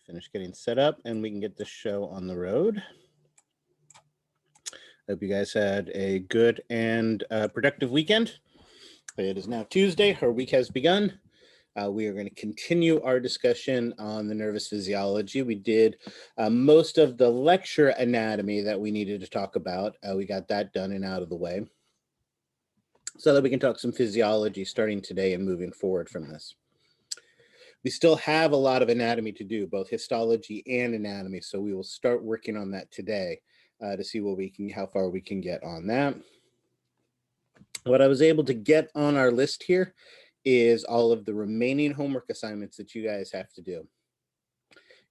Finish getting set up and we can get this show on the road. Hope you guys had a good and productive weekend. It is now Tuesday. Our week has begun. We are going to continue our discussion on the nervous physiology. We did most of the lecture anatomy that we needed to talk about. We got that done and out of the way so that we can talk some physiology starting today and moving forward from this. We still have a lot of anatomy to do, both histology and anatomy, so we will start working on that today to see what we can, how far we can get on that. What I was able to get on our list here is all of the remaining homework assignments that you guys have to do.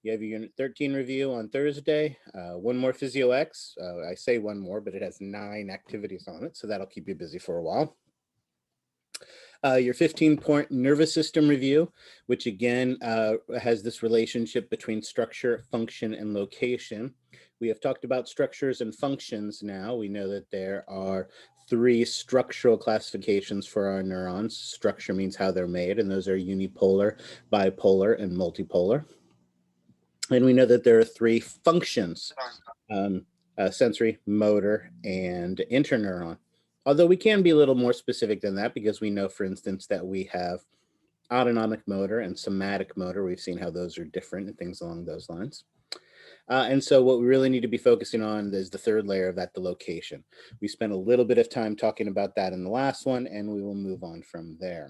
You have your Unit 13 review on Thursday, one more Physio X. I say one more, but it has 9 activities on it, so that'll keep you busy for a while. Your 15-point nervous system review, which again has this relationship between structure, function, and location. We have talked about structures and functions now. We know that there are 3 structural classifications for our neurons. Structure means how they're made, and those are unipolar, bipolar, and multipolar. And we know that there are 3 functions, sensory, motor, and interneuron. Although we can be a little more specific than that because we know, for instance, that we have autonomic motor and somatic motor. We've seen how those are different and things along those lines. And so what we really need to be focusing on is the 3rd layer of that, the location. We spent a little bit of time talking about that in the last one, and we will move on from there.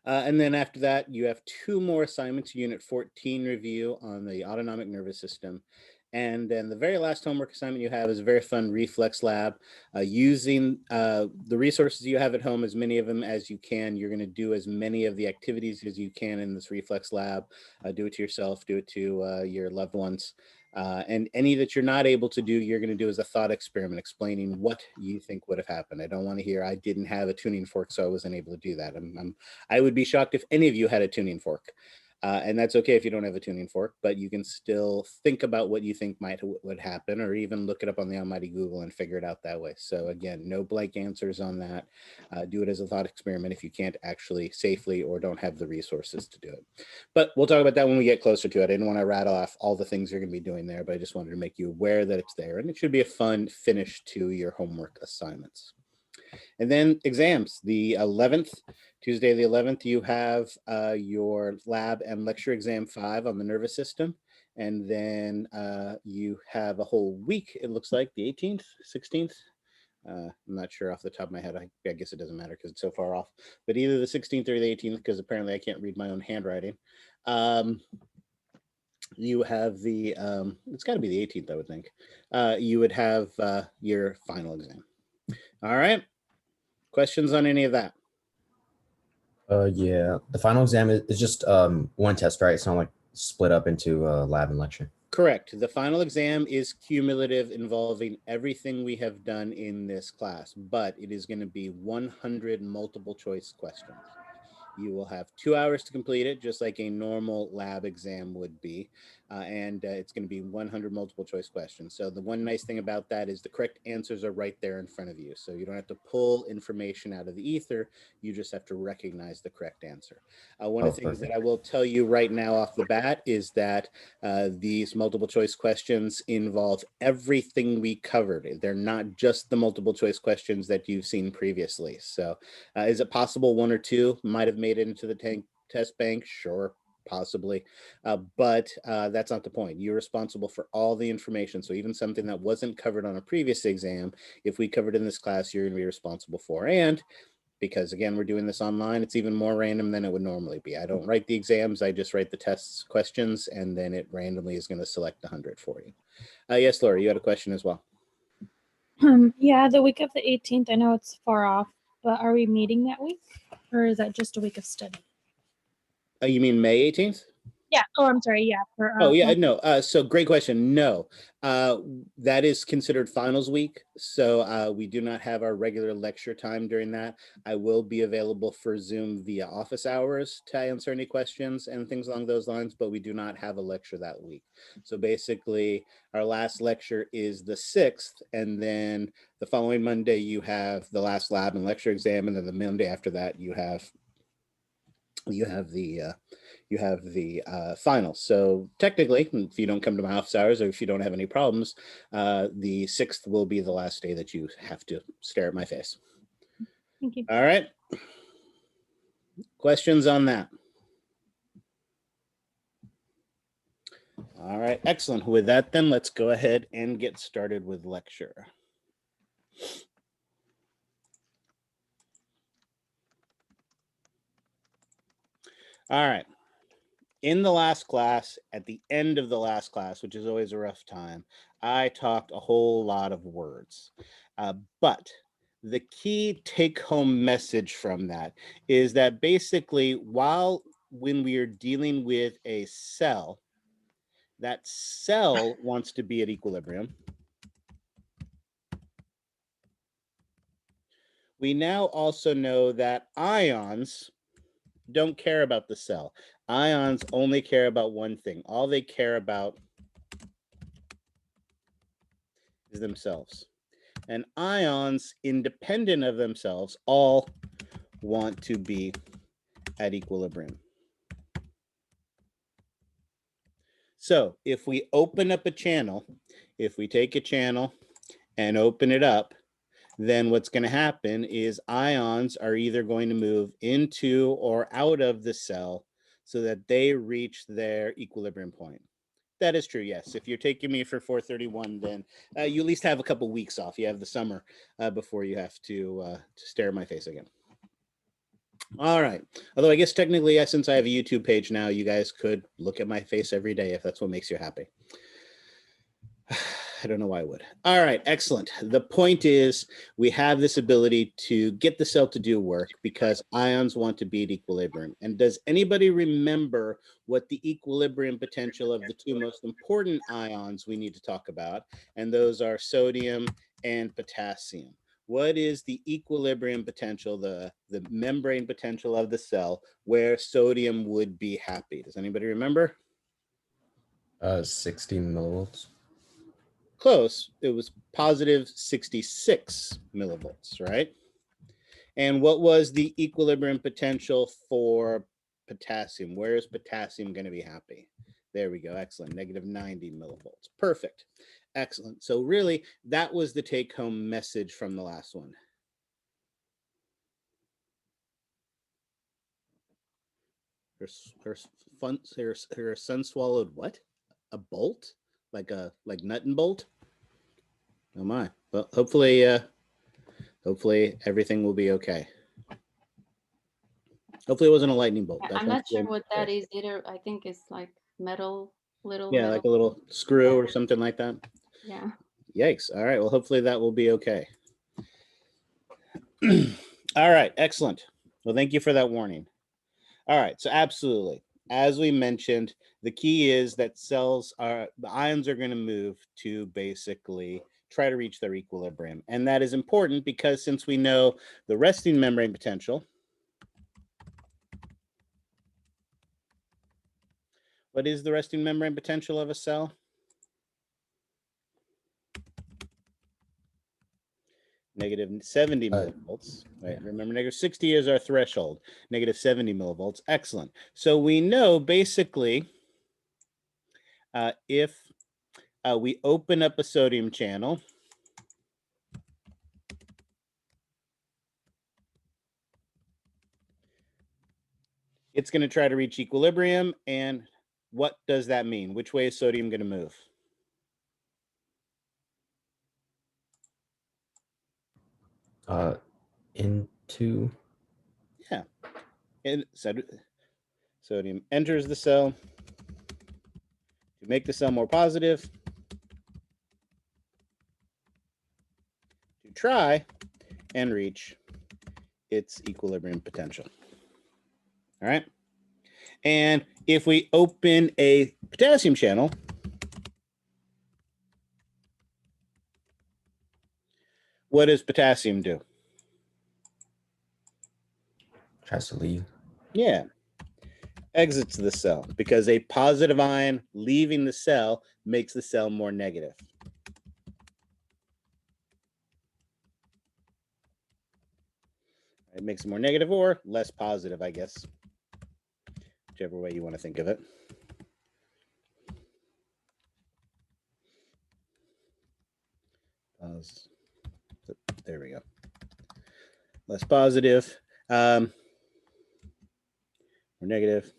And then after that, you have 2 more assignments, Unit 14 review on the autonomic nervous system. And then the very last homework assignment you have is a very fun reflex lab. Using the resources you have at home, as many of them as you can. You're going to do as many of the activities as you can in this reflex lab. Do it to yourself, do it to your loved ones. And any that you're not able to do, you're going to do as a thought experiment, explaining what you think would have happened. I don't want to hear, I didn't have a tuning fork, so I wasn't able to do that. I would be shocked if any of you had a tuning fork. And that's okay if you don't have a tuning fork, but you can still think about what you think would happen, or even look it up on the almighty Google and figure it out that way. So again, no blank answers on that. Do it as a thought experiment if you can't actually safely or don't have the resources to do it. But we'll talk about that when we get closer to it. I didn't want to rattle off all the things you're going to be doing there, but I just wanted to make you aware that it's there, and it should be a fun finish to your homework assignments. And then exams, the 11th, Tuesday the 11th, you have your lab and lecture exam 5 on the nervous system. And then you have a whole week, it looks like, the 18th, 16th. I'm not sure off the top of my head. I guess it doesn't matter because it's so far off. But either the 16th or the 18th, because apparently I can't read my own handwriting. You have the, it's got to be the 18th, I would think. You would have your final exam. All right. Questions on any of that? Yeah, the final exam is just one test, right? It's not like split up into lab and lecture. Correct. The final exam is cumulative, involving everything we have done in this class, but it is going to be 100 multiple choice questions. You will have 2 hours to complete it, just like a normal lab exam would be. And it's going to be 100 multiple choice questions. So the one nice thing about that is the correct answers are right there in front of you. So you don't have to pull information out of the ether. You just have to recognize the correct answer. One of the things that I will tell you right now off the bat is that these multiple choice questions involve everything we covered. They're not just the multiple choice questions that you've seen previously. So is it possible 1 or 2 might have made it into the test bank? Sure, possibly, but that's not the point. You're responsible for all the information. So even something that wasn't covered on a previous exam, if we covered in this class, you're going to be responsible for. And because again, we're doing this online, it's even more random than it would normally be. I don't write the exams, I just write the tests questions, and then it randomly is going to select 100 for you. Yes, Laura, you had a question as well. Yeah, the week of the 18th, I know it's far off, but are we meeting that week, or is that just a week of study? You mean May 18th? Yeah. Oh, I'm sorry. Yeah. Oh, yeah. No. So great question. No, that is considered finals week. So we do not have our regular lecture time during that. I will be available for Zoom via office hours to answer any questions and things along those lines, but we do not have a lecture that week. So basically, our last lecture is the 6th, and then the following Monday, you have the last lab and lecture exam, and then the Monday after that, you have you have the final. So technically, if you don't come to my office hours or if you don't have any problems, the 6th will be the last day that you have to stare at my face. Thank you. All right. Questions on that? All right, excellent. With that, then let's go ahead and get started with lecture. All right. In the last class, at the end of the last class, which is always a rough time, I talked a whole lot of words. But the key take-home message from that is that basically, when we are dealing with a cell, that cell wants to be at equilibrium. We now also know that ions don't care about the cell. Ions only care about one thing. All they care about is themselves. And ions, independent of themselves, all want to be at equilibrium. So if we open up a channel, if we take a channel and open it up, then what's going to happen is ions are either going to move into or out of the cell so that they reach their equilibrium point. That is true, yes. If you're taking me for 431, then you at least have a couple weeks off. You have the summer before you have to stare at my face again. All right. Although I guess technically, since I have a YouTube page now, you guys could look at my face every day if that's what makes you happy. I don't know why I would. All right, excellent. The point is we have this ability to get the cell to do work because ions want to be at equilibrium. And does anybody remember what the equilibrium potential of the two most important ions we need to talk about? And those are sodium and potassium. What is the equilibrium potential, the membrane potential of the cell where sodium would be happy? Does anybody remember? 60 millivolts. Close. It was positive 66 millivolts, right? And what was the equilibrium potential for potassium? Where is potassium going to be happy? There we go. Excellent. Negative 90 millivolts. Perfect. Excellent. So really, that was the take-home message from the last one. Her son swallowed what? A bolt? Like nut and bolt? Oh my. Well, hopefully everything will be okay. Hopefully it wasn't a lightning bolt. I'm not sure what that is either. I think it's like metal, little metal. Like a little screw or something like that. Yeah. Yikes. All right. Well, hopefully that will be okay. All right. Excellent. Well, thank you for that warning. All right. So absolutely. As we mentioned, the key is that the ions are going to move to basically try to reach their equilibrium. And that is important because since we know the resting membrane potential, what is the resting membrane potential of a cell? Negative 70 millivolts. Right. Remember, negative 60 is our threshold. Negative 70 millivolts. Excellent. So we know basically if we open up a sodium channel, it's going to try to reach equilibrium. And what does that mean? Which way is sodium going to move? Into. Yeah. And sodium enters the cell to make the cell more positive, to try and reach its equilibrium potential. All right. And if we open a potassium channel, what does potassium do? Tries to leave. Yeah. Exits the cell because a positive ion leaving the cell makes the cell more negative. It makes it more negative or less positive, I guess. whichever way you want to think of it. There we go. Less positive or negative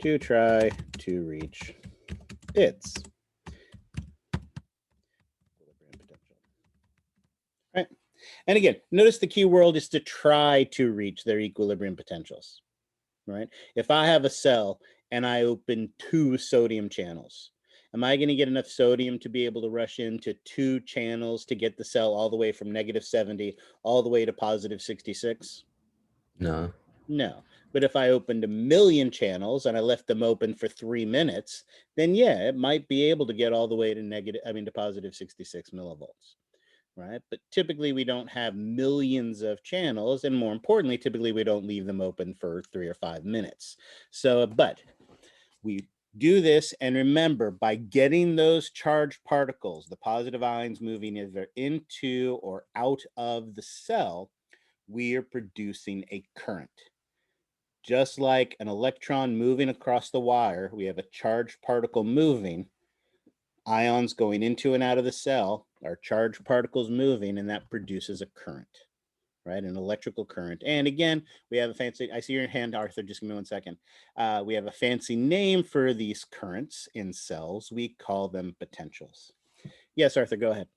to try to reach its equilibrium potential. Right. And again, notice the key word is to try to reach their equilibrium potentials. Right. If I have a cell and I open 2 sodium channels, am I going to get enough sodium to be able to rush into 2 channels to get the cell all the way from -70 all the way to +66? No. No. But if I opened 1,000,000 channels and I left them open for 3 minutes, then yeah, it might be able to get all the way to to +66 millivolts. Right? But typically we don't have millions of channels, and more importantly, typically we don't leave them open for 3 or 5 minutes. So, but we do this, and remember, by getting those charged particles, the positive ions moving either into or out of the cell, we are producing a current. Just like an electron moving across the wire, we have a charged particle moving, ions going into and out of the cell, our charged particles moving, and that produces a current, right? An electrical current. And again, we have a fancy, I see your hand, Arthur, just give me 1 second. We have a fancy name for these currents in cells. We call them potentials. Yes, Arthur, go ahead.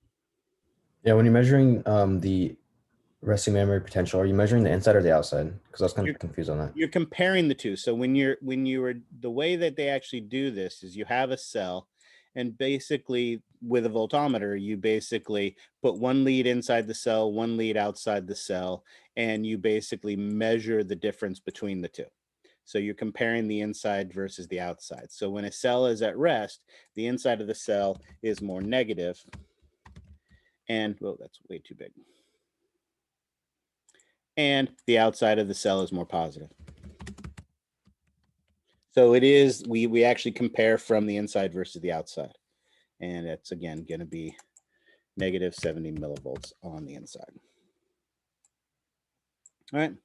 Yeah, when you're measuring the resting memory potential, are you measuring the inside or the outside? Because I was kind of confused on that. You're comparing the two. So the way that they actually do this is you have a cell, and basically with a voltometer, you basically put 1 lead inside the cell, 1 lead outside the cell, and you basically measure the difference between the two. So you're comparing the inside versus the outside. So when a cell is at rest, the inside of the cell is more negative, and well, that's way too big. And the outside of the cell is more positive. So it is, we actually compare from the inside versus the outside. And it's, again, going to be -70 millivolts on the inside. All right.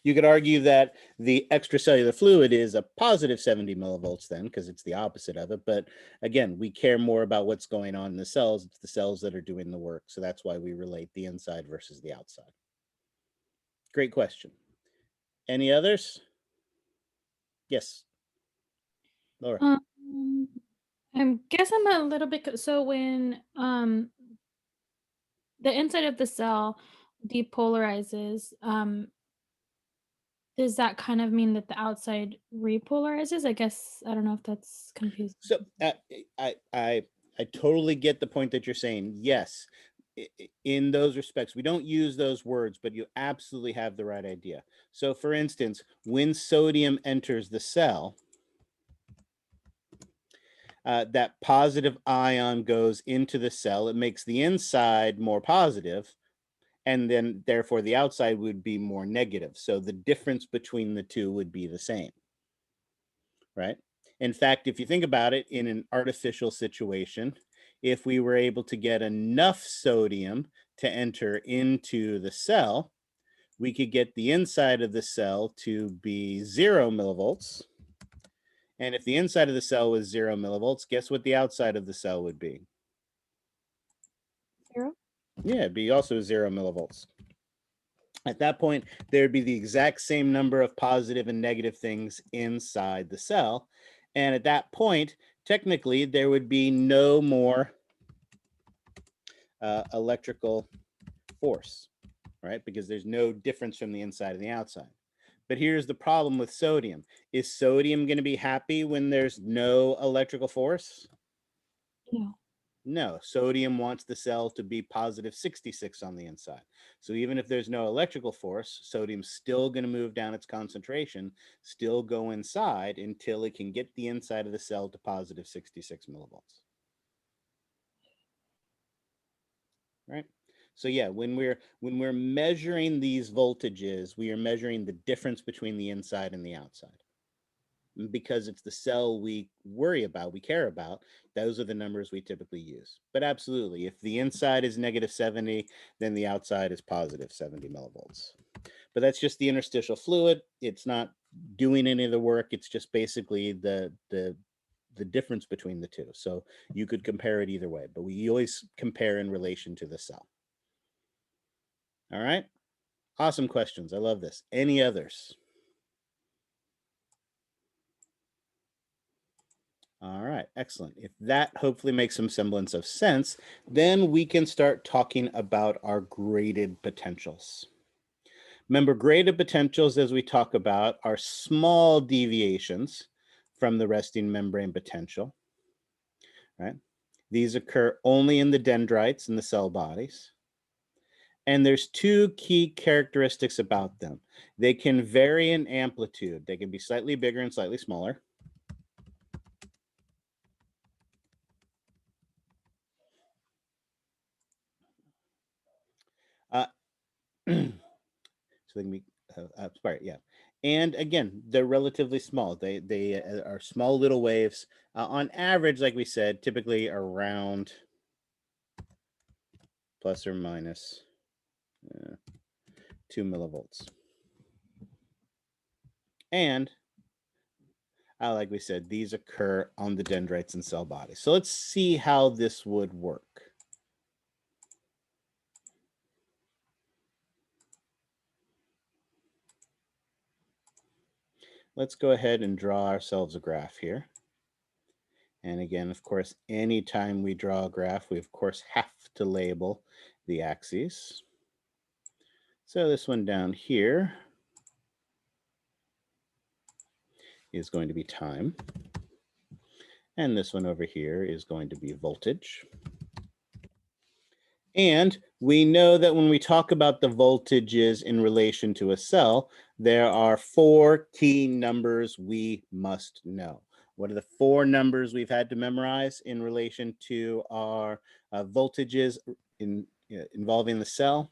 You could argue that the extracellular fluid is a +70 millivolts then, because it's the opposite of it. But again, we care more about what's going on in the cells. It's the cells that are doing the work. So that's why we relate the inside versus the outside. Great question. Any others? Yes. Laura. I guess I'm a little bit so when the inside of the cell depolarizes, does that kind of mean that the outside repolarizes? I guess I don't know if that's confusing. So I totally get the point that you're saying. Yes, in those respects, we don't use those words, but you absolutely have the right idea. So for instance, when sodium enters the cell, that positive ion goes into the cell. It makes the inside more positive, and then therefore the outside would be more negative. So the difference between the two would be the same, right? In fact, if you think about it, in an artificial situation, if we were able to get enough sodium to enter into the cell, we could get the inside of the cell to be 0 millivolts. And if the inside of the cell was 0 millivolts, guess what the outside of the cell would be? 0? Yeah, it'd be also 0 millivolts. At that point, there'd be the exact same number of positive and negative things inside the cell. And at that point, technically, there would be no more electrical force, right? Because there's no difference from the inside and the outside. But here's the problem with sodium. Is sodium going to be happy when there's no electrical force? No. No, sodium wants the cell to be +66 on the inside. So even if there's no electrical force, sodium's still going to move down its concentration, still go inside until it can get the inside of the cell to +66 millivolts. Right? So yeah, when we're measuring these voltages, we are measuring the difference between the inside and the outside. Because it's the cell we worry about, we care about, those are the numbers we typically use. But absolutely, if the inside is -70, then the outside is +70 millivolts. But that's just the interstitial fluid. It's not doing any of the work. It's just basically the difference between the two. So you could compare it either way, but we always compare in relation to the cell. All right. Awesome questions. I love this. Any others? All right, excellent. If that hopefully makes some semblance of sense, then we can start talking about our graded potentials. Remember, graded potentials, as we talk about, are small deviations from the resting membrane potential, right? These occur only in the dendrites and the cell bodies. And there's two key characteristics about them. They can vary in amplitude. They can be slightly bigger and slightly smaller. So they can be, sorry, yeah. And again, they're relatively small. They are small little waves. On average, like we said, typically around plus or minus 2 millivolts. And like we said, these occur on the dendrites and cell bodies. So let's see how this would work. Let's go ahead and draw ourselves a graph here. And again, of course, anytime we draw a graph, we of course have to label the axes. So this one down here is going to be time. And this one over here is going to be voltage. And we know that when we talk about the voltages in relation to a cell, there are 4 key numbers we must know. What are the 4 numbers we've had to memorize in relation to our voltages involving the cell?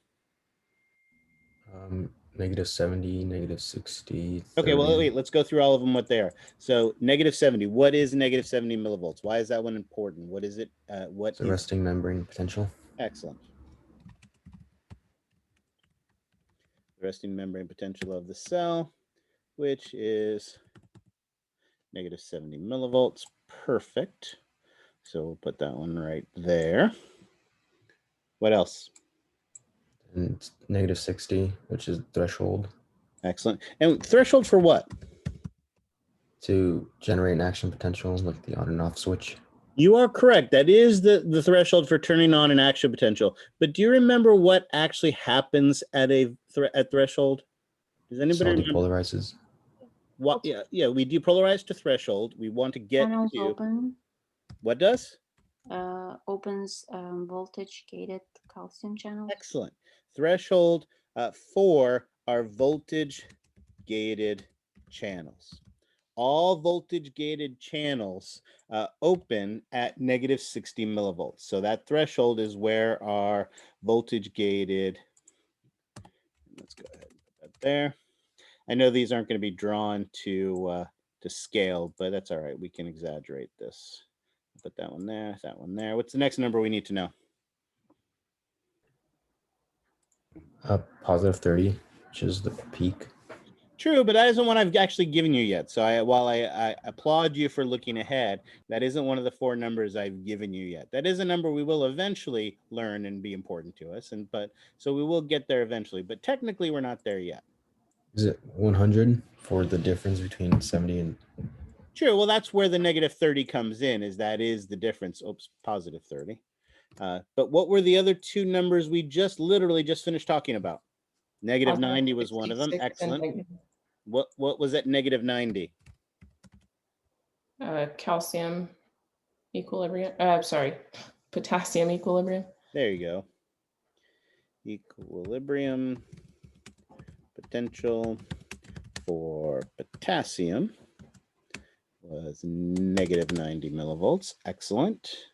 -70, -60, 30. Okay, well, wait, let's go through all of them, what they are. So -70, what is -70 millivolts? Why is that one important? What is it? What So resting membrane potential. Excellent. The resting membrane potential of the cell, which is -70 millivolts. Perfect. So we'll put that one right there. What else? And -60, which is threshold. Excellent. And threshold for what? To generate an action potential, like the on and off switch. You are correct. That is the threshold for turning on an action potential. But do you remember what actually happens at at threshold? Does anybody Cell remember? depolarizes. What? Yeah, we depolarize to threshold. We want to get Channels to open. What does? Opens voltage gated calcium channels. Excellent. Threshold for our voltage gated channels. All voltage gated channels open at -60 millivolts. So that threshold is where our voltage gated, let's go ahead and put that there. I know these aren't going to be drawn to scale, but that's all right. We can exaggerate this. Put that one there, that one there. What's the next number we need to know? +30, which is the peak. True, but that isn't one I've actually given you yet. So while I applaud you for looking ahead, that isn't one of the 4 numbers I've given you yet. That is a number we will eventually learn and be important to us. So we will get there eventually, but technically we're not there yet. Is it 100 for the difference between 70 and? True. Well, that's where the -30 comes in, that is the difference. Oops, +30. But what were the other 2 numbers we literally just finished talking about? -90 was one of them. Excellent. What was at -90? Calcium equilibrium. Sorry, potassium equilibrium. There you go. Equilibrium potential for potassium was -90 millivolts. Excellent.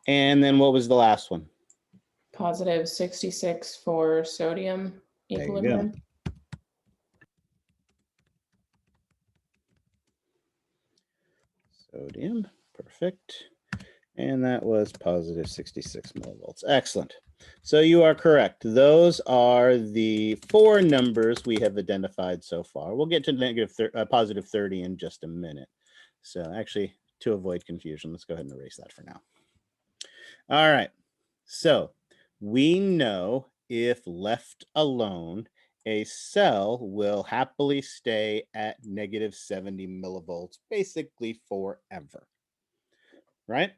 And then what was the last one? +66 for sodium equilibrium. Sodium, perfect. And that was +66 millivolts. Excellent. So you are correct. Those are the 4 numbers we have identified so far. We'll get to positive 30 in just a minute. So actually, to avoid confusion, let's go ahead and erase that for now. All right. So we know if left alone, a cell will happily stay at negative 70 millivolts, basically forever, right?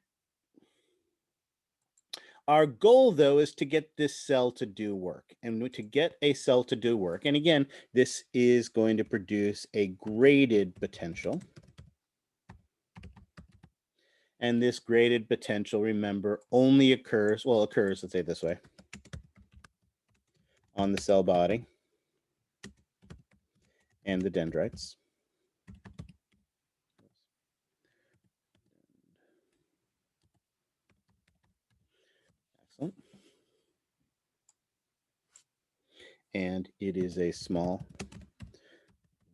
Our goal, though, is to get this cell to do work. And to get a cell to do work, and again, this is going to produce a graded potential. And this graded potential, remember, only occurs, let's say it this way, on the cell body and the dendrites. Excellent. And it is a small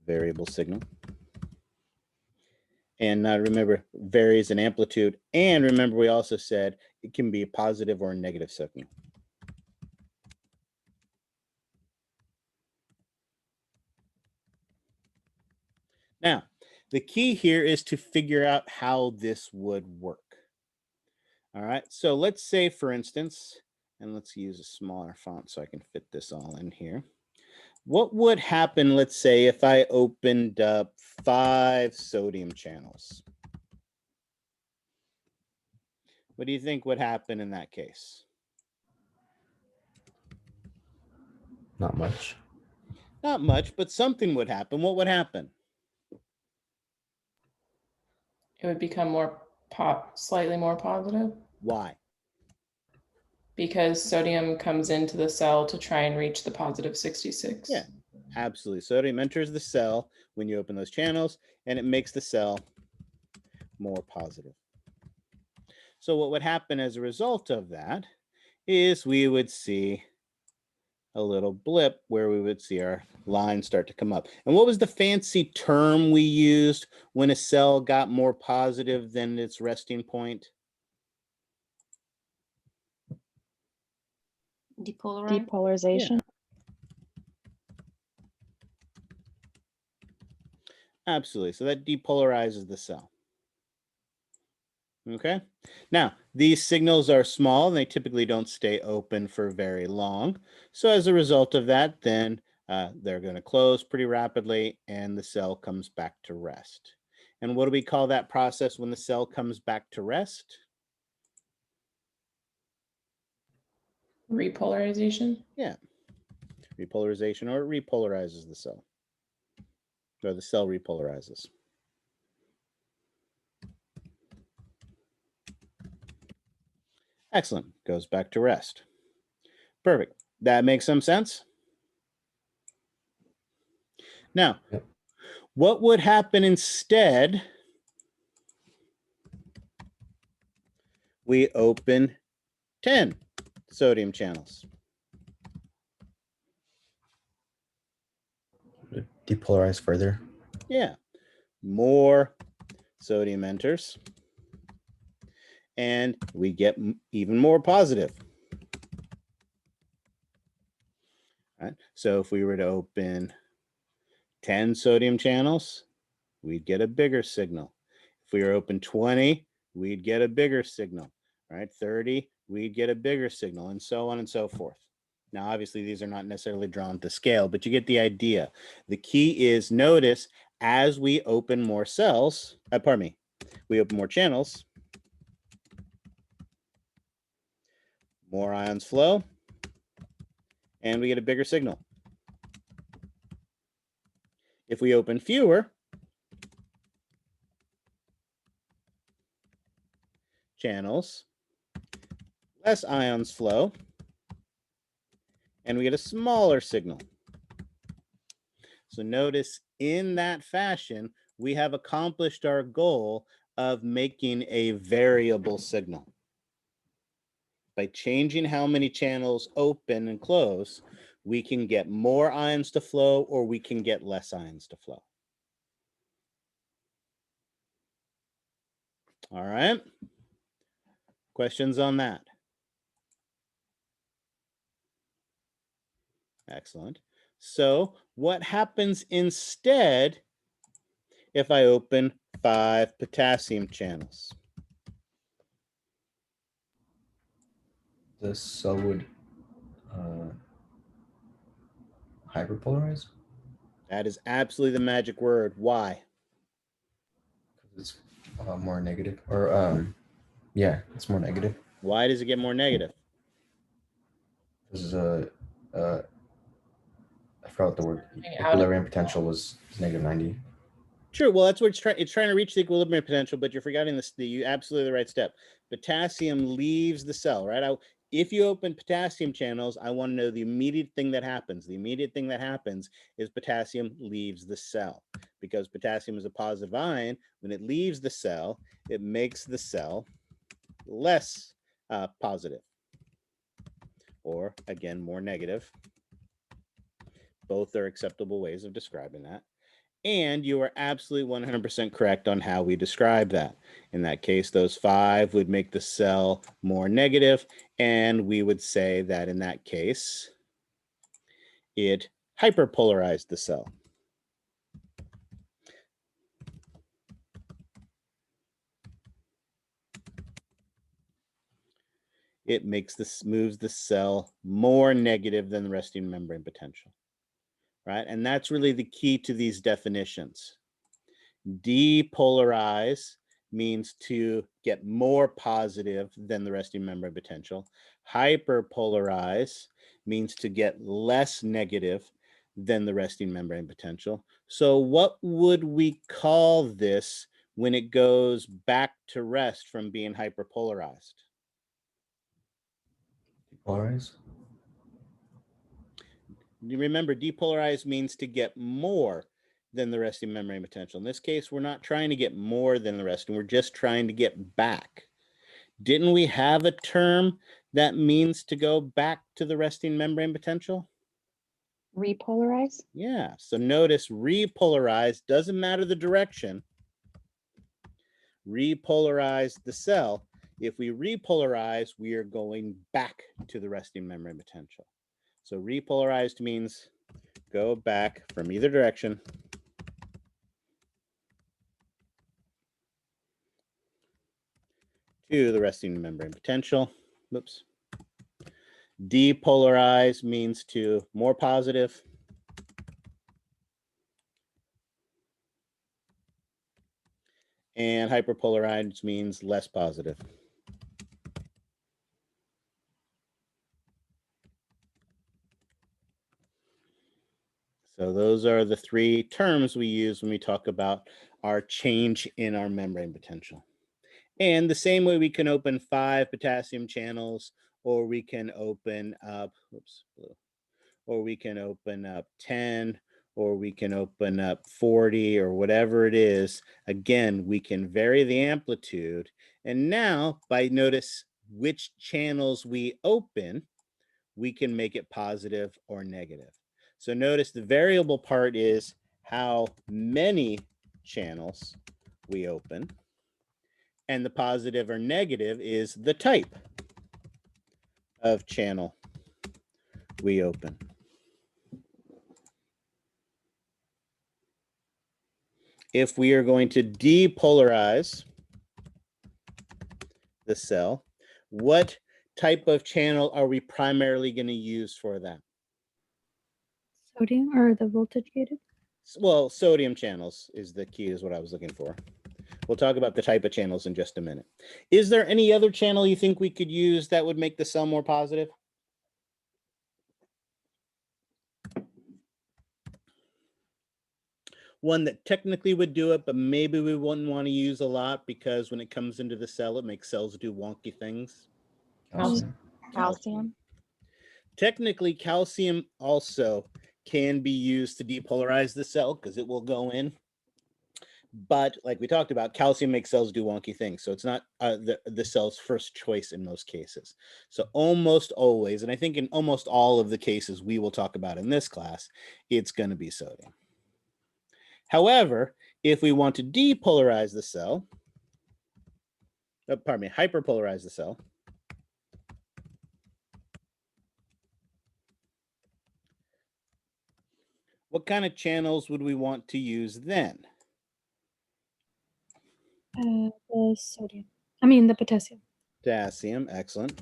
variable signal. And now remember, varies in amplitude. And remember, we also said it can be a positive or a negative signal. Now, the key here is to figure out how this would work. All right, so let's say, for instance, and let's use a smaller font so I can fit this all in here. What would happen, let's say, if I opened up 5 sodium channels? What do you think would happen in that case? Not much. Not much, but something would happen. What would happen? It would become slightly more positive. Why? Because sodium comes into the cell to try and reach the positive 66. Yeah, absolutely. Sodium enters the cell when you open those channels, and it makes the cell more positive. So what would happen as a result of that is we would see a little blip where we would see our lines start to come up. And what was the fancy term we used when a cell got more positive than its resting point? Depolarization. Absolutely. So that depolarizes the cell. Okay. Now, these signals are small and they typically don't stay open for very long. So as a result of that, then they're going to close pretty rapidly and the cell comes back to rest. And what do we call that process when the cell comes back to rest? Repolarization? Yeah. Repolarization, or it repolarizes the cell. Or the cell repolarizes. Excellent. Goes back to rest. Perfect. That makes some sense? Now, what would happen instead? We open 10 sodium channels. Depolarize further. Yeah. More sodium enters. And we get even more positive. All right. So if we were to open 10 sodium channels, we'd get a bigger signal. If we were open 20, we'd get a bigger signal. All right. 30, we'd get a bigger signal, and so on and so forth. Now, obviously, these are not necessarily drawn to scale, but you get the idea. The key is, notice, as we open more cells, we open more channels, more ions flow, and we get a bigger signal. If we open fewer channels, less ions flow, and we get a smaller signal. So notice, in that fashion, we have accomplished our goal of making a variable signal. By changing how many channels open and close, we can get more ions to flow or we can get less ions to flow. All right. Questions on that? Excellent. So what happens instead if I open 5 potassium channels? The cell would hyperpolarize That is absolutely the magic word. Why? because it's more negative, or yeah, it's more negative. Why does it get more negative? This is I forgot the word. Coming out of- Equilibrium potential was -90. True. Well, that's what it's trying to reach the equilibrium potential, but you're forgetting this. You absolutely the right step. Potassium leaves the cell, right? If you open potassium channels, I want to know the immediate thing that happens. The immediate thing that happens is potassium leaves the cell, because potassium is a positive ion. When it leaves the cell, it makes the cell less positive, or again, more negative. Both are acceptable ways of describing that. And you are absolutely 100% correct on how we describe that. In that case, those 5 would make the cell more negative, and we would say that in that case, it hyperpolarized the cell. It moves the cell more negative than the resting membrane potential, right? And that's really the key to these definitions. Depolarize means to get more positive than the resting membrane potential. Hyperpolarize means to get less negative than the resting membrane potential. So what would we call this when it goes back to rest from being hyperpolarized? Polarize. You remember, depolarize means to get more than the resting membrane potential. In this case, we're not trying to get more than the resting, we're just trying to get back. Didn't we have a term that means to go back to the resting membrane potential? Repolarize? Yeah, so notice repolarize, doesn't matter the direction. Repolarize the cell. If we repolarize, we are going back to the resting membrane potential. So repolarized means go back from either direction to the resting membrane potential. Whoops. Depolarize means to more positive. And hyperpolarized means less positive. So those are the 3 terms we use when we talk about our change in our membrane potential. And the same way we can open 5 potassium channels, or we can open up, or we can open up 10, or we can open up 40, or whatever it is. Again, we can vary the amplitude. And now, by notice which channels we open, we can make it positive or negative. So notice the variable part is how many channels we open, and the positive or negative is the type of channel we open. If we are going to depolarize the cell, what type of channel are we primarily going to use for that? Sodium or the voltage gated? Well, sodium channels is the key, is what I was looking for. We'll talk about the type of channels in just a minute. Is there any other channel you think we could use that would make the cell more positive? One that technically would do it, but maybe we wouldn't want to use a lot because when it comes into the cell, it makes cells do wonky things. Calcium. Technically, calcium also can be used to depolarize the cell because it will go in. But like we talked about, calcium makes cells do wonky things. So it's not the cell's first choice in most cases. So almost always, and I think in almost all of the cases we will talk about in this class, it's going to be sodium. However, if we want to depolarize the cell, hyperpolarize the cell, What kind of channels would we want to use then? The sodium. I mean, the potassium. Potassium, excellent.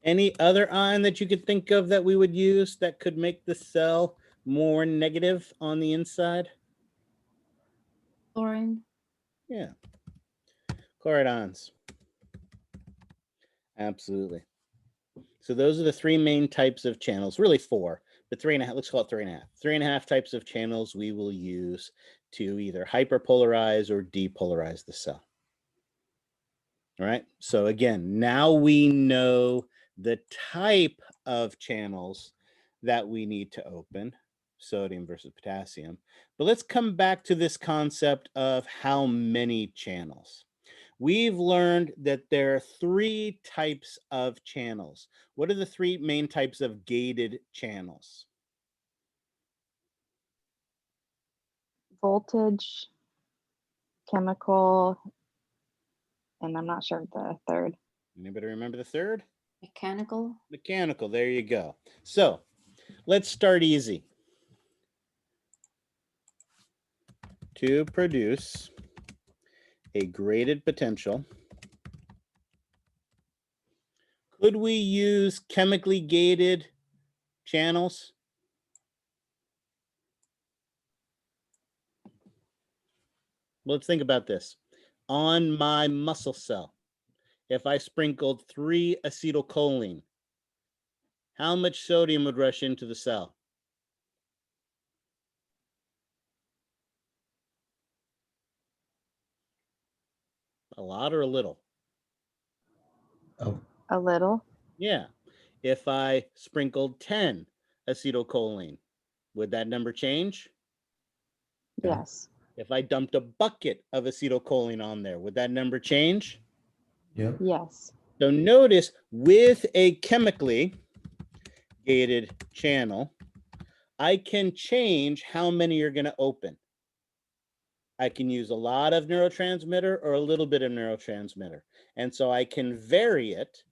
Any other ion that you could think of that we would use that could make the cell more negative on the inside? Chlorine. Yeah. Chloride ions. Absolutely. So those are the three main types of channels, really four, but 3.5, let's call it 3.5. 3.5 types of channels we will use to either hyperpolarize or depolarize the cell. All right. So again, now we know the type of channels that we need to open, sodium versus potassium. But let's come back to this concept of how many channels. We've learned that there are three types of channels. What are the three main types of gated channels? Voltage, chemical, and I'm not sure the third. Anybody remember the third? Mechanical. Mechanical. There you go. So let's start easy. To produce a graded potential, could we use chemically gated channels? Let's think about this. On my muscle cell, if I sprinkled 3 acetylcholine, how much sodium would rush into the cell? A lot or a little? Oh, A little. Yeah. If I sprinkled 10 acetylcholine, would that number change? Yeah. Yes. If I dumped a bucket of acetylcholine on there, would that number change? yep. Yes. So notice with a chemically gated channel, I can change how many are going to open. I can use a lot of neurotransmitter or a little bit of neurotransmitter. And so I can vary it.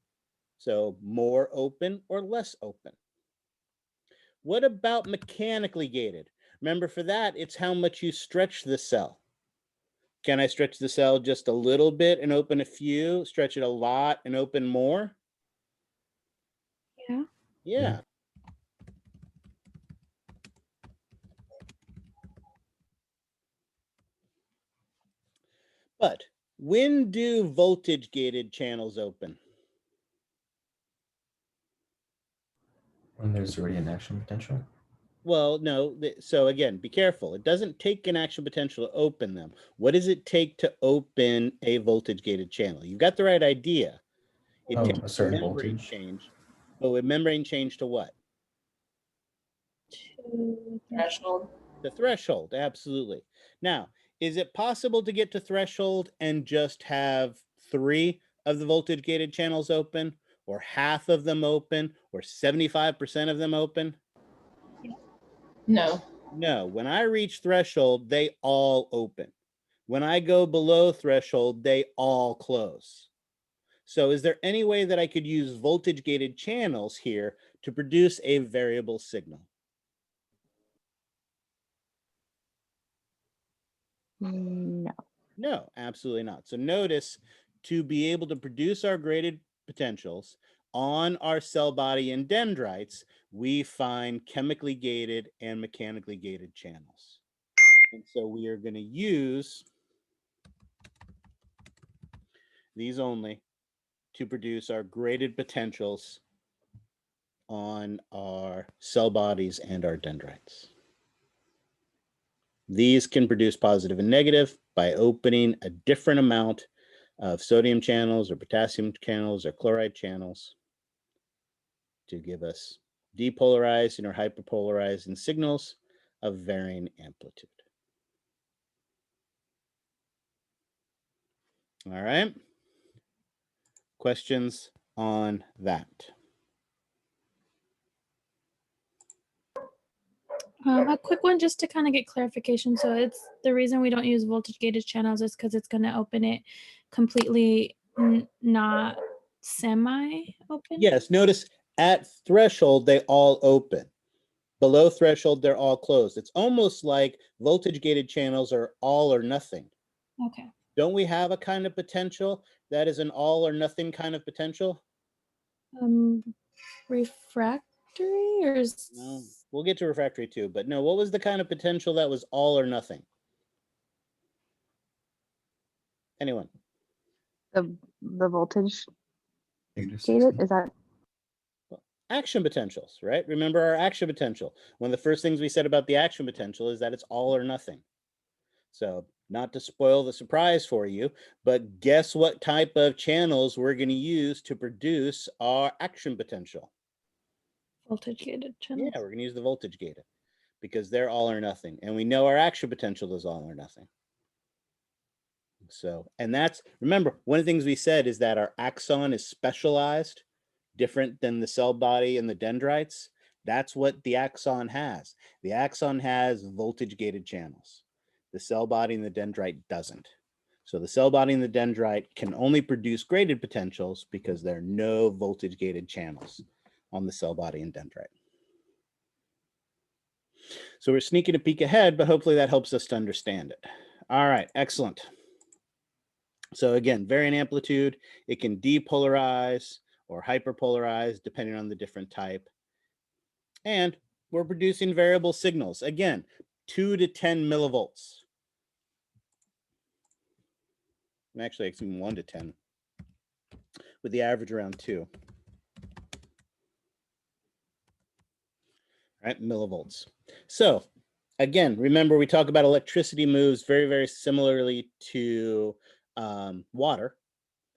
So more open or less open. What about mechanically gated? Remember, for that, it's how much you stretch the cell. Can I stretch the cell just a little bit and open a few, stretch it a lot and open more? Yeah. Yeah. But when do voltage gated channels open? When there's already an action potential. Well, no. So again, be careful. It doesn't take an action potential to open them. What does it take to open a voltage gated channel? You've got the right idea. It Oh, takes a certain membrane voltage. change. But with membrane change to what? To Threshold. The threshold, absolutely. Now, is it possible to get to threshold and just have 3 of the voltage gated channels open, or half of them open, or 75% of them open? No. No, when I reach threshold, they all open. When I go below threshold, they all close. So is there any way that I could use voltage gated channels here to produce a variable signal? No. No, absolutely not. So notice, to be able to produce our graded potentials on our cell body and dendrites, we find chemically gated and mechanically gated channels. And so we are going to use these only to produce our graded potentials on our cell bodies and our dendrites. These can produce positive and negative by opening a different amount of sodium channels or potassium channels or chloride channels to give us depolarized or hyperpolarizing signals of varying amplitude. All right. Questions on that? A quick one just to kind of get clarification. So it's the reason we don't use voltage gated channels is because it's going to open it completely not semi open. Yes, notice at threshold, they all open. Below threshold, they're all closed. It's almost like voltage gated channels are all or nothing. Okay. Don't we have a kind of potential that is an all or nothing kind of potential? Refractory or No, we'll get to refractory too, but no, what was the kind of potential that was all or nothing? Anyone? The voltage -60. gated, is that? Action potentials, right? Remember our action potential. One of the first things we said about the action potential is that it's all or nothing. So not to spoil the surprise for you, but guess what type of channels we're going to use to produce our action potential? voltage gated channels? Yeah, we're going to use the voltage gated because they're all or nothing. And we know our action potential is all or nothing. So, and that's, remember, one of the things we said is that our axon is specialized, different than the cell body and the dendrites. That's what the axon has. The axon has voltage gated channels. The cell body and the dendrite doesn't. So the cell body and the dendrite can only produce graded potentials because there are no voltage gated channels on the cell body and dendrite. So we're sneaking a peek ahead, but hopefully that helps us to understand it. All right, excellent. So again, varying amplitude, it can depolarize or hyperpolarize depending on the different type. And we're producing variable signals. Again, 2 to 10 millivolts. And actually, it's even 1 to 10, with the average around 2. Right, millivolts. So again, remember we talk about electricity moves very, very similarly to water.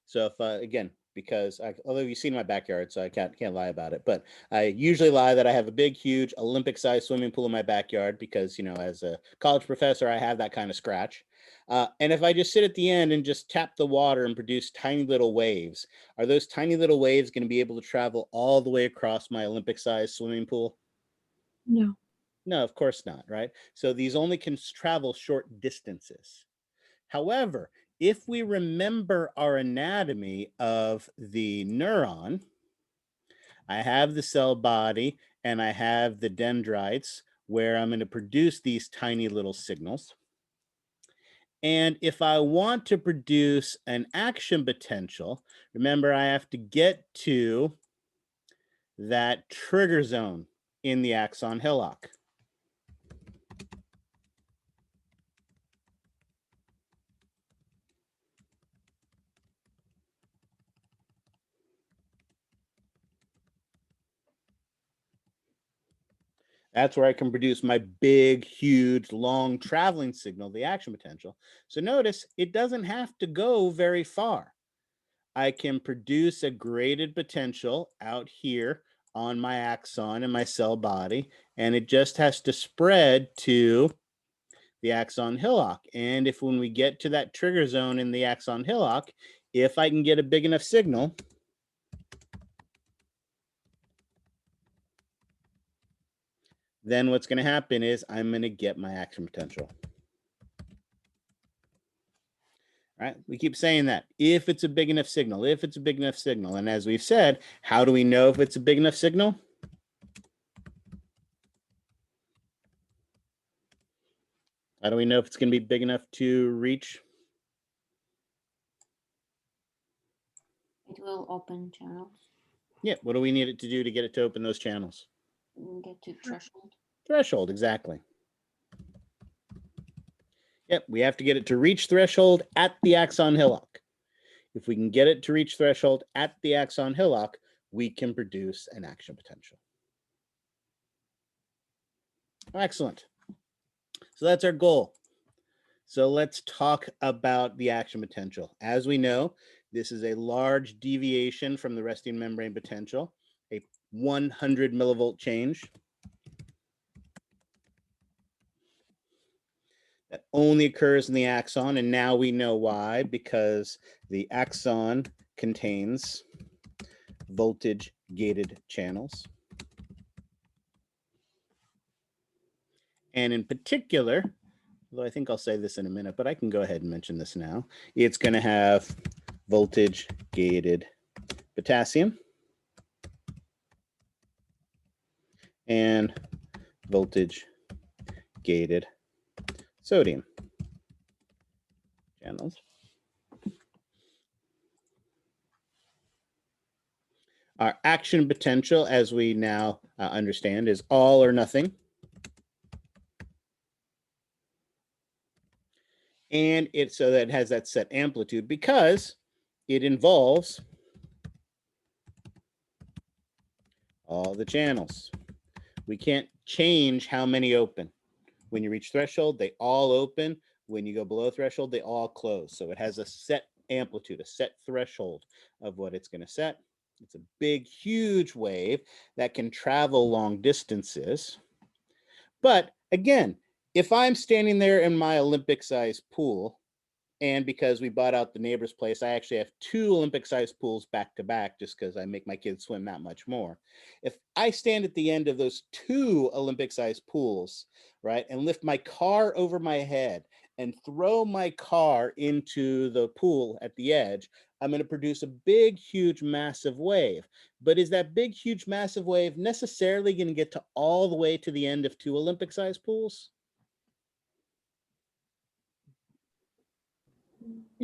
So if again, because although you've seen my backyard, so I can't lie about it, but I usually lie that I have a big, huge Olympic-sized swimming pool in my backyard because, you know, as a college professor, I have that kind of scratch. And if I just sit at the end and just tap the water and produce tiny little waves, are those tiny little waves going to be able to travel all the way across my Olympic-sized swimming pool? No. No, of course not, right? So these only can travel short distances. However, if we remember our anatomy of the neuron, I have the cell body and I have the dendrites where I'm going to produce these tiny little signals. And if I want to produce an action potential, remember I have to get to that trigger zone in the axon hillock. That's where I can produce my big, huge, long traveling signal, the action potential. So notice it doesn't have to go very far. I can produce a graded potential out here on my axon and my cell body, and it just has to spread to the axon hillock. And if when we get to that trigger zone in the axon hillock, if I can get a big enough signal, then what's going to happen is I'm going to get my action potential. Right? We keep saying that if it's a big enough signal, if it's a big enough signal. And as we've said, how do we know if it's a big enough signal? How do we know if it's going to be big enough to reach? It will open channels Yeah. What do we need it to do to get it to open those channels? and get to threshold. Threshold, exactly. Yep. We have to get it to reach threshold at the axon hillock. If we can get it to reach threshold at the axon hillock, we can produce an action potential. Excellent. So that's our goal. So let's talk about the action potential. As we know, this is a large deviation from the resting membrane potential, a 100 millivolt change. That only occurs in the axon, and now we know why, because the axon contains voltage-gated channels. And in particular, although I think I'll say this in a minute, but I can go ahead and mention this now. It's going to have voltage-gated potassium and voltage gated sodium channels. Our action potential, as we now understand, is all or nothing. And so that it has that set amplitude because it involves all the channels. We can't change how many open. When you reach threshold, they all open. When you go below threshold, they all close. So it has a set amplitude, a set threshold of what it's going to set. It's a big, huge wave that can travel long distances. But again, if I'm standing there in my Olympic-sized pool, and because we bought out the neighbor's place, I actually have 2 Olympic-sized pools back to back just because I make my kids swim that much more. If I stand at the end of those 2 Olympic-sized pools, right, and lift my car over my head and throw my car into the pool at the edge, I'm going to produce a big, huge, massive wave. But is that big, huge, massive wave necessarily going to get to all the way to the end of 2 Olympic-sized pools?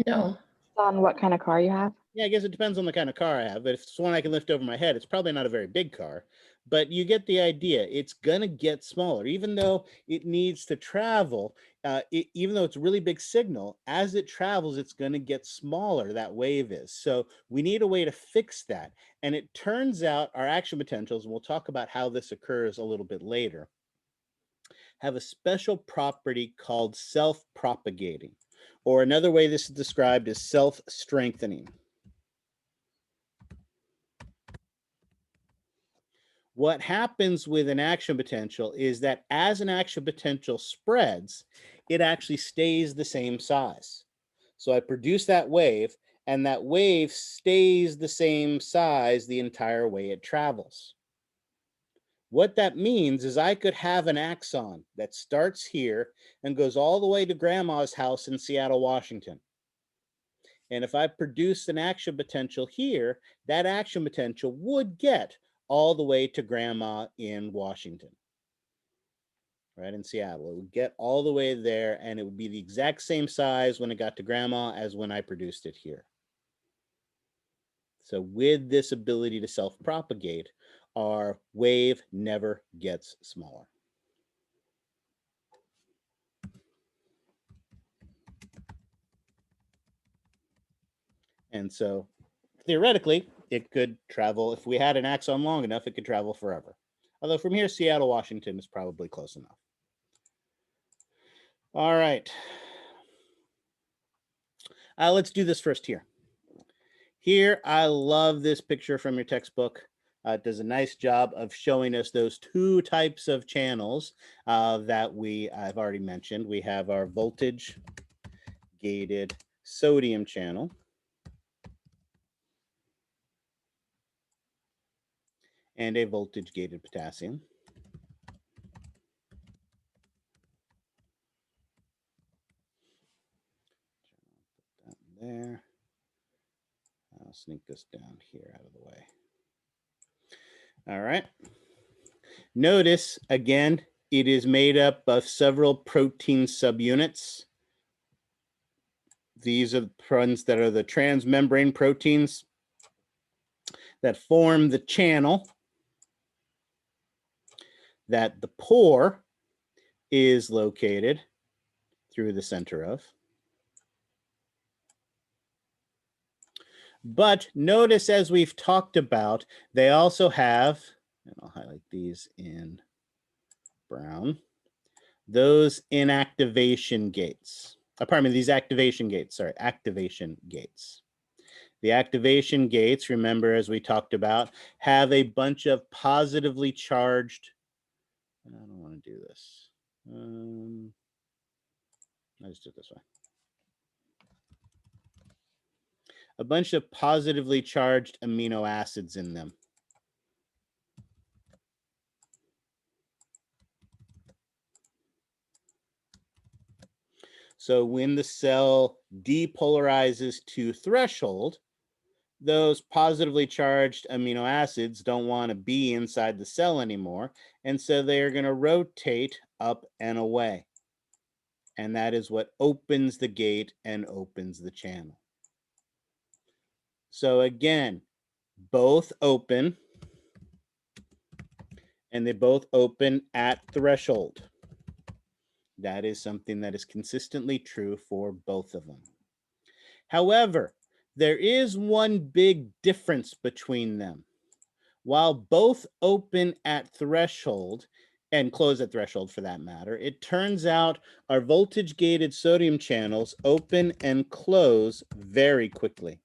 No. On what kind of car you have. Yeah, I guess it depends on the kind of car I have, but if it's one I can lift over my head, it's probably not a very big car. But you get the idea. It's going to get smaller, even though it needs to travel. Even though it's a really big signal, as it travels, it's going to get smaller, that wave is. So we need a way to fix that. And it turns out our action potentials, and we'll talk about how this occurs a little bit later, have a special property called self-propagating. Or another way this is described is self-strengthening. What happens with an action potential is that as an action potential spreads, it actually stays the same size. So I produce that wave, and that wave stays the same size the entire way it travels. What that means is I could have an axon that starts here and goes all the way to grandma's house in Seattle, Washington. And if I produce an action potential here, that action potential would get all the way to grandma in Washington, right, in Seattle. It would get all the way there, and it would be the exact same size when it got to grandma as when I produced it here. So with this ability to self-propagate, our wave never gets smaller. And so theoretically, it could travel, if we had an axon long enough, it could travel forever. Although from here, Seattle, Washington is probably close enough. All right. Let's do this first here. Here, I love this picture from your textbook. It does a nice job of showing us those 2 types of channels that I've already mentioned. We have our voltage gated sodium channel. And a voltage gated potassium. Put that there. I'll sneak this down here out of the way. All right. Notice, again, it is made up of several protein subunits. These are the ones that are the transmembrane proteins that form the channel that the pore is located through the center of. But notice, as we've talked about, they also have, and I'll highlight these in brown, those inactivation gates. Pardon me, these activation gates, sorry, activation gates. The activation gates, remember, as we talked about, have a bunch of positively charged, I don't want to do this. Let's do it this way. A bunch of positively charged amino acids in them. So when the cell depolarizes to threshold, those positively charged amino acids don't want to be inside the cell anymore, and so they are going to rotate up and away. And that is what opens the gate and opens the channel. So again, both open, and they both open at threshold. That is something that is consistently true for both of them. However, there is one big difference between them. While both open at threshold and close at threshold for that matter, it turns out our voltage-gated sodium channels open and close very quickly.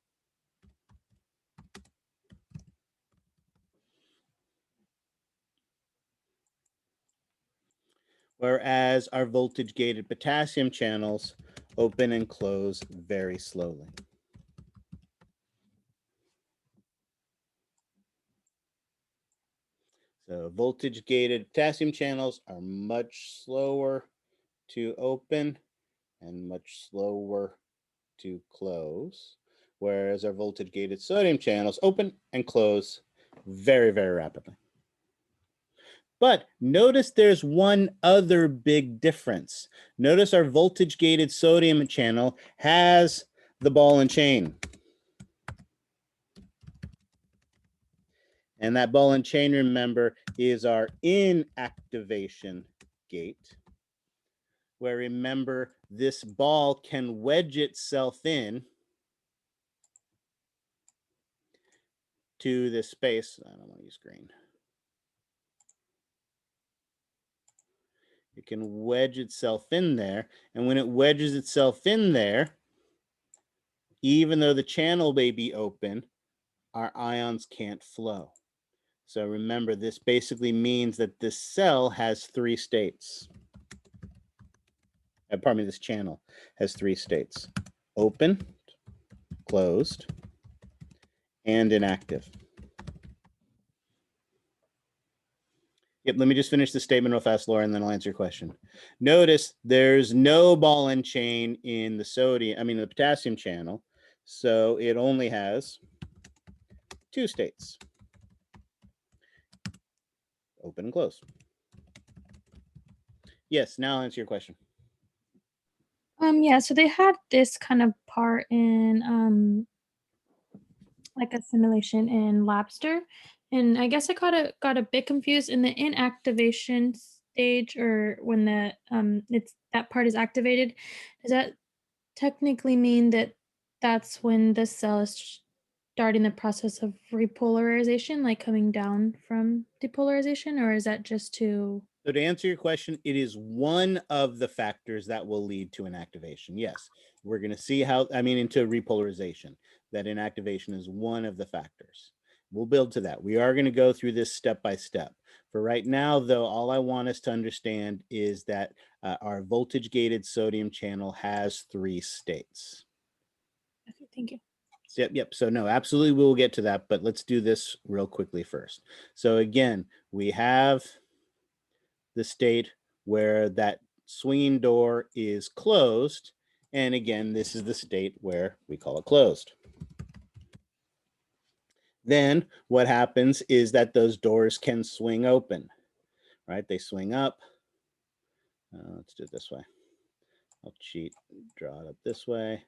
Whereas our voltage-gated potassium channels open and close very slowly. So voltage-gated potassium channels are much slower to open and much slower to close, whereas our voltage-gated sodium channels open and close very, very rapidly. But notice there's one other big difference. Notice our voltage-gated sodium channel has the ball and chain. And that ball and chain, remember, is our inactivation gate, where remember this ball can wedge itself in to this space. I don't want to use green. It can wedge itself in there. And when it wedges itself in there, even though the channel may be open, our ions can't flow. So remember, this basically means that this cell has three states. Pardon me, this channel has three states: open, closed, and inactive. Yep, let me just finish the statement real fast, Laura, and then I'll answer your question. Notice there's no ball and chain in the potassium channel, so it only has two states: open and close. Yes, now I'll answer your question. Yeah, so they had this kind of part in like a simulation in Labster, and I guess I got a bit confused in the inactivation stage, or when the it's that part is activated. Does that technically mean that that's when the cell is starting the process of repolarization, like coming down from depolarization, or is that just to? So to answer your question, it is one of the factors that will lead to inactivation. Yes, we're going to see into repolarization, that inactivation is one of the factors. We'll build to that. We are going to go through this step by step. For right now, though, all I want us to understand is that our voltage-gated sodium channel has three states. Okay, thank you. Yep. So no, absolutely, we'll get to that, but let's do this real quickly first. So again, we have the state where that swinging door is closed. And again, this is the state where we call it closed. Then what happens is that those doors can swing open, right? They swing up. Let's do it this way. I'll cheat, draw it up this way,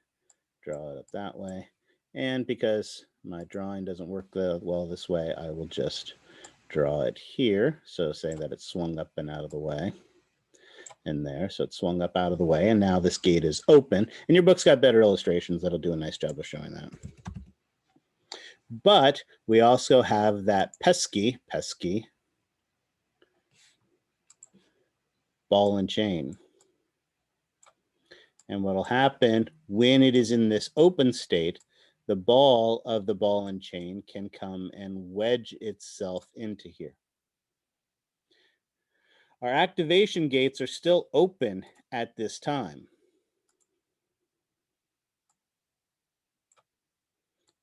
draw it up that way. And because my drawing doesn't work well this way, I will just draw it here. So say that it's swung up and out of the way. In there, so it swung up out of the way, and now this gate is open. And your book's got better illustrations that'll do a nice job of showing that. But we also have that pesky ball and chain. And what'll happen when it is in this open state, the ball of the ball and chain can come and wedge itself into here. Our activation gates are still open at this time.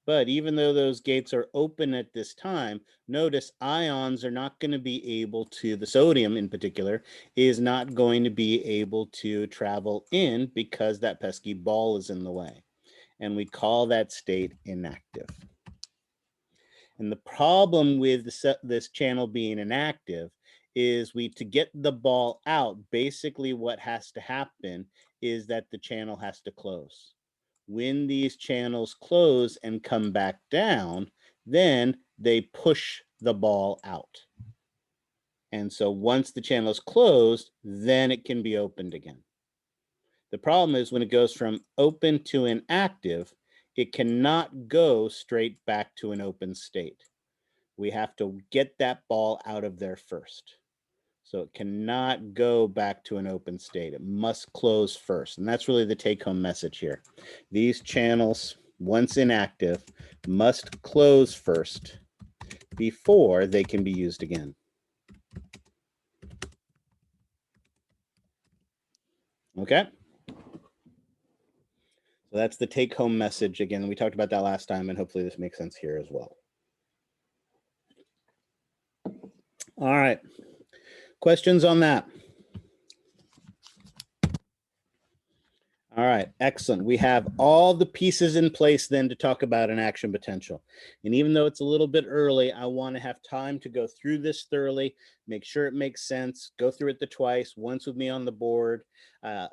But even though those gates are open at this time, notice ions are not going to be able to, the sodium in particular, is not going to be able to travel in because that pesky ball is in the way. And we call that state inactive. And the problem with this channel being inactive is to get the ball out, basically what has to happen is that the channel has to close. When these channels close and come back down, then they push the ball out. And so once the channel is closed, then it can be opened again. The problem is when it goes from open to inactive, it cannot go straight back to an open state. We have to get that ball out of there first. So it cannot go back to an open state. It must close first. And that's really the take-home message here. These channels, once inactive, must close first before they can be used again. Okay? So that's the take-home message. Again, we talked about that last time, and hopefully this makes sense here as well. All right. Questions on that? All right, excellent. We have all the pieces in place then to talk about an action potential. And even though it's a little bit early, I want to have time to go through this thoroughly, make sure it makes sense, go through it twice, once with me on the board,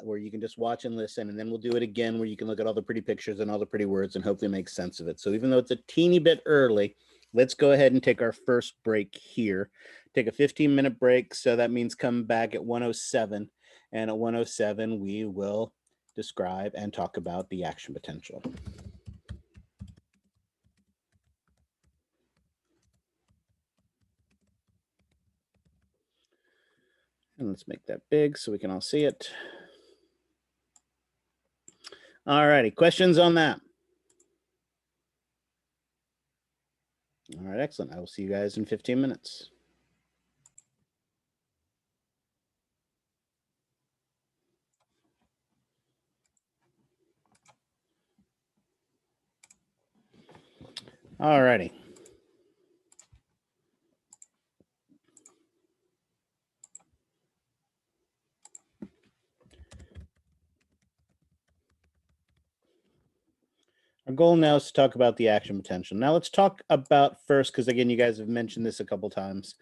where you can just watch and listen, and then we'll do it again where you can look at all the pretty pictures and all the pretty words and hopefully make sense of it. So even though it's a teeny bit early, let's go ahead and take our first break here. Take a 15-minute break, so that means come back at 1:07, and at 1:07 we will describe and talk about the action potential. And let's make that big so we can all see it. All righty, questions on that? All right, excellent. I will see you guys in 15 minutes. All righty. Our goal now is to talk about the action potential. Now let's talk about first, because again, you guys have mentioned this a couple times,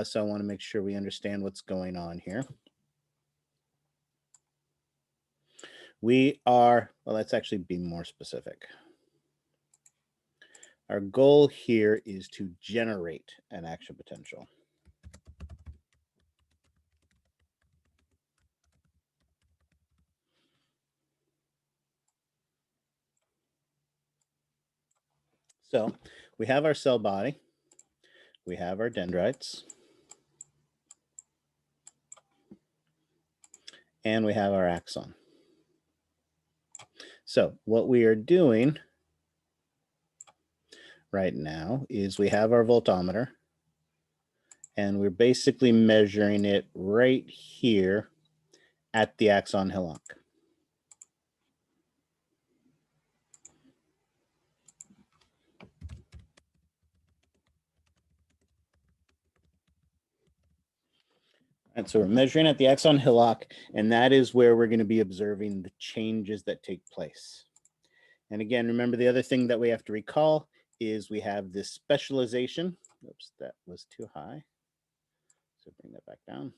so I want to make sure we understand what's going on here. We are, well, let's actually be more specific. Our goal here is to generate an action potential. So we have our cell body, we have our dendrites, and we have our axon. So what we are doing right now is we have our voltometer, and we're basically measuring it right here at the axon hillock. And so we're measuring at the axon hillock, and that is where we're going to be observing the changes that take place. And again, remember the other thing that we have to recall is we have this specialization. Oops, that was too high. So bring that back down.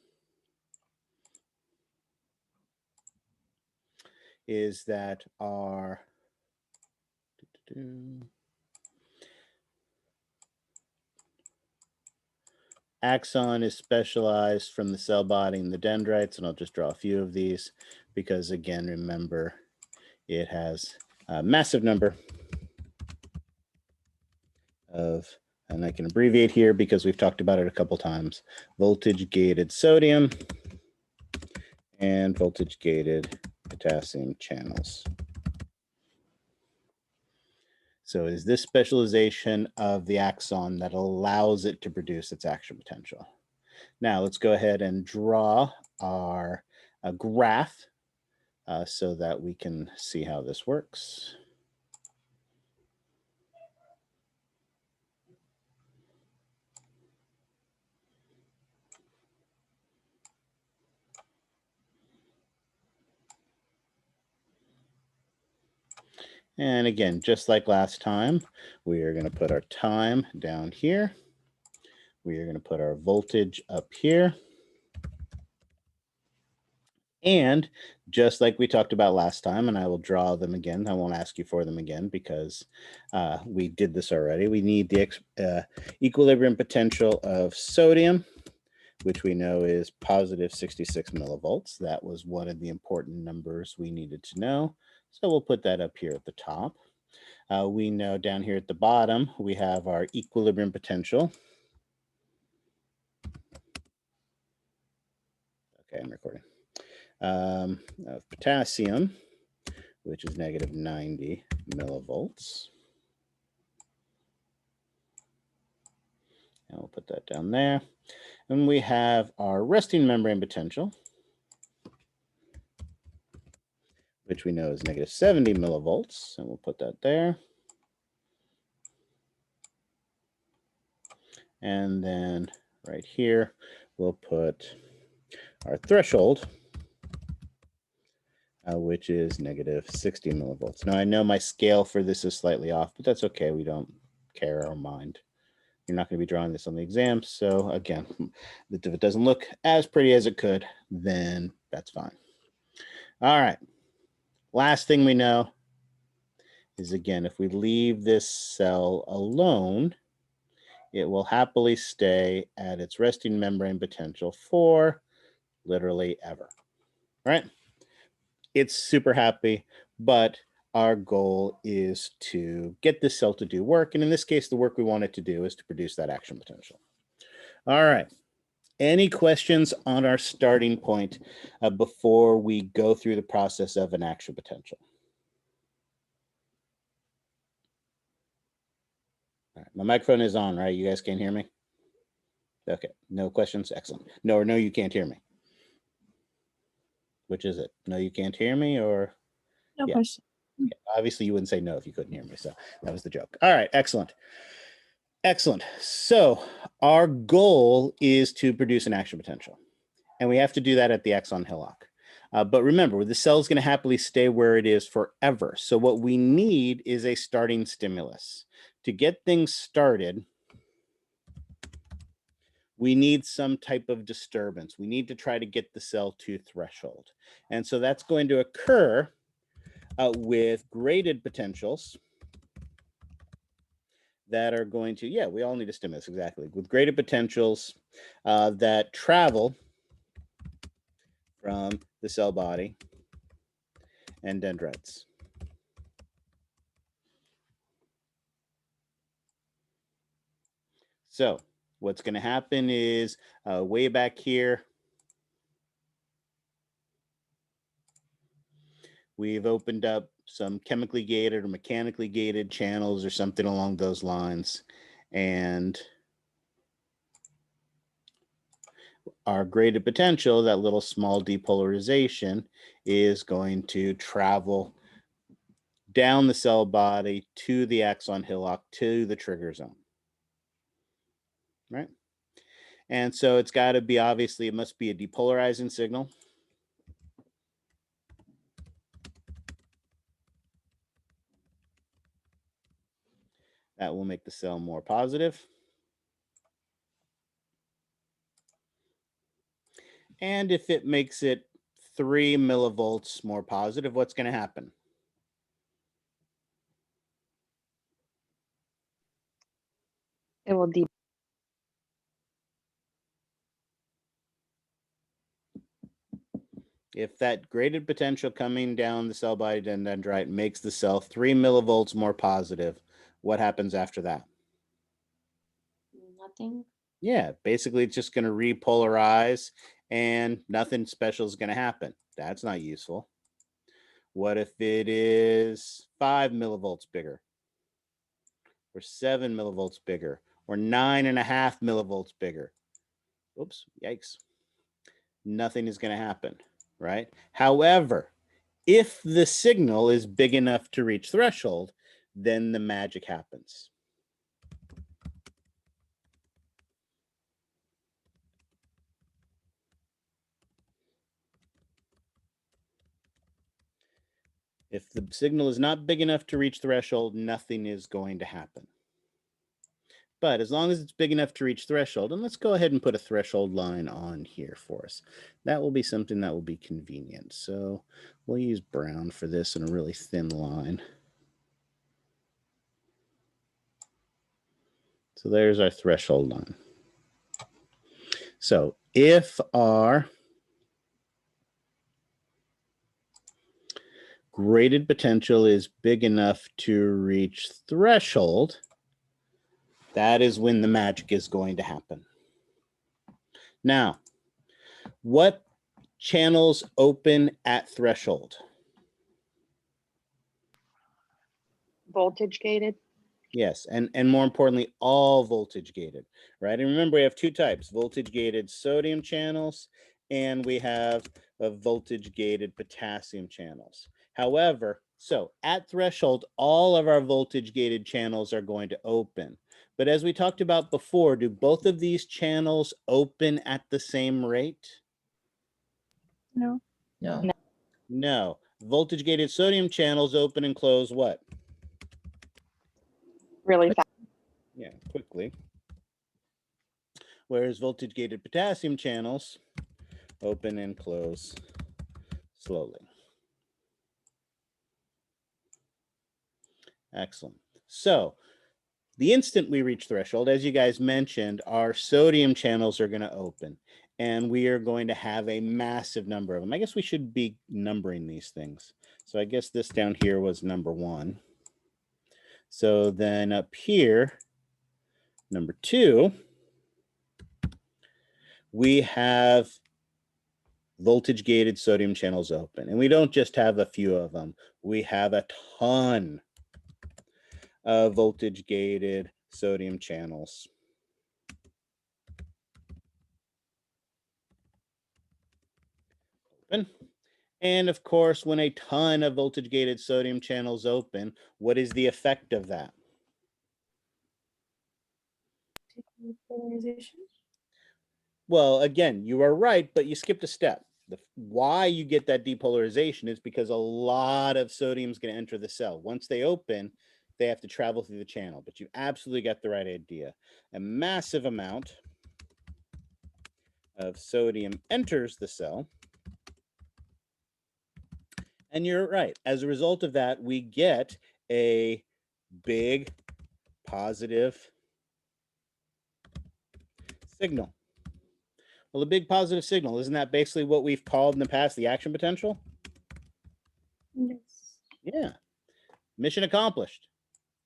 Is that our axon is specialized from the cell body and the dendrites, and I'll just draw a few of these because, again, remember, it has a massive number of, and I can abbreviate here because we've talked about it a couple times, voltage-gated sodium and voltage-gated potassium channels. So it is this specialization of the axon that allows it to produce its action potential. Now let's go ahead and draw our graph so that we can see how this works. And again, just like last time, we are going to put our time down here. We are going to put our voltage up here. And just like we talked about last time, and I will draw them again, I won't ask you for them again because we did this already. We need the equilibrium potential of sodium, which we know is positive 66 millivolts. That was one of the important numbers we needed to know. So we'll put that up here at the top. We know down here at the bottom, we have our equilibrium potential. Okay, I'm recording. Of potassium, which is negative 90 millivolts. And we'll put that down there. And we have our resting membrane potential, which we know is negative 70 millivolts. And we'll put that there. And then right here, we'll put our threshold, which is negative 60 millivolts. Now, I know my scale for this is slightly off, but that's okay. We don't care or mind. You're not going to be drawing this on the exam. So again, if it doesn't look as pretty as it could, then that's fine. All right. Last thing we know is, again, if we leave this cell alone, it will happily stay at its resting membrane potential for literally ever, right? It's super happy, but our goal is to get this cell to do work. And in this case, the work we want it to do is to produce that action potential. All right. Any questions on our starting point before we go through the process of an action potential? All right. My microphone is on, right? You guys can't hear me? Okay. No questions? Excellent. No, you can't hear me. Which is it? No, you can't hear me, or? No Yeah. question. Okay. Obviously, you wouldn't say no if you couldn't hear me. So that was the joke. All right. Excellent. Excellent. So our goal is to produce an action potential. And we have to do that at the axon hillock. But remember, the cell is going to happily stay where it is forever. So what we need is a starting stimulus. To get things started, we need some type of disturbance. We need to try to get the cell to threshold. And so that's going to occur with graded potentials that are going to, yeah, we all need a stimulus, exactly. With graded potentials that travel from the cell body and dendrites. So what's going to happen is way back here, we've opened up some chemically gated or mechanically gated channels or something along those lines. And our graded potential, that little small depolarization, is going to travel down the cell body to the axon hillock, to the trigger zone, right? And so it's got to be, obviously, it must be a depolarizing signal. That will make the cell more positive. And if it makes it 3 millivolts more positive, what's going to happen? It will de If that graded potential coming down the cell body dendrite makes the cell 3 millivolts more positive, what happens after that? Nothing. Yeah, basically it's just going to repolarize and nothing special is going to happen. That's not useful. What if it is 5 millivolts bigger, or 7 millivolts bigger, or 9.5 millivolts bigger? Oops, yikes. Nothing is going to happen, right? However, if the signal is big enough to reach threshold, then the magic happens. If the signal is not big enough to reach threshold, nothing is going to happen. But as long as it's big enough to reach threshold, and let's go ahead and put a threshold line on here for us. That will be something that will be convenient. So we'll use brown for this and a really thin line. So there's our threshold line. So if our graded potential is big enough to reach threshold, that is when the magic is going to happen. Now, what channels open at threshold? Voltage gated. Yes, and more importantly, all voltage gated, right? And remember, we have two types, voltage gated sodium channels, and we have voltage gated potassium channels. However, so at threshold, all of our voltage gated channels are going to open. But as we talked about before, do both of these channels open at the same rate? No. No. No. Voltage gated sodium channels open and close what? Really fast. Yeah, quickly. Whereas voltage gated potassium channels open and close slowly. Excellent. So the instant we reach threshold, as you guys mentioned, our sodium channels are going to open, and we are going to have a massive number of them. I guess we should be numbering these things. So I guess this down here was number 1. So then up here, number 2, we have voltage gated sodium channels open. And we don't just have a few of them. We have a ton of voltage gated sodium channels. Open. And of course, when a ton of voltage gated sodium channels open, what is the effect of that? Repolarization. Well, again, you are right, but you skipped a step. Why you get that depolarization is because a lot of sodium is going to enter the cell. Once they open, they have to travel through the channel, but you absolutely got the right idea. A massive amount of sodium enters the cell. And you're right. As a result of that, we get a big positive signal. Well, a big positive signal, isn't that basically what we've called in the past the action potential? Yes. Yeah. Mission accomplished.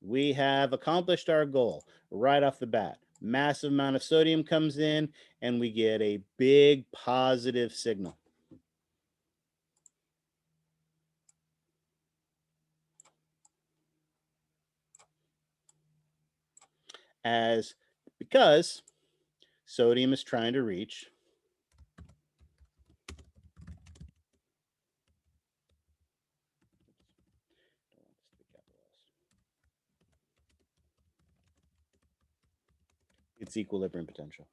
We have accomplished our goal right off the bat. Massive amount of sodium comes in, and we get a big positive signal. Because sodium is trying to reach its equilibrium potential.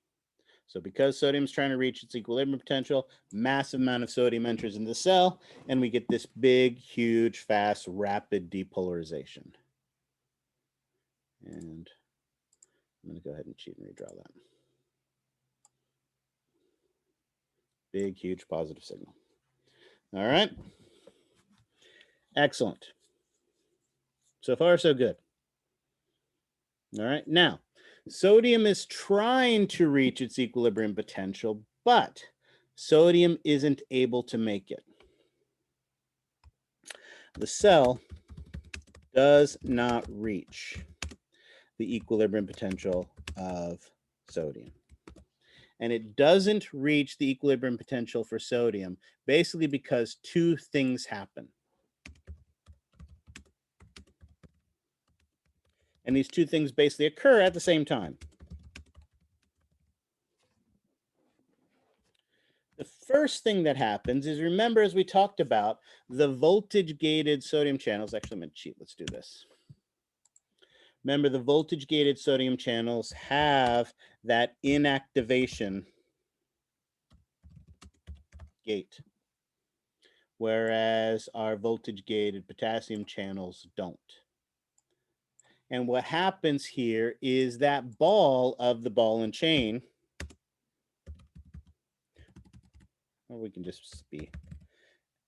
So because sodium is trying to reach its equilibrium potential, massive amount of sodium enters in the cell, and we get this big, huge, fast, rapid depolarization. And I'm going to go ahead and cheat and redraw that. Big, huge positive signal. All right. Excellent. So far, so good. All right. Now, sodium is trying to reach its equilibrium potential, but sodium isn't able to make it. The cell does not reach the equilibrium potential of sodium. And it doesn't reach the equilibrium potential for sodium, basically because two things happen. And these two things basically occur at the same time. The first thing that happens is, remember, as we talked about, the voltage gated sodium channels. Actually, I'm going to cheat. Let's do this. Remember, the voltage gated sodium channels have that inactivation gate. whereas our voltage-gated potassium channels don't. And what happens here is that ball of the ball and chain, or we can just be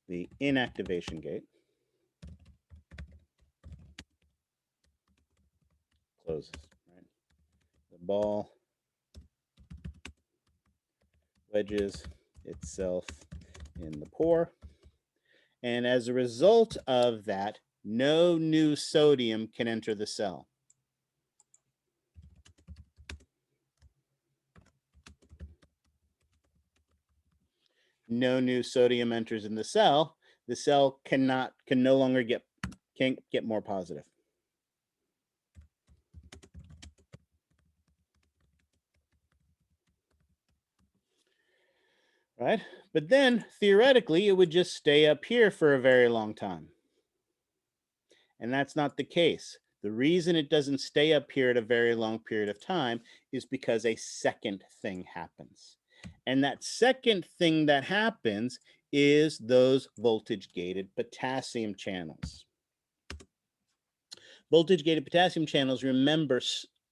the inactivation gate, closes, right? The ball wedges itself in the pore. And as a result of that, no new sodium can enter the cell. No new sodium enters in the cell. The cell can no longer can't get more positive. Right? But then theoretically, it would just stay up here for a very long time. And that's not the case. The reason it doesn't stay up here at a very long period of time is because a second thing happens. And that second thing that happens is those voltage-gated potassium channels. Voltage-gated potassium channels, remember,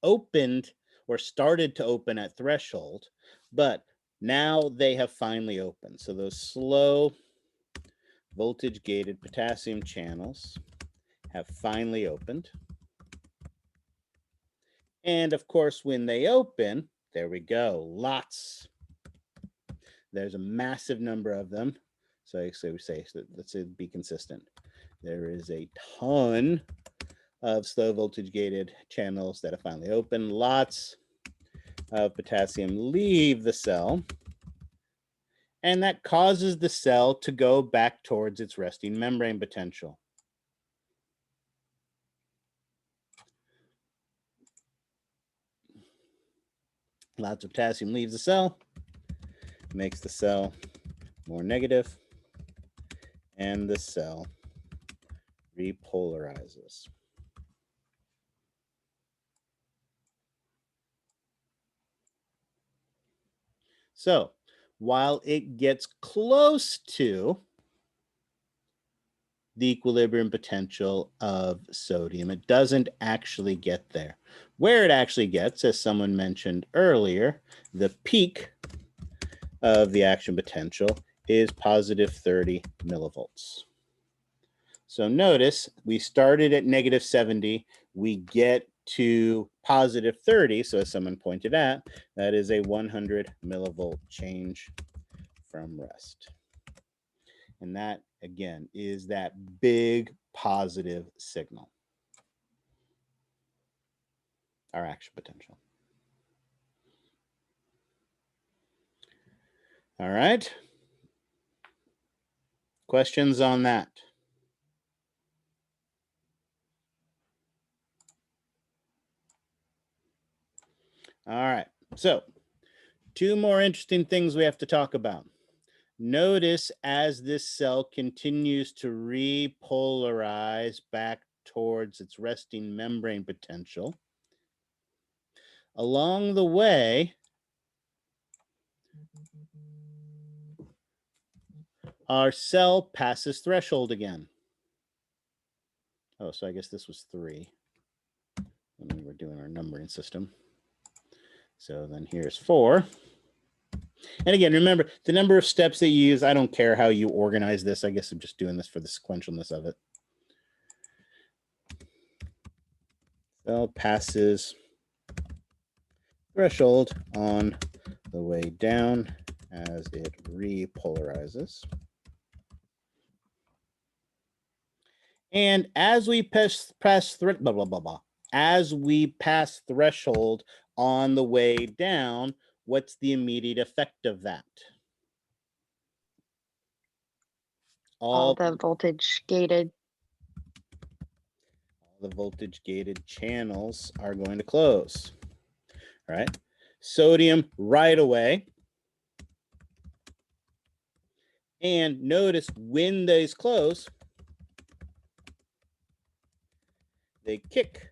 opened or started to open at threshold, but now they have finally opened. So those slow voltage-gated potassium channels have finally opened. And of course, when they open, there we go, lots. There's a massive number of them. So we say, let's say be consistent. There is a ton of slow voltage gated channels that have finally opened. Lots of potassium leave the cell. And that causes the cell to go back towards its resting membrane potential. Lots of potassium leaves the cell, makes the cell more negative, and the cell repolarizes. So while it gets close to the equilibrium potential of sodium, it doesn't actually get there. Where it actually gets, as someone mentioned earlier, the peak of the action potential is positive 30 millivolts. So notice we started at negative 70, we get to positive 30. So as someone pointed out, that is a 100 millivolt change from rest. And that, again, is that big positive signal, our action potential. All right. Questions on that? All right. So two more interesting things we have to talk about. Notice as this cell continues to repolarize back towards its resting membrane potential, along the way, our cell passes threshold again. Oh, so I guess this was 3 when we were doing our numbering system. So then here's 4. And again, remember, the number of steps that you use, I don't care how you organize this. I guess I'm just doing this for the sequentialness of it. Cell passes threshold on the way down as it repolarizes. And as we pass threshold on the way down, what's the immediate effect of that? All the voltage gated channels are going to close. All right. Sodium right away. And notice when these close, they kick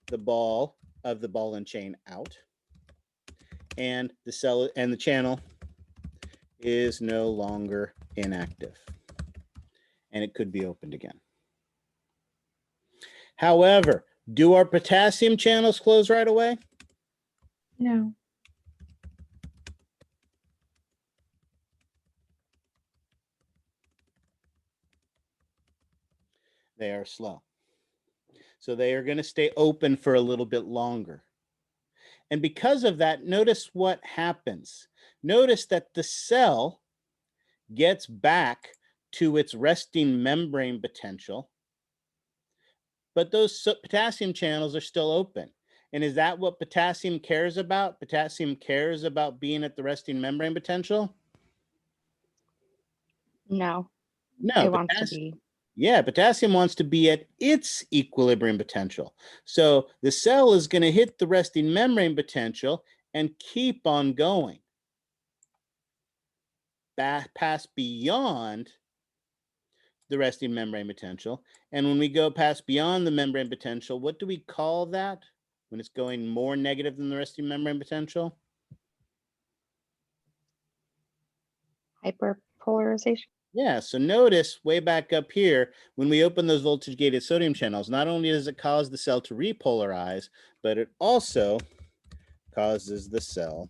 the ball of the ball and chain out. And the cell and the channel is no longer inactive. and it could be opened again. However, do our potassium channels close right away? No. They are slow. So they are going to stay open for a little bit longer. And because of that, notice what happens. Notice that the cell gets back to its resting membrane potential, but those potassium channels are still open. And is that what potassium cares about? Potassium cares about being at the resting membrane potential? No. No, It wants to be. Yeah, potassium wants to be at its equilibrium potential. So the cell is going to hit the resting membrane potential and keep on going. Pass beyond the resting membrane potential. And when we go past beyond the membrane potential, what do we call that when it's going more negative than the resting membrane potential? Hyperpolarization. Yeah, so notice way back up here, when we open those voltage-gated sodium channels, not only does it cause the cell to repolarize, but it also causes the cell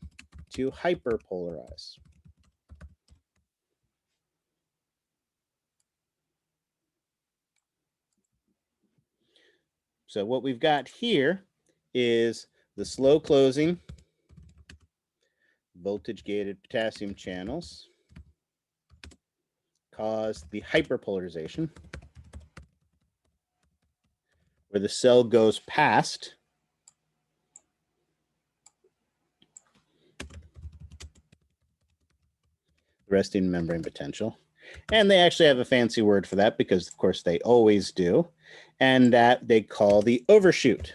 to hyperpolarize. So what we've got here is the slow closing voltage-gated potassium channels cause the hyperpolarization, where the cell goes past the resting membrane potential. And they actually have a fancy word for that because, of course, they always do. And that they call the overshoot.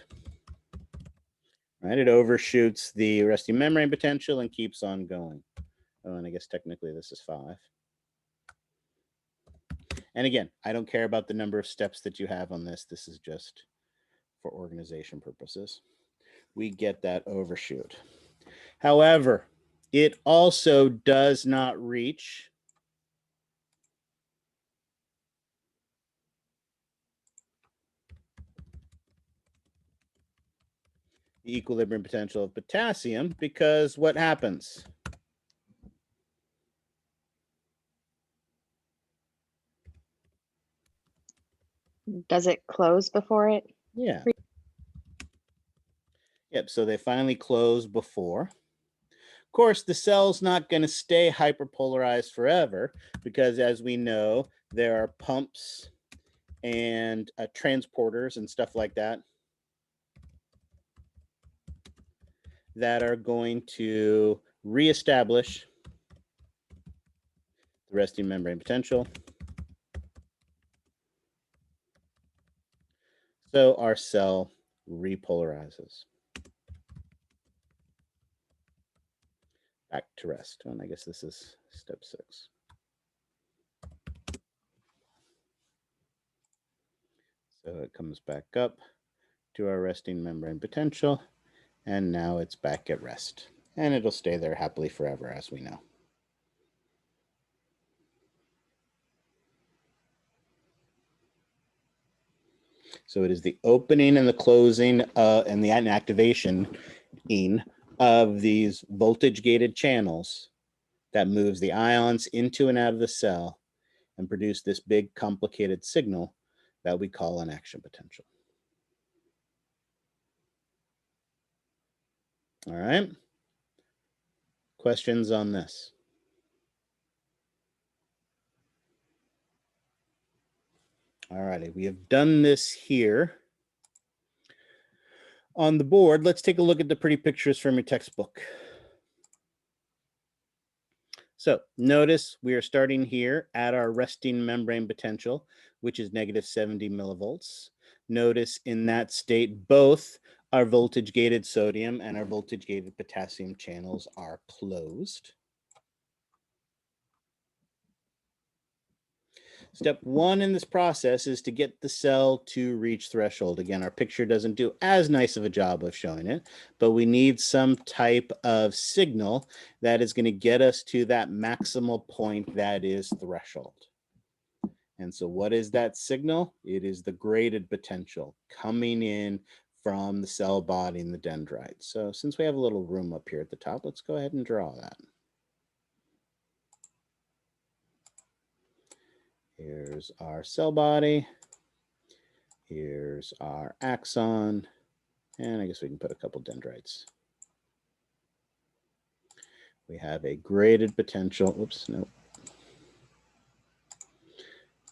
Right? It overshoots the resting membrane potential and keeps on going. Oh, and I guess technically this is 5. And again, I don't care about the number of steps that you have on this. This is just for organization purposes. We get that overshoot. However, it also does not reach the equilibrium potential of potassium because what happens? Does it close before it? Yeah. Yep, so they finally close before. Of course, the cell's not going to stay hyperpolarized forever because, as we know, there are pumps and transporters and stuff like that that are going to reestablish the resting membrane potential. So our cell repolarizes back to rest. And I guess this is step 6. So it comes back up to our resting membrane potential, and now it's back at rest. And it'll stay there happily forever, as we know. So it is the opening and the closing and the inactivation of these voltage-gated channels that moves the ions into and out of the cell and produce this big complicated signal that we call an action potential. All right. Questions on this? All righty, we have done this here on the board. Let's take a look at the pretty pictures from your textbook. So notice we are starting here at our resting membrane potential, which is negative 70 millivolts. Notice in that state, both our voltage-gated sodium and our voltage-gated potassium channels are closed. Step 1 in this process is to get the cell to reach threshold. Again, our picture doesn't do as nice of a job of showing it, but we need some type of signal that is going to get us to that maximal point that is threshold. And so what is that signal? It is the graded potential coming in from the cell body and the dendrites. So since we have a little room up here at the top, let's go ahead and draw that. Here's our cell body. Here's our axon. And I guess we can put a couple dendrites. We have a graded potential. Oops, no.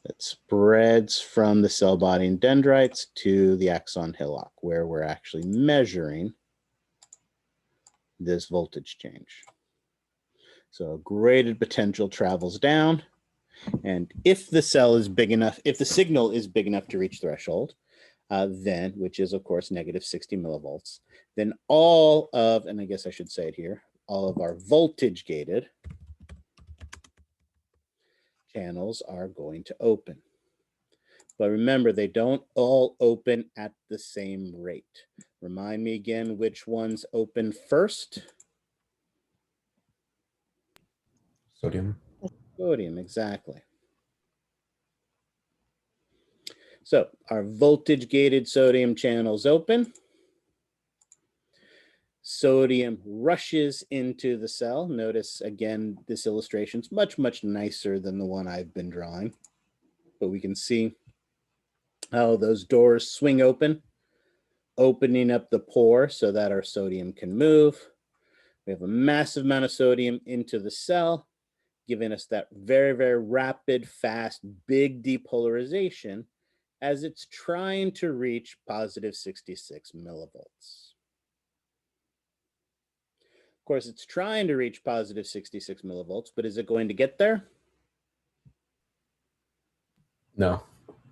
That spreads from the cell body and dendrites to the axon hillock, where we're actually measuring this voltage change. So a graded potential travels down, and if the cell is big enough, if the signal is big enough to reach threshold, then, which is of course negative 60 millivolts, then all of, and I guess I should say it here, all of our voltage gated channels are going to open. But remember, they don't all open at the same rate. Remind me again which ones open first. Sodium. Sodium, exactly. So our voltage gated sodium channels open. Sodium rushes into the cell. Notice again, this illustration is much, much nicer than the one I've been drawing. But we can see how those doors swing open, opening up the pore so that our sodium can move. We have a massive amount of sodium into the cell, giving us that very, very rapid, fast, big depolarization as it's trying to reach positive 66 millivolts. Of course, it's trying to reach positive 66 millivolts, but is it going to get there? No.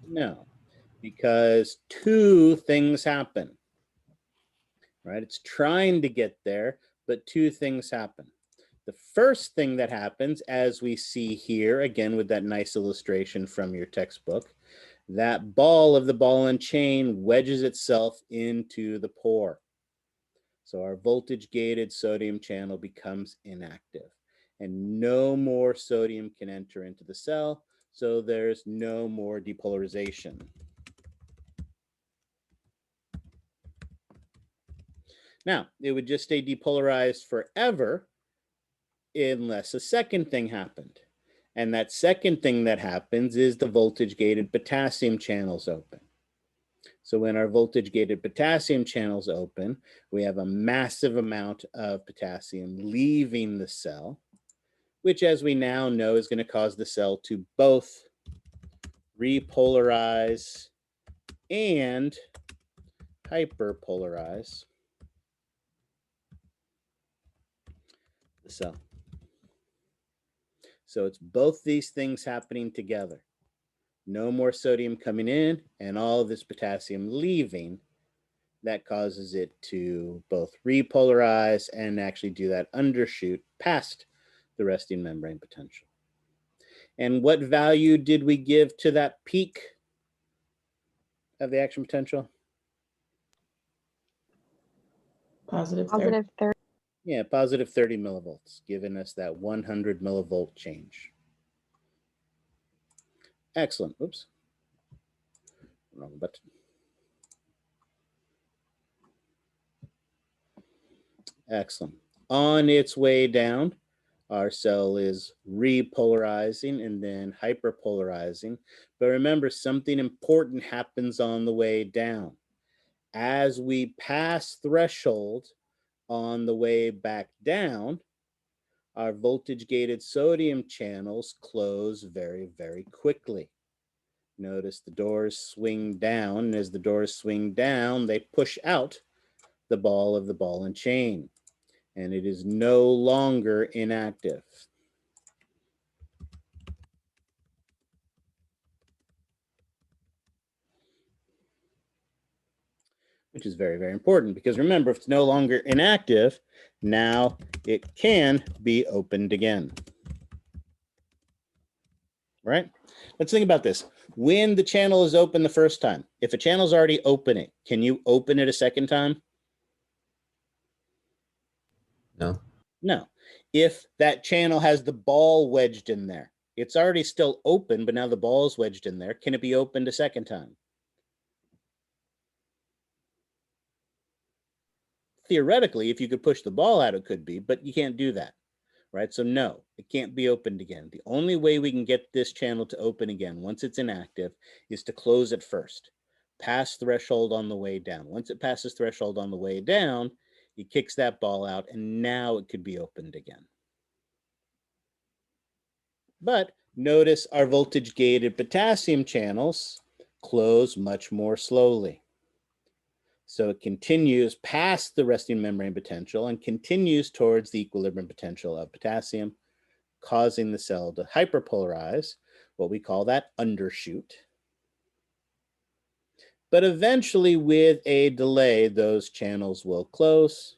No, because two things happen, right? It's trying to get there, but two things happen. The first thing that happens, as we see here, again with that nice illustration from your textbook, that ball of the ball and chain wedges itself into the pore. So our voltage gated sodium channel becomes inactive and no more sodium can enter into the cell. So there's no more depolarization. Now, it would just stay depolarized forever unless a second thing happened. And that second thing that happens is the voltage gated potassium channels open. So when our voltage gated potassium channels open, we have a massive amount of potassium leaving the cell, which as we now know is going to cause the cell to both repolarize and hyperpolarize the cell. So it's both these things happening together. No more sodium coming in and all of this potassium leaving. That causes it to both repolarize and actually do that undershoot past the resting membrane potential. And what value did we give to that peak of the action potential? Positive 30. Positive 30. Yeah, positive 30 millivolts, giving us that 100 millivolt change. Excellent. Oops. Wrong button. Excellent. On its way down, our cell is repolarizing and then hyperpolarizing. But remember, something important happens on the way down. As we pass threshold on the way back down, our voltage gated sodium channels close very, very quickly. Notice the doors swing down, and as the doors swing down, they push out the ball of the ball and chain, and it is no longer inactive. Which is very, very important because remember, if it's no longer inactive, now it can be opened again. Right? Let's think about this. When the channel is open the first time, if a channel is already opening, can you open it a second time? No. No. If that channel has the ball wedged in there, It's already still open, but now the ball is wedged in there. Can it be opened a second time? Theoretically, if you could push the ball out, it could be, but you can't do that, right? So no, it can't be opened again. The only way we can get this channel to open again once it's inactive is to close it first. Pass threshold on the way down. Once it passes threshold on the way down, it kicks that ball out, and now it could be opened again. But notice our voltage-gated potassium channels close much more slowly. So it continues past the resting membrane potential and continues towards the equilibrium potential of potassium, causing the cell to hyperpolarize, what we call that undershoot. But eventually, with a delay, those channels will close.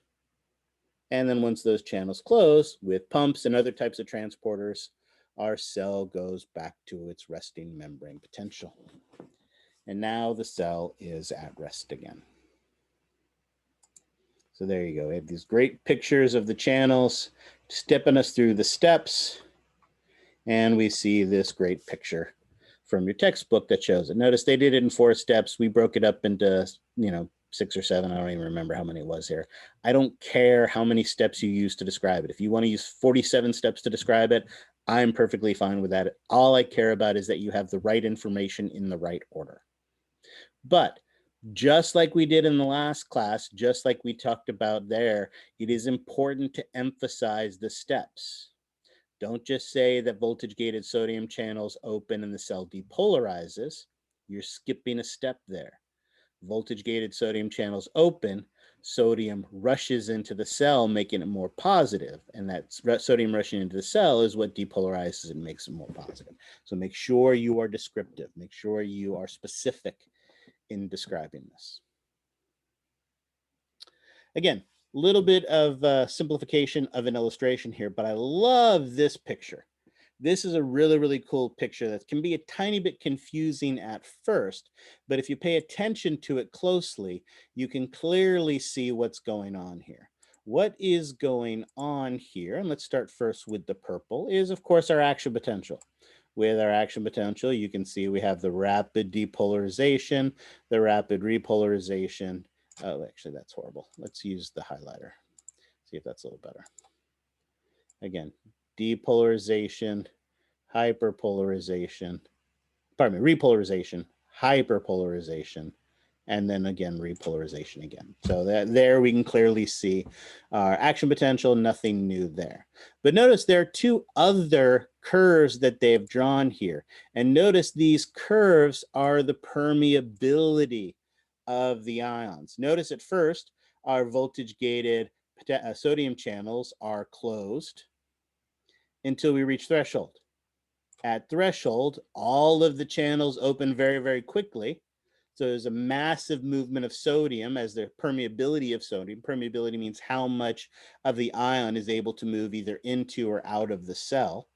And then once those channels close, with pumps and other types of transporters, our cell goes back to its resting membrane potential. And now the cell is at rest again. So there you go. We have these great pictures of the channels stepping us through the steps. And we see this great picture from your textbook that shows it. Notice they did it in 4 steps. We broke it up into, 6 or 7. I don't even remember how many it was here. I don't care how many steps you use to describe it. If you want to use 47 steps to describe it, I'm perfectly fine with that. All I care about is that you have the right information in the right order. But just like we did in the last class, just like we talked about there, it is important to emphasize the steps. Don't just say that voltage-gated sodium channels open and the cell depolarizes. You're skipping a step there. Voltage-gated sodium channels open, sodium rushes into the cell, making it more positive. And that sodium rushing into the cell is what depolarizes and makes it more positive. So make sure you are descriptive. Make sure you are specific in describing this. Again, a little bit of simplification of an illustration here, but I love this picture. This is a really, really cool picture that can be a tiny bit confusing at first, but if you pay attention to it closely, you can clearly see what's going on here. What is going on here, and let's start first with the purple, is of course our action potential. With our action potential, you can see we have the rapid depolarization, the rapid repolarization. Oh, actually, that's horrible. Let's use the highlighter. See if that's a little better. Again, depolarization, hyperpolarization, repolarization, hyperpolarization, and then again, repolarization again. So there we can clearly see our action potential, nothing new there. But notice there are 2 other curves that they've drawn here. And notice these curves are the permeability of the ions. Notice at first, our voltage-gated sodium channels are closed until we reach threshold. At threshold, all of the channels open very, very quickly. So there's a massive movement of sodium as the permeability of sodium. Permeability means how much of the ion is able to move either into or out of the cell.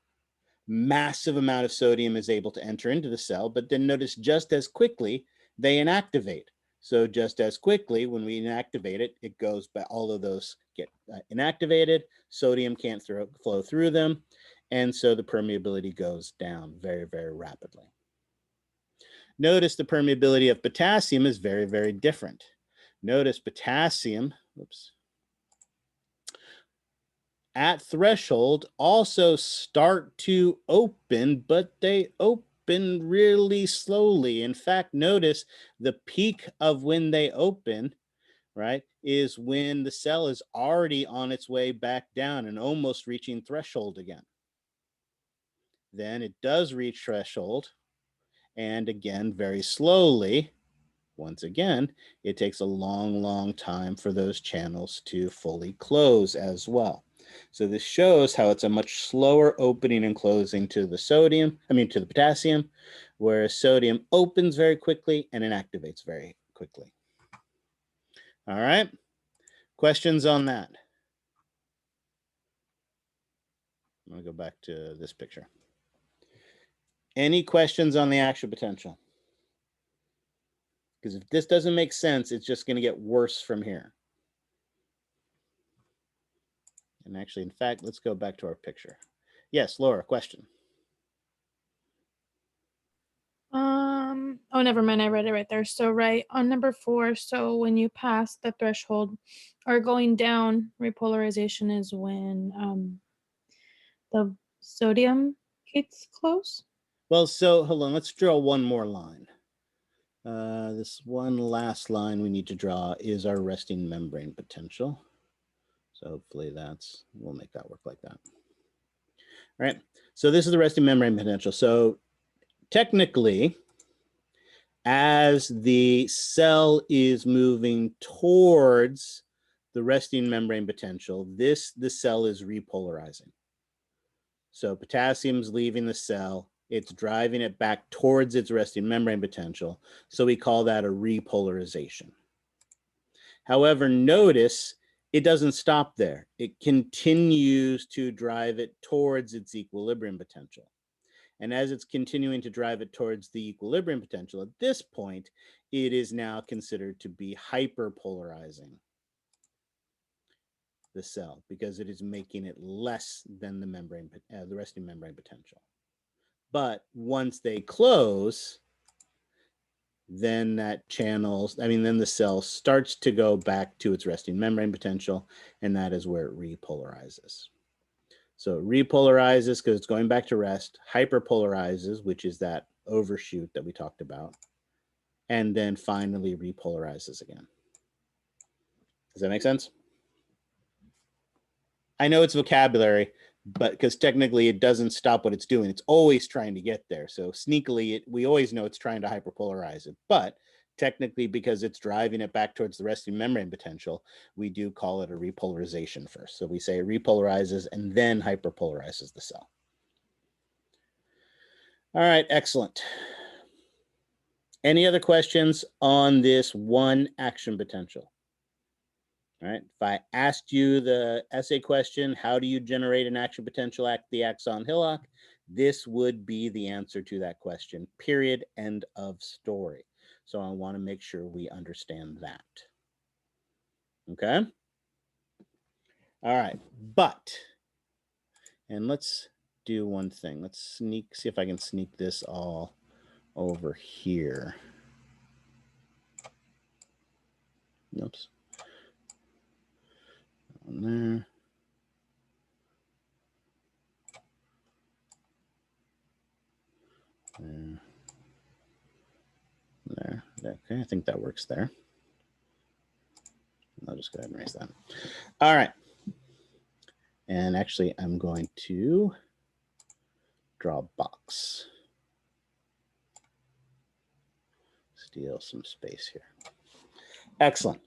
Massive amount of sodium is able to enter into the cell, but then notice just as quickly they inactivate. So just as quickly when we inactivate it, it goes back, all of those get inactivated, sodium can't flow through them, and so the permeability goes down very, very rapidly. Notice the permeability of potassium is very, very different. Notice potassium, at threshold also start to open, but they open really slowly. In fact, notice the peak of when they open, right, is when the cell is already on its way back down and almost reaching threshold again. Then it does reach threshold, and again, very slowly, once again, it takes a long, long time for those channels to fully close as well. So this shows how it's a much slower opening and closing to the to the potassium, whereas sodium opens very quickly and inactivates very quickly. All right, questions on that? I'm gonna go back to this picture. Any questions on the action potential? Because if this doesn't make sense, it's just gonna get worse from here. And actually, in fact, let's go back to our picture. Yes, Laura, question. Oh, never mind. I read it right there. So right on number 4. So when you pass the threshold or going down, repolarization is when the sodium gates close. Well, so hold on, let's draw one more line. This one last line we need to draw is our resting membrane potential. So hopefully we'll make that work like that. All right, so this is the resting membrane potential. So technically, as the cell is moving towards the resting membrane potential, the cell is repolarizing. So potassium's leaving the cell, it's driving it back towards its resting membrane potential. So we call that a repolarization. However, notice it doesn't stop there. It continues to drive it towards its equilibrium potential. And as it's continuing to drive it towards the equilibrium potential, at this point, it is now considered to be hyperpolarizing the cell because it is making it less than the resting membrane potential. But once they close, then then the cell starts to go back to its resting membrane potential, and that is where it repolarizes. So it repolarizes because it's going back to rest, hyperpolarizes, which is that overshoot that we talked about, and then finally repolarizes again. Does that make sense? I know it's vocabulary, but because technically it doesn't stop what it's doing. It's always trying to get there. So sneakily, we always know it's trying to hyperpolarize it. But technically, because it's driving it back towards the resting membrane potential, we do call it a repolarization first. So we say it repolarizes and then hyperpolarizes the cell. All right, excellent. Any other questions on this one action potential? All right, if I asked you the essay question, how do you generate an action potential at the axon hillock? This would be the answer to that question, period, end of story. So I want to make sure we understand that. Okay? All right, and let's do one thing. Let's see if I can sneak this all over here. Oops. On there. There. Okay, I think that works there. I'll just go ahead and erase that. All right. And actually, I'm going to draw a box. Steal some space here. Excellent.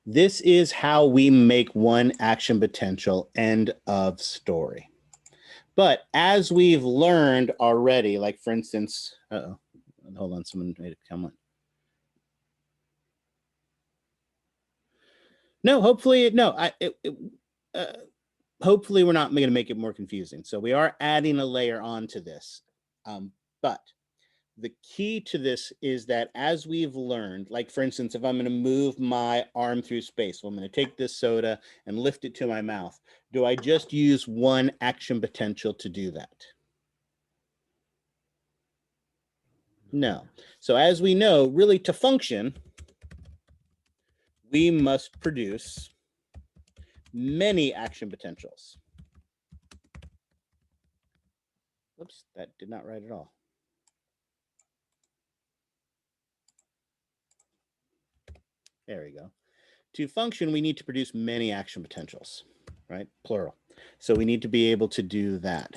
This is how we make one action potential, end of story. But as we've learned already, like for instance, hold on, someone made a comment. No, hopefully, no, hopefully we're not going to make it more confusing. So we are adding a layer onto this. But the key to this is that as we've learned, like for instance, if I'm going to move my arm through space, well, I'm going to take this soda and lift it to my mouth. Do I just use one action potential to do that? No. So as we know, really to function, we must produce many action potentials. Oops, that did not write at all. There we go. To function, we need to produce many action potentials, right? Plural. So we need to be able to do that.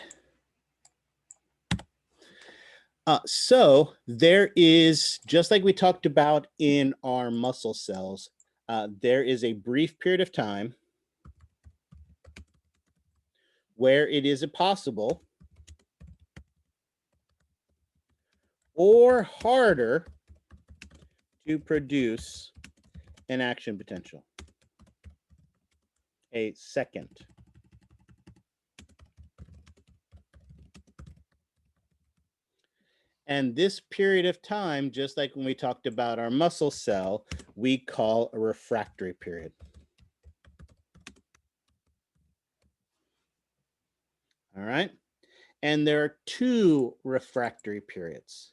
So there is, just like we talked about in our muscle cells, there is a brief period of time where it is possible or harder to produce an action potential. A second. And this period of time, just like when we talked about our muscle cell, we call a refractory period. All right. And there are two refractory periods.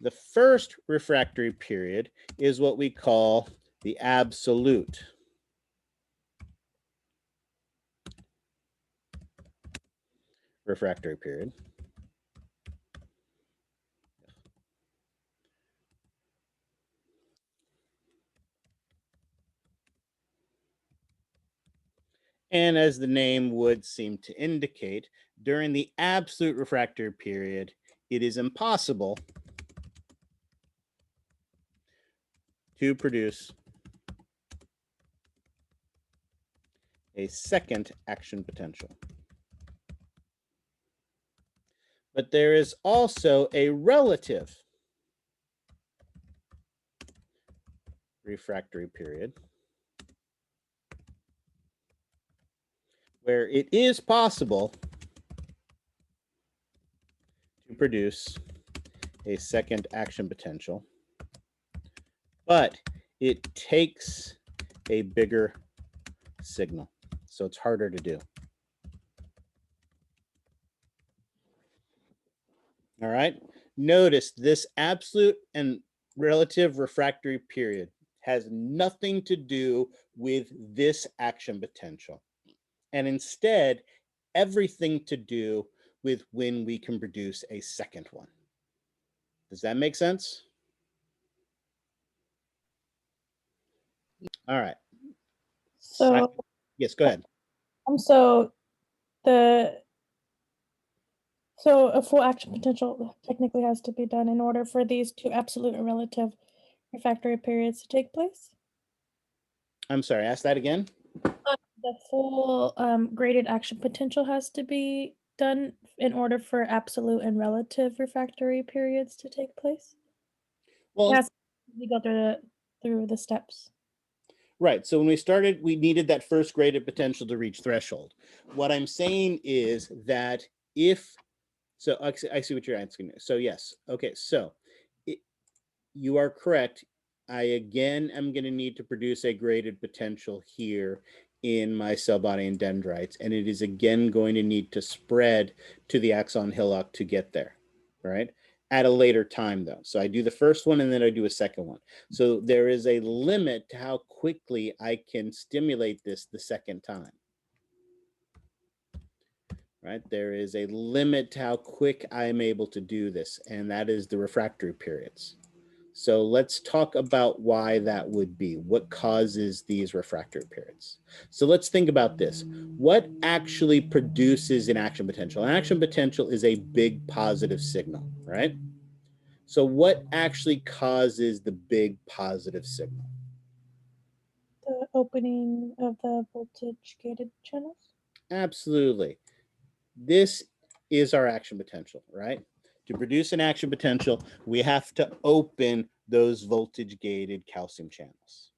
The first refractory period is what we call the absolute refractory period. And as the name would seem to indicate, during the absolute refractory period, it is impossible to produce a second action potential. But there is also a relative refractory period where it is possible to produce a second action potential, but it takes a bigger signal, so it's harder to do. All right, notice this absolute and relative refractory period has nothing to do with this action potential, and instead everything to do with when we can produce a second one. Does that make sense? All right. So, Yes, go ahead. so a full action potential technically has to be done in order for these two absolute and relative refractory periods to take place. I'm sorry, ask that again. The full graded action potential has to be done in order for absolute and relative refractory periods to take place. Well, It has to go through the steps. right. So when we started, we needed that first graded potential to reach threshold. What I'm saying is that so I see what you're asking. So yes. Okay. So you are correct. I again am going to need to produce a graded potential here in my cell body and dendrites, and it is again going to need to spread to the axon hillock to get there, right? At a later time though. So I do the first one and then I do a second one. So there is a limit to how quickly I can stimulate this the second time. Right? There is a limit to how quick I am able to do this, and that is the refractory periods. So let's talk about why that would be. What causes these refractory periods? So let's think about this. What actually produces an action potential? An action potential is a big positive signal, right? So what actually causes the big positive signal? The opening of the voltage gated channels. Absolutely. This is our action potential, right? To produce an action potential, we have to open those voltage gated calcium channels.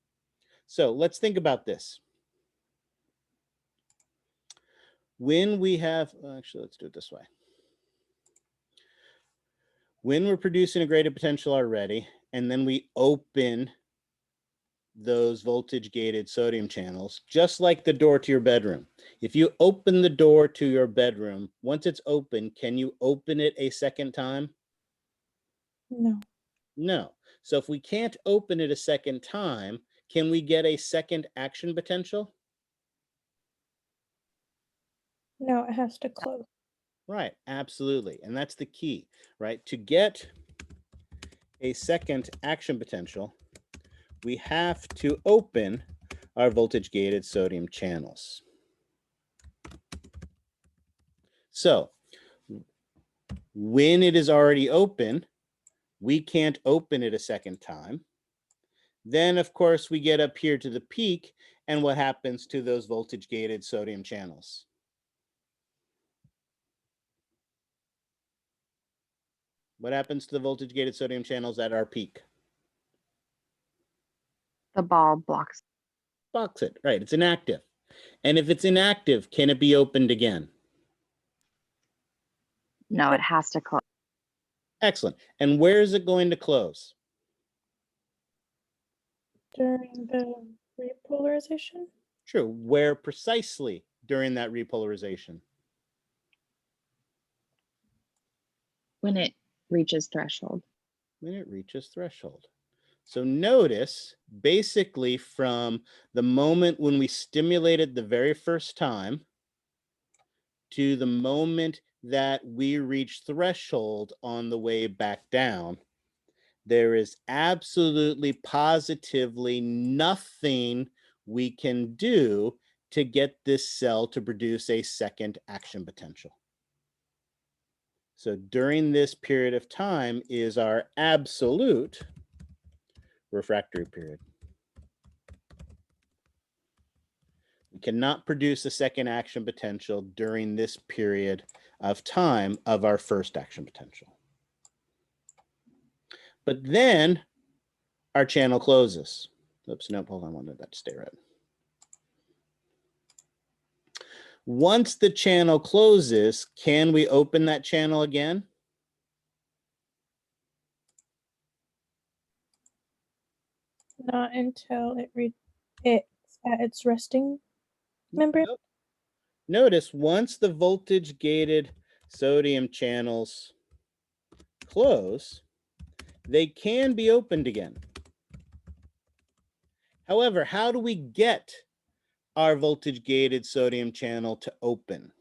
So let's think about this. When we have, actually, let's do it this way. When we're producing a graded potential already, and then we open those voltage gated sodium channels, just like the door to your bedroom. If you open the door to your bedroom, once it's open, can you open it a second time? No. No. So if we can't open it a second time, can we get a second action potential? No, it has to close. Right, absolutely. And that's the key, right? To get a second action potential, we have to open our voltage gated sodium channels. So when it is already open, we can't open it a second time. Then, of course, we get up here to the peak, and what happens to those voltage gated sodium channels? What happens to the voltage gated sodium channels at our peak? The ball blocks. Blocks it, right? It's inactive. And if it's inactive, can it be opened again? No, it has to close. Excellent. And where is it going to close? During the repolarization? True. Where precisely during that repolarization? When it reaches threshold. when it reaches threshold. So notice, basically from the moment when we stimulated the very first time to the moment that we reach threshold on the way back down, there is absolutely positively nothing we can do to get this cell to produce a second action potential. So during this period of time is our absolute refractory period. We cannot produce a second action potential during this period of time of our first action potential. But then our channel closes. Oops, no, hold on, I wanted that to stay red. Once the channel closes, can we open that channel again? Not until it's at its resting membrane. Nope. Notice once the voltage gated sodium channels close, they can be opened again. However, how do we get our voltage gated sodium channel to open?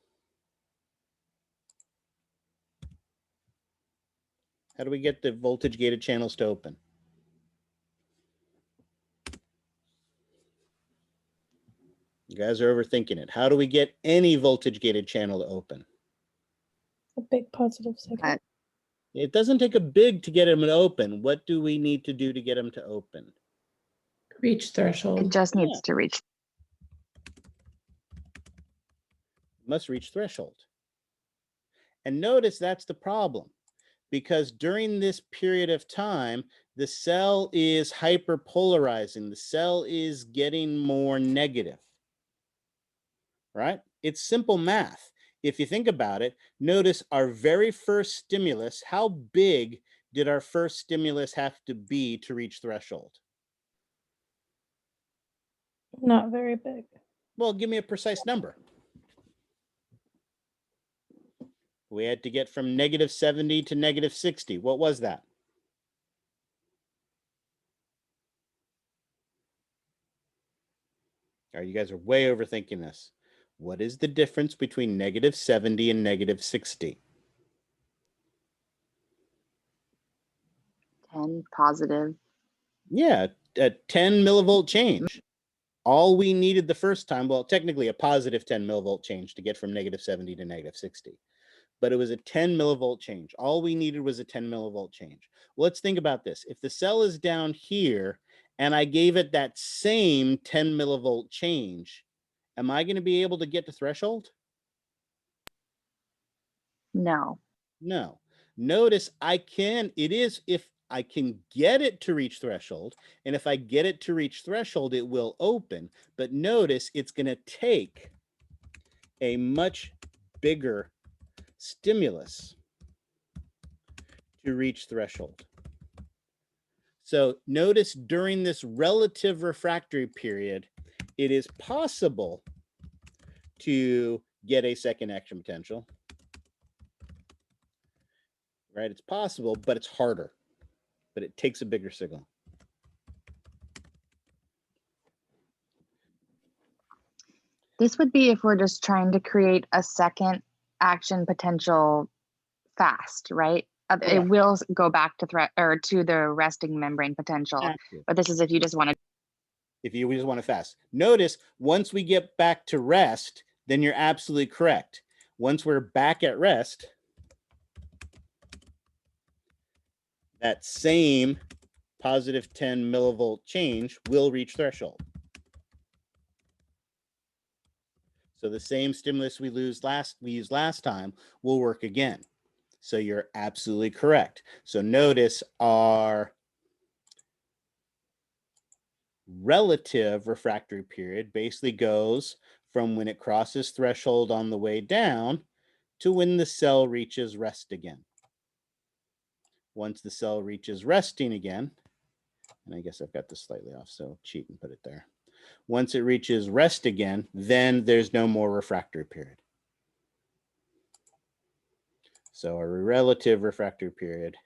How do we get the voltage gated channels to open? You guys are overthinking it. How do we get any voltage gated channel to open? A big positive signal. It doesn't take a big to get them to open. What do we need to do to get them to open? Reach It threshold. just needs to reach. Must reach threshold. And notice that's the problem, because during this period of time, the cell is hyperpolarizing. The cell is getting more negative, right? It's simple math. If you think about it, notice our very first stimulus, how big did our first stimulus have to be to reach threshold? Not very big. Well, give me a precise number. We had to get from -70 to -60. What was that? All right, you guys are way overthinking this. What is the difference between -70 and -60? 10 positive. Yeah, a 10 millivolt change. All we needed the first time, well, technically a positive 10 millivolt change to get from -70 to -60. But it was a 10 millivolt change. All we needed was a 10 millivolt change. Well, let's think about this. If the cell is down here and I gave it that same 10 millivolt change, am I going to be able to get to threshold? No. No. Notice it is if I can get it to reach threshold, and if I get it to reach threshold, it will open. But notice it's going to take a much bigger stimulus to reach threshold. So notice during this relative refractory period, it is possible to get a second action potential, right? It's possible, but it's harder, but it takes a bigger signal. This would be if we're just trying to create a second action potential fast, right? It will go back to the resting membrane potential. Active. But this is if you just want to. If you just want to fast. Notice once we get back to rest, then you're absolutely correct. Once we're back at rest, that same positive 10 millivolt change will reach threshold. So the same stimulus we used last time will work again. So you're absolutely correct. So notice our relative refractory period basically goes from when it crosses threshold on the way down to when the cell reaches rest again. Once the cell reaches resting again, and I guess I've got this slightly off, so cheat and put it there. Once it reaches rest again, then there's no more refractory period. So a relative refractory period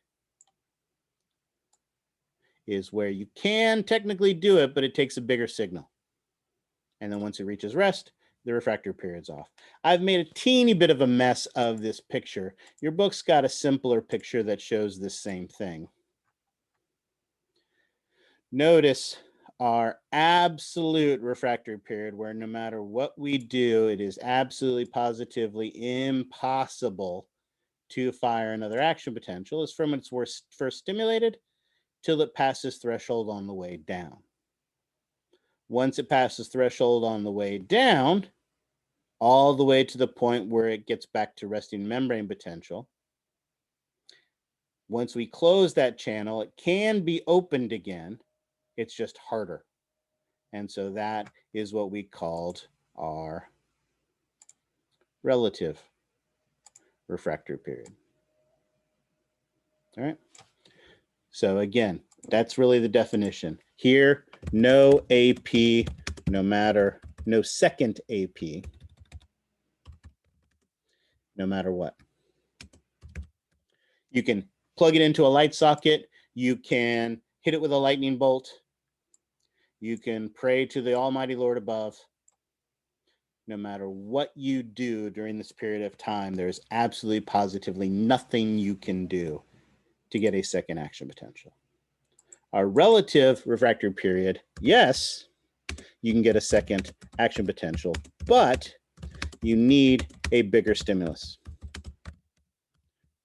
is where you can technically do it, but it takes a bigger signal. And then once it reaches rest, the refractory period's off. I've made a teeny bit of a mess of this picture. Your book's got a simpler picture that shows this same thing. Notice our absolute refractory period, where no matter what we do, it is absolutely positively impossible to fire another action potential, is from its first stimulated till it passes threshold on the way down. Once it passes threshold on the way down, all the way to the point where it gets back to resting membrane potential. Once we close that channel, it can be opened again. It's just harder. And so that is what we called our relative refractory period. All right. So again, that's really the definition. Here, no AP, no second AP, no matter what. You can plug it into a light socket. You can hit it with a lightning bolt. You can pray to the Almighty Lord above. No matter what you do during this period of time, there's absolutely positively nothing you can do to get a second action potential. Our relative refractory period, yes, you can get a second action potential, but you need a bigger stimulus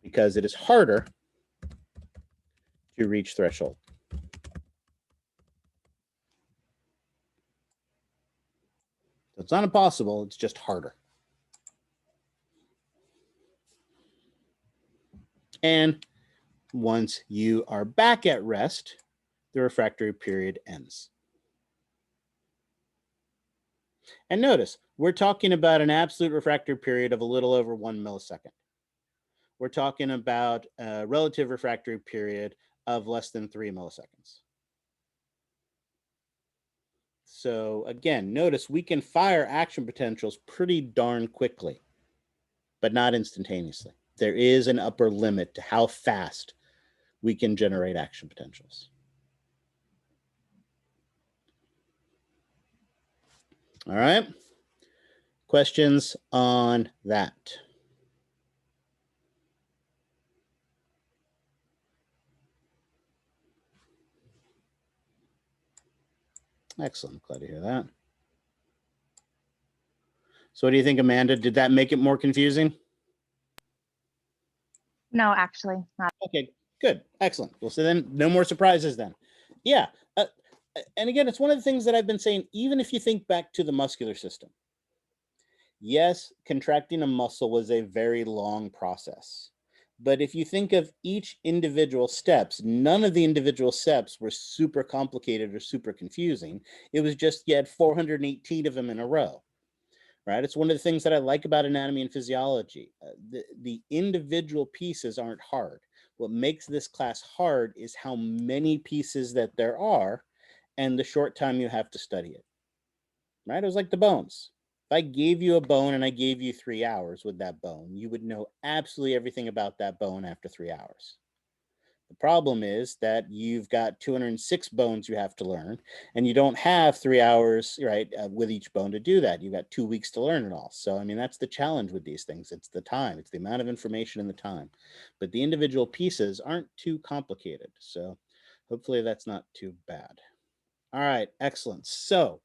because it is harder to reach threshold. So it's not impossible, it's just harder. And once you are back at rest, the refractory period ends. And notice, we're talking about an absolute refractory period of a little over 1 millisecond. We're talking about a relative refractory period of less than 3 milliseconds. So again, notice we can fire action potentials pretty darn quickly, but not instantaneously. There is an upper limit to how fast we can generate action potentials. All right. Questions on that? Excellent. Glad to hear that. So what do you think, Amanda? Did that make it more confusing? No, actually not. Okay, good. Excellent. Well, so then no more surprises then. Yeah. And again, it's one of the things that I've been saying, even if you think back to the muscular system. Yes, contracting a muscle was a very long process. But if you think of each individual steps, none of the individual steps were super complicated or super confusing. It was just you had 418 of them in a row, right? It's one of the things that I like about anatomy and physiology. The individual pieces aren't hard. What makes this class hard is how many pieces that there are and the short time you have to study it, right? It was like the bones. If I gave you a bone and I gave you 3 hours with that bone, you would know absolutely everything about that bone after 3 hours. The problem is that you've got 206 bones you have to learn, and you don't have 3 hours, right, with each bone to do that. You've got 2 weeks to learn it all. So, I mean, that's the challenge with these things. It's the time. It's the amount of information and the time. But the individual pieces aren't too complicated. So hopefully that's not too bad. All right, excellent. So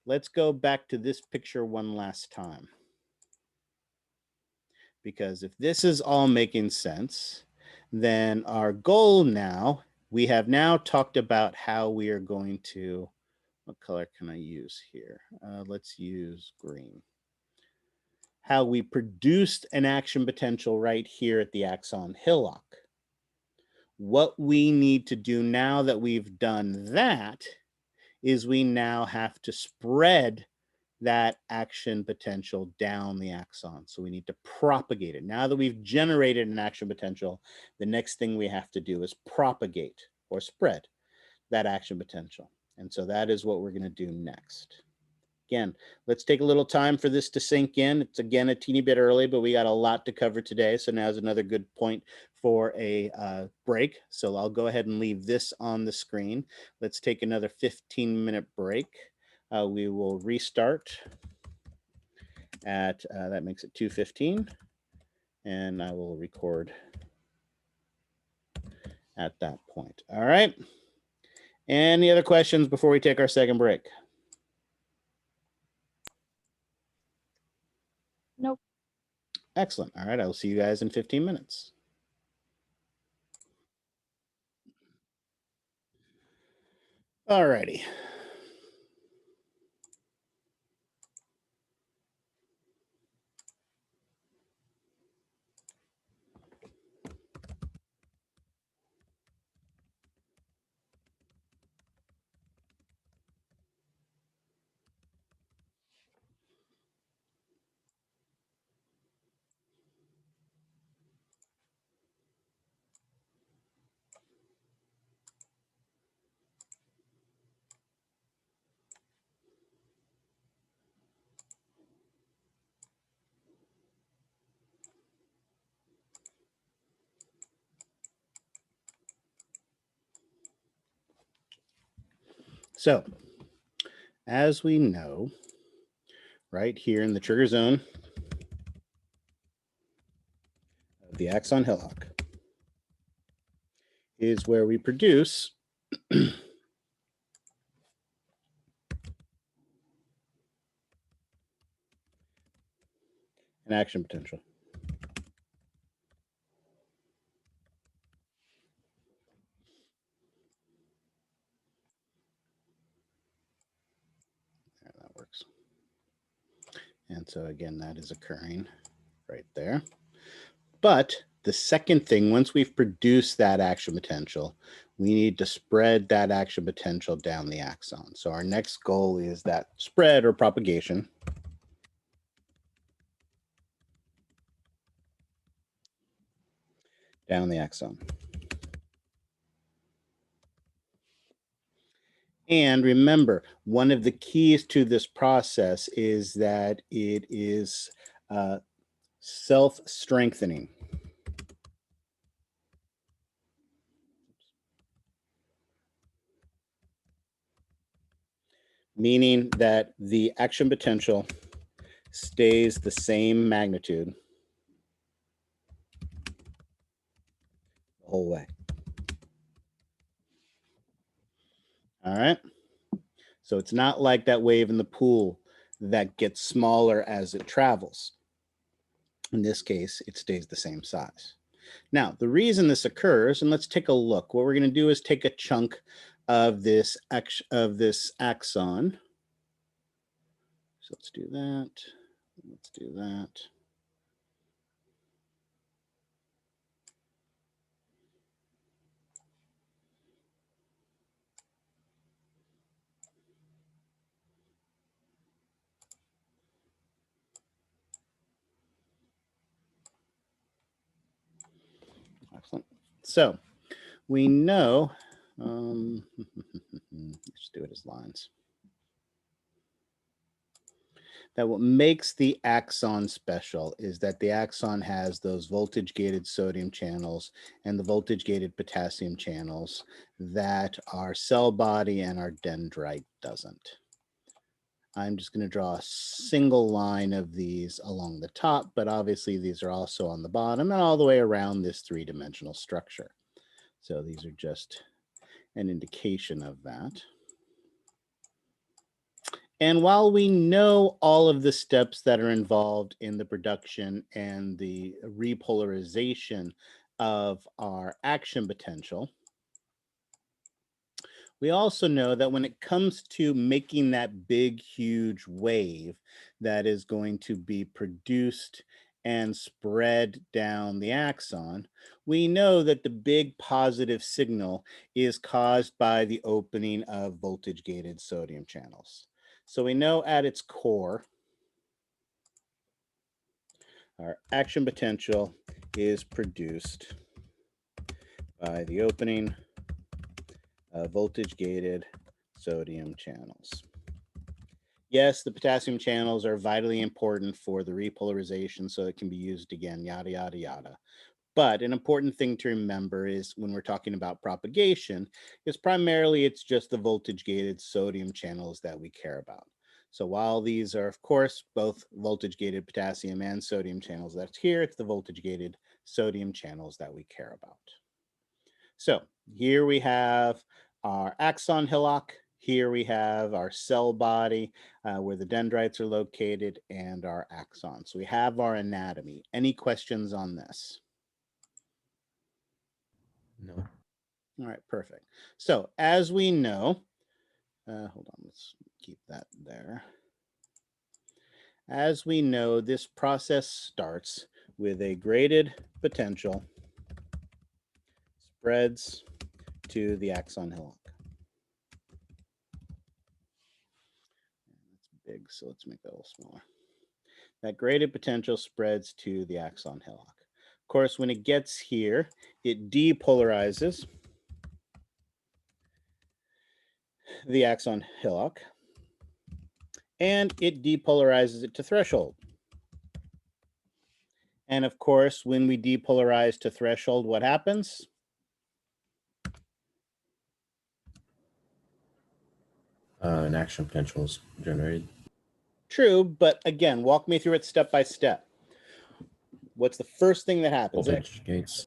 let's go back to this picture one last time. Because if this is all making sense, then our goal now, we have now talked about how we are going to, what color can I use here? Let's use green. How we produced an action potential right here at the axon hillock. What we need to do now that we've done that is we now have to spread that action potential down the axon. So we need to propagate it. Now that we've generated an action potential, the next thing we have to do is propagate or spread that action potential. And so that is what we're going to do next. Again, let's take a little time for this to sink in. It's again a teeny bit early, but we got a lot to cover today. So now's another good point for a break. So I'll go ahead and leave this on the screen. Let's take another 15-minute break. We will restart at, that makes it 2:15, and I will record at that point. All right. Any other questions before we take our second break? Nope. Excellent. All right. I will see you guys in 15 minutes. All righty. So, as we know, right here in the trigger zone of the axon hillock is where we produce an action potential. There, that works. And so again, that is occurring right there. But the second thing, once we've produced that action potential, we need to spread that action potential down the axon. So our next goal is that spread or propagation down the axon. And remember, one of the keys to this process is that it is self-strengthening. Meaning that the action potential stays the same magnitude the whole way. All right. So it's not like that wave in the pool that gets smaller as it travels. In this case, it stays the same size. Now, the reason this occurs, and let's take a look. What we're going to do is take a chunk of this axon. So let's do that. Let's do that. Excellent. So we know, let's do it as lines. That what makes the axon special is that the axon has those voltage-gated sodium channels and the voltage-gated potassium channels that our cell body and our dendrite doesn't. I'm just going to draw a single line of these along the top, but obviously these are also on the bottom and all the way around this three-dimensional structure. So these are just an indication of that. And while we know all of the steps that are involved in the production and the repolarization of our action potential, we also know that when it comes to making that big, huge wave that is going to be produced and spread down the axon, we know that the big positive signal is caused by the opening of voltage-gated sodium channels. So we know at its core, our action potential is produced by the opening of voltage-gated sodium channels. Yes, the potassium channels are vitally important for the repolarization, so it can be used again, yada, yada, yada. But an important thing to remember is when we're talking about propagation, is primarily it's just the voltage-gated sodium channels that we care about. So while these are, of course, both voltage-gated potassium and sodium channels that's here, it's the voltage-gated sodium channels that we care about. So here we have our axon hillock. Here we have our cell body where the dendrites are located and our axons. So we have our anatomy. Any questions on this? No. All right, perfect. So as we know, hold on, let's keep that there. As we know, this process starts with a graded potential, spreads to the axon hillock. That's big, so let's make that a little smaller. That graded potential spreads to the axon hillock. Of course, when it gets here, it depolarizes the axon hillock, and it depolarizes it to threshold. And of course, when we depolarize to threshold, what happens? An action potential is generated. True, but again, walk me through it step by step. What's the first thing that happens? Voltage gates.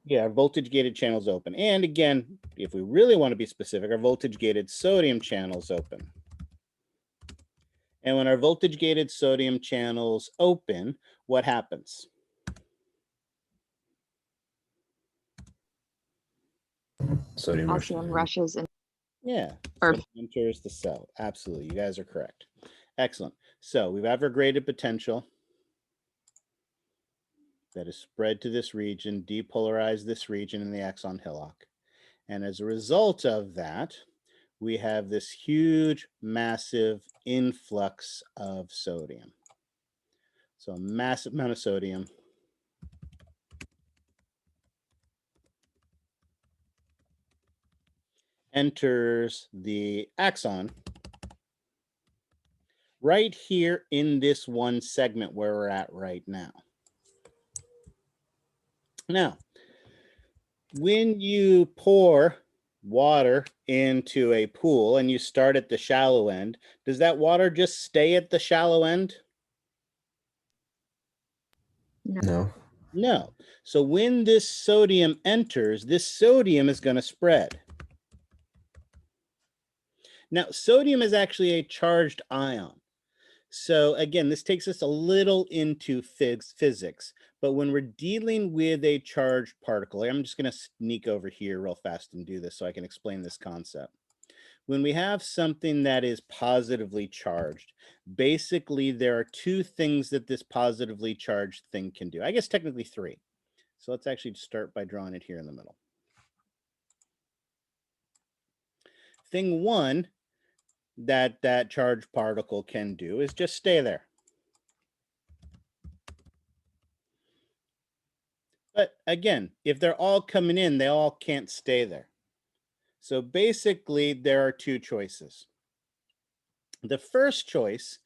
Yeah, voltage gated channels open. And again, if we really want to be specific, our voltage gated sodium channels open. And when our voltage gated sodium channels open, what happens? Sodium Calcium rushes in. Yeah, Or- so it enters the cell. Absolutely, you guys are correct. Excellent. So we have our graded potential that is spread to this region, depolarize this region in the axon hillock. And as a result of that, we have this huge, massive influx of sodium. So a massive amount of sodium enters the axon right here in this one segment where we're at right now. Now, when you pour water into a pool and you start at the shallow end, does that water just stay at the shallow end? No. No. So when this sodium enters, this sodium is going to spread. Now, sodium is actually a charged ion. So again, this takes us a little into physics, but when we're dealing with a charged particle, I'm just going to sneak over here real fast and do this so I can explain this concept. When we have something that is positively charged, basically there are two things that this positively charged thing can do. I guess technically three. So let's actually start by drawing it here in the middle. Thing one that charged particle can do is just stay there. But again, if they're all coming in, they all can't stay there. So basically, there are two choices. The first choice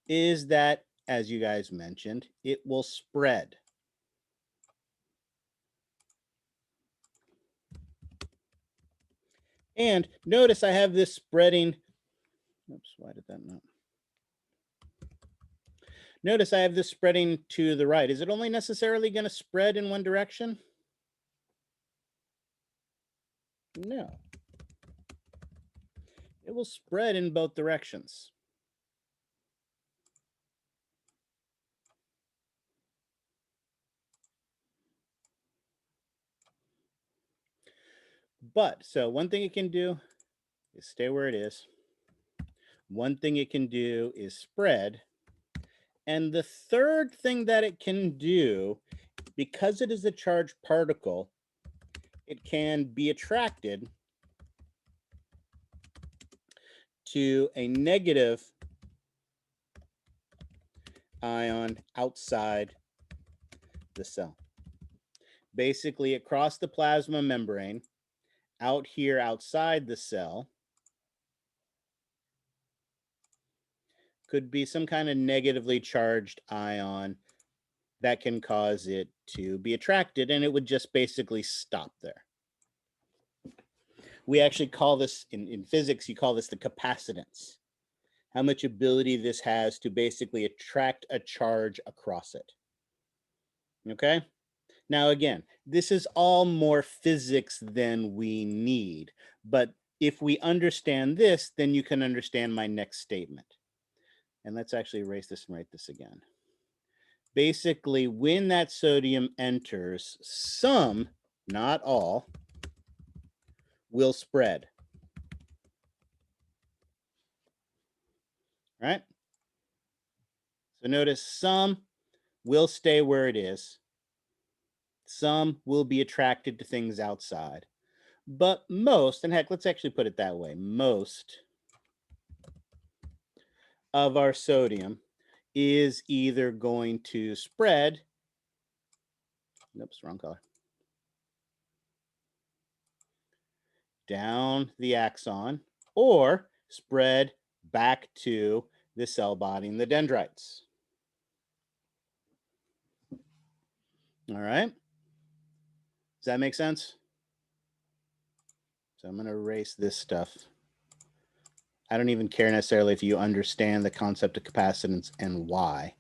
is that, as you guys mentioned, it will spread. And notice I have this spreading. Oops, why did that not? Notice I have this spreading to the right. Is it only necessarily going to spread in one direction? No. It will spread in both directions. But, so one thing it can do is stay where it is. One thing it can do is spread. And the third thing that it can do, because it is a charged particle, it can be attracted to a negative ion outside the cell. Basically, across the plasma membrane, out here outside the cell, could be some kind of negatively charged ion that can cause it to be attracted, and it would just basically stop there. We actually call this, in physics, you call this the capacitance. How much ability this has to basically attract a charge across it. Okay? Now, again, this is all more physics than we need, but if we understand this, then you can understand my next statement. And let's actually erase this and write this again. Basically, when that sodium enters, some, not all, will spread. Right? So notice some will stay where it is. Some will be attracted to things outside. But most, and heck, let's actually put it that way, most of our sodium is either going to spread, oops, wrong color, down the axon, or spread back to the cell body and the dendrites. All right. Does that make sense? So I'm going to erase this stuff. I don't even care necessarily if you understand the concept of capacitance and why.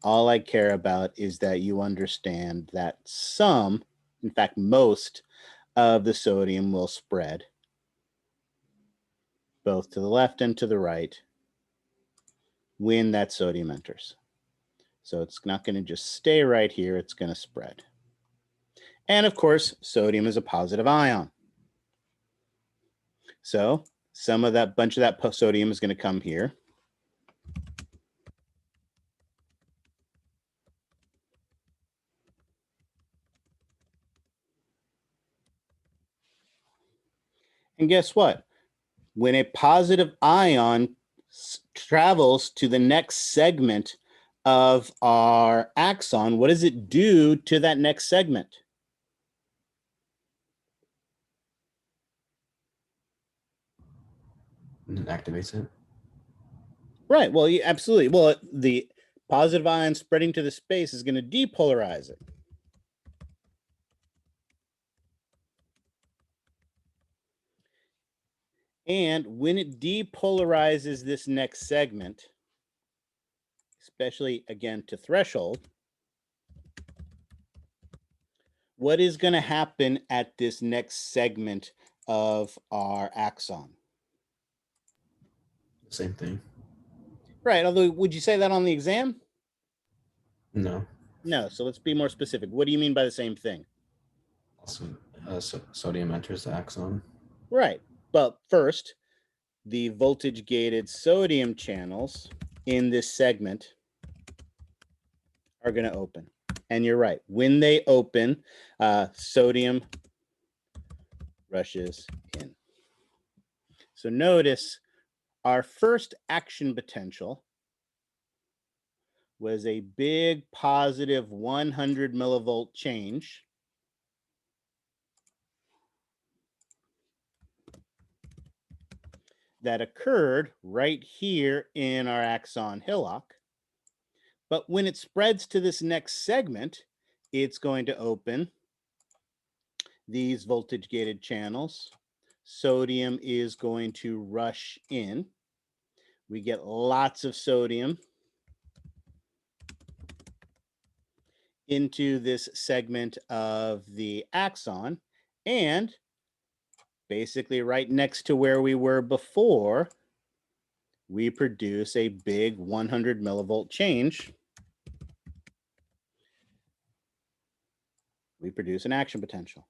All I care about is that you understand that some, in fact, most of the sodium will spread both to the left and to the right when that sodium enters. So it's not going to just stay right here, it's going to spread. And of course, sodium is a positive ion. So some of that bunch of that sodium is going to come here. And guess what? When a positive ion travels to the next segment of our axon, what does it do to that next segment? And it activates it. Right. Well, yeah, absolutely. Well, the positive ion spreading to the space is going to depolarize it. And when it depolarizes this next segment, especially again to threshold, what is going to happen at this next segment of our axon? Same thing. Right. Although, would you say that on the exam? No. No. So let's be more specific. What do you mean by the same thing? Also, sodium enters the axon. Right. But first, the voltage gated sodium channels in this segment are going to open. And you're right. When they open, sodium rushes in. So notice our first action potential was a big positive 100 millivolt change. That occurred right here in our axon hillock. But when it spreads to this next segment, it's going to open these voltage gated channels. Sodium is going to rush in. We get lots of sodium into this segment of the axon, and basically right next to where we were before, we produce a big 100 millivolt change. We produce an action potential.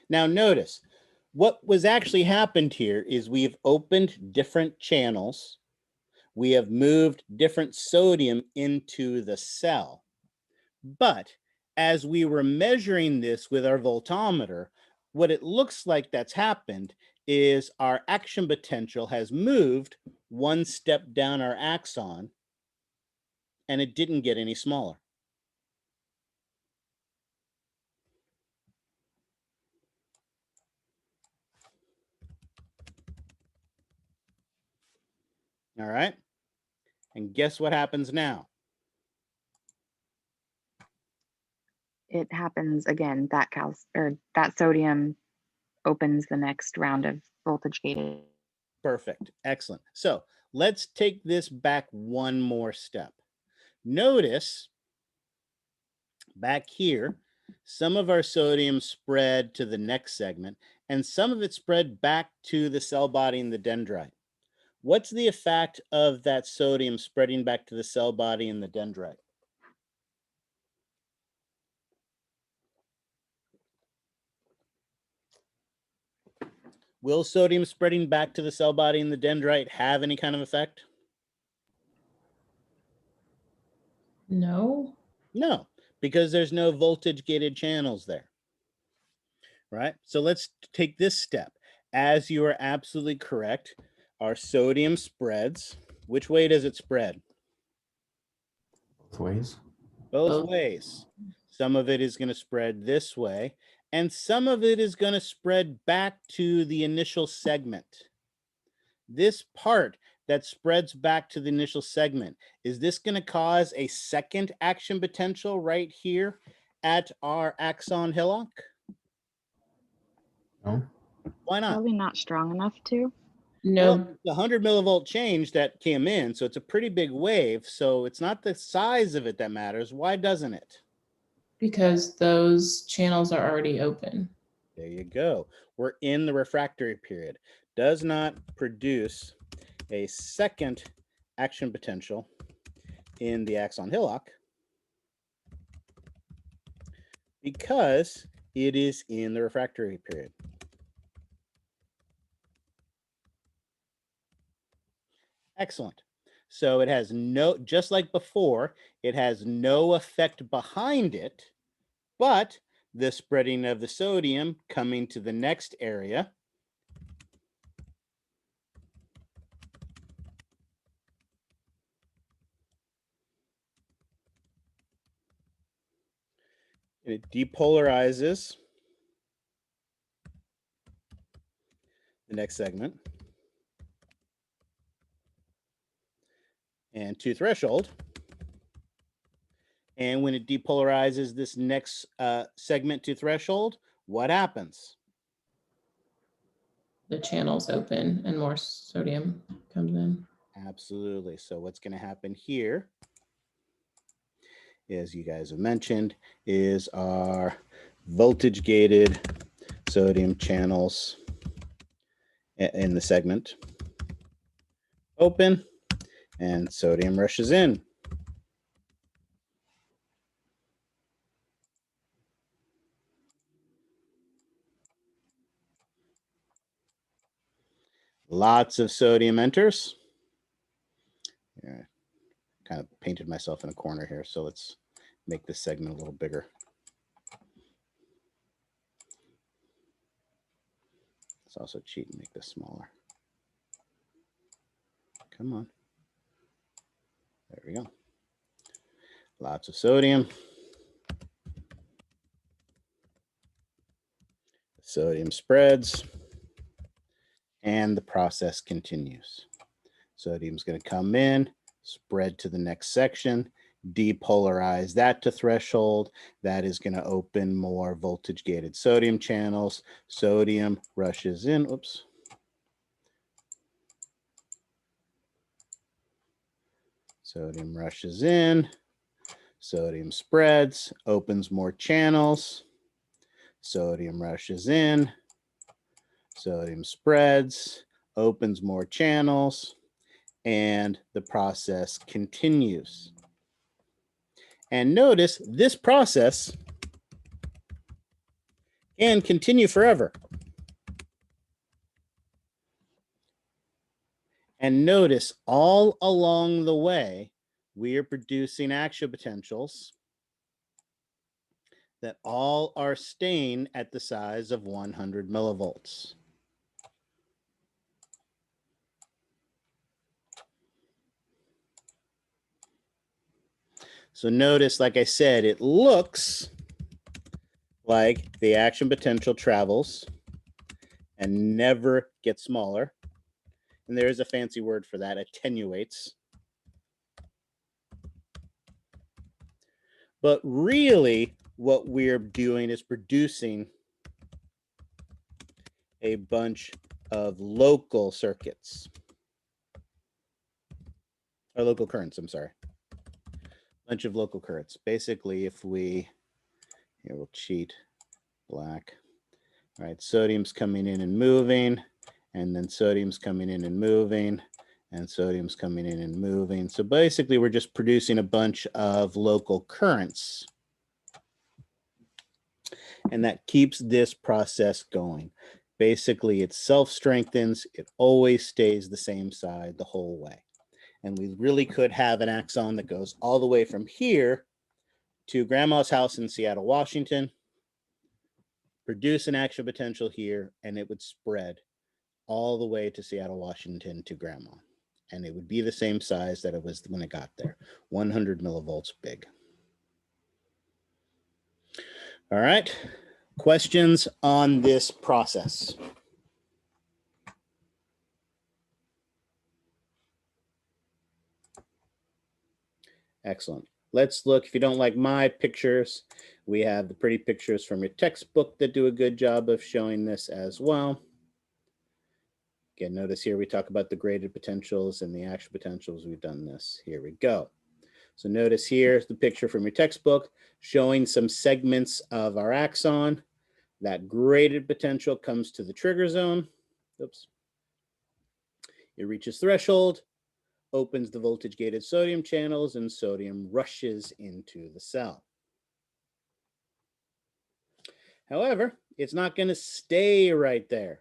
Now notice, what was actually happened here is we've opened different channels. We have moved different sodium into the cell. But as we were measuring this with our voltometer, what it looks like that's happened is our action potential has moved one step down our axon, and it didn't get any smaller. All right. And guess what happens now? It happens again. That sodium opens the next round of voltage gated. Perfect. Excellent. So let's take this back one more step. Notice back here, some of our sodium spread to the next segment, and some of it spread back to the cell body and the dendrite. What's the effect of that sodium spreading back to the cell body and the dendrite? Will sodium spreading back to the cell body and the dendrite have any kind of effect? No. No, because there's no voltage gated channels there. Right? So let's take this step. As you are absolutely correct, our sodium spreads. Which way does it spread? Both ways. Both Both. ways. Some of it is going to spread this way, and some of it is going to spread back to the initial segment. This part that spreads back to the initial segment, is this going to cause a second action potential right here at our axon hillock? No. Why not? Probably not strong enough to. No, Well, the 100 millivolt change that came in, so it's a pretty big wave. So it's not the size of it that matters. Why doesn't it? because those channels are already open. There you go. We're in the refractory period. Does not produce a second action potential in the axon hillock because it is in the refractory period. Excellent. So it has no, just like before, it has no effect behind it, but the spreading of the sodium coming to the next area it depolarizes the next segment and to threshold. And when it depolarizes this next segment to threshold, what happens? The channels open and more sodium comes in. Absolutely. So what's going to happen here, as you guys have mentioned, is our voltage gated sodium channels in the segment open and sodium rushes in. Lots of sodium enters. Yeah, kind of painted myself in a corner here, so let's make this segment a little bigger. Let's also cheat and make this smaller. Come on. There we go. Lots of sodium. Sodium spreads, and the process continues. Sodium's going to come in, spread to the next section, depolarize that to threshold. That is going to open more voltage gated sodium channels. Sodium rushes in. Oops. Sodium rushes in. Sodium spreads, opens more channels. Sodium rushes in. Sodium spreads, opens more channels, and the process continues. And notice this process can continue forever. And notice all along the way, we are producing action potentials that all are staying at the size of 100 millivolts. So notice, like I said, it looks like the action potential travels and never gets smaller. And there is a fancy word for that, attenuates. But really, what we're doing is producing a bunch of local circuits. Or local currents, I'm sorry. Bunch of local currents. Basically, if we, here we'll cheat, black. All right, sodium's coming in and moving, and then sodium's coming in and moving, and sodium's coming in and moving. So basically, we're just producing a bunch of local currents. And that keeps this process going. Basically, it self-strengthens. It always stays the same side the whole way. And we really could have an axon that goes all the way from here to Grandma's house in Seattle, Washington, produce an action potential here, and it would spread all the way to Seattle, Washington to Grandma. And it would be the same size that it was when it got there, 100 millivolts big. All right, questions on this process? Excellent. Let's look, if you don't like my pictures, we have the pretty pictures from your textbook that do a good job of showing this as well. Again, notice here we talk about the graded potentials and the action potentials. We've done this. Here we go. So notice here's the picture from your textbook showing some segments of our axon. That graded potential comes to the trigger zone. Oops. It reaches threshold, opens the voltage gated sodium channels, and sodium rushes into the cell. However, it's not going to stay right there.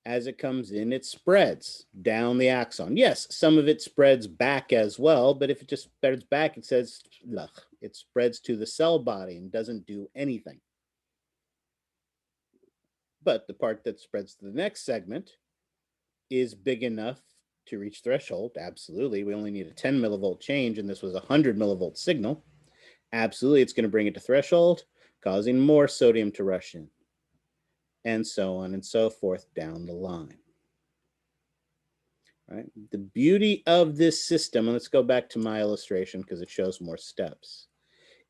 As it comes in, it spreads down the axon. Yes, some of it spreads back as well, but if it just spreads back, it says, ugh, it spreads to the cell body and doesn't do anything. But the part that spreads to the next segment is big enough to reach threshold. Absolutely. We only need a 10 millivolt change, and this was a 100 millivolt signal. Absolutely, it's going to bring it to threshold, causing more sodium to rush in, and so on and so forth down the line. Right? The beauty of this system, and let's go back to my illustration because it shows more steps,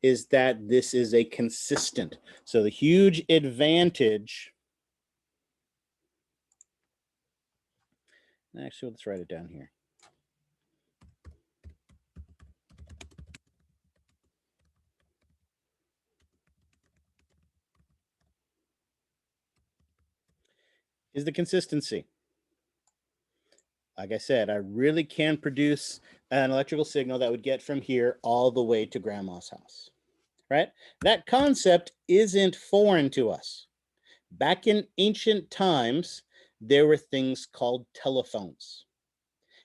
is that this is a consistent. So the huge advantage, actually, let's write it down here. Is the consistency. Like I said, I really can produce an electrical signal that would get from here all the way to Grandma's house, right? That concept isn't foreign to us. Back in ancient times, there were things called telephones.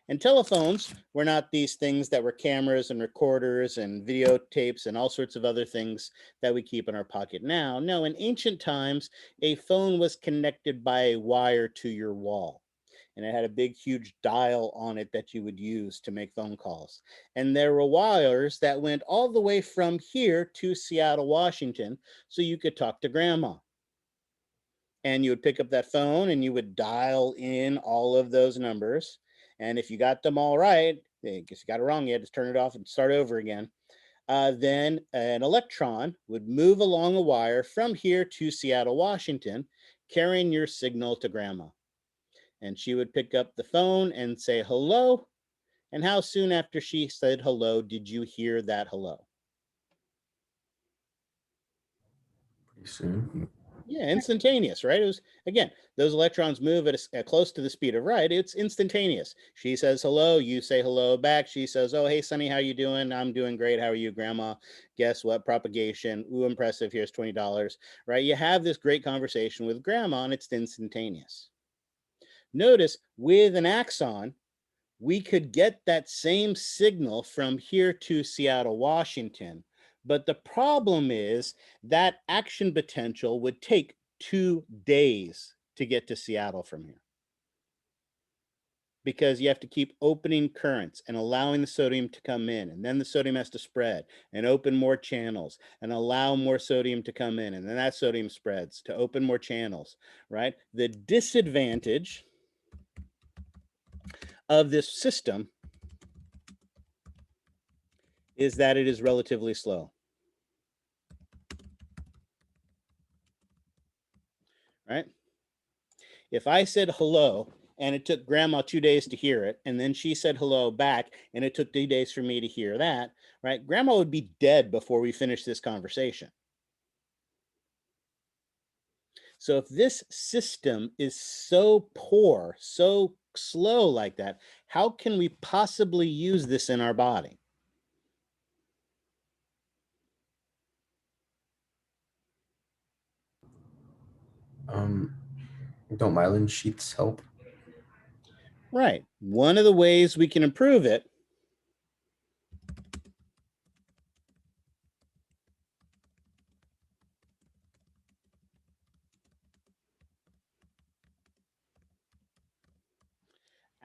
And telephones were not these things that were cameras and recorders and videotapes and all sorts of other things that we keep in our pocket now. No, in ancient times, a phone was connected by a wire to your wall. And it had a big, huge dial on it that you would use to make phone calls. And there were wires that went all the way from here to Seattle, Washington, so you could talk to Grandma. And you would pick up that phone and you would dial in all of those numbers. And if you got them all right, I guess you got it wrong, you had to turn it off and start over again. Then an electron would move along a wire from here to Seattle, Washington, carrying your signal to Grandma. And she would pick up the phone and say hello. And how soon after she said hello did you hear that hello? Pretty soon. Yeah, instantaneous, right? It was, again, those electrons move at close to the speed of light. It's instantaneous. She says hello, you say hello back. She says, oh, hey, Sonny, how you doing? I'm doing great. How are you, Grandma? Guess what? Propagation. Ooh, impressive. Here's $20, right? You have this great conversation with Grandma, and it's instantaneous. Notice with an axon, we could get that same signal from here to Seattle, Washington. But the problem is that action potential would take 2 days to get to Seattle from here. Because you have to keep opening currents and allowing the sodium to come in. And then the sodium has to spread and open more channels and allow more sodium to come in. And then that sodium spreads to open more channels, right? The disadvantage of this system is that it is relatively slow. Right? If I said hello and it took grandma 2 days to hear it, and then she said hello back and it took 2 days for me to hear that, right? Grandma would be dead before we finish this conversation. So if this system is so poor, so slow like that, how can we possibly use this in our body? Don't myelin sheaths help? Right. One of the ways we can improve it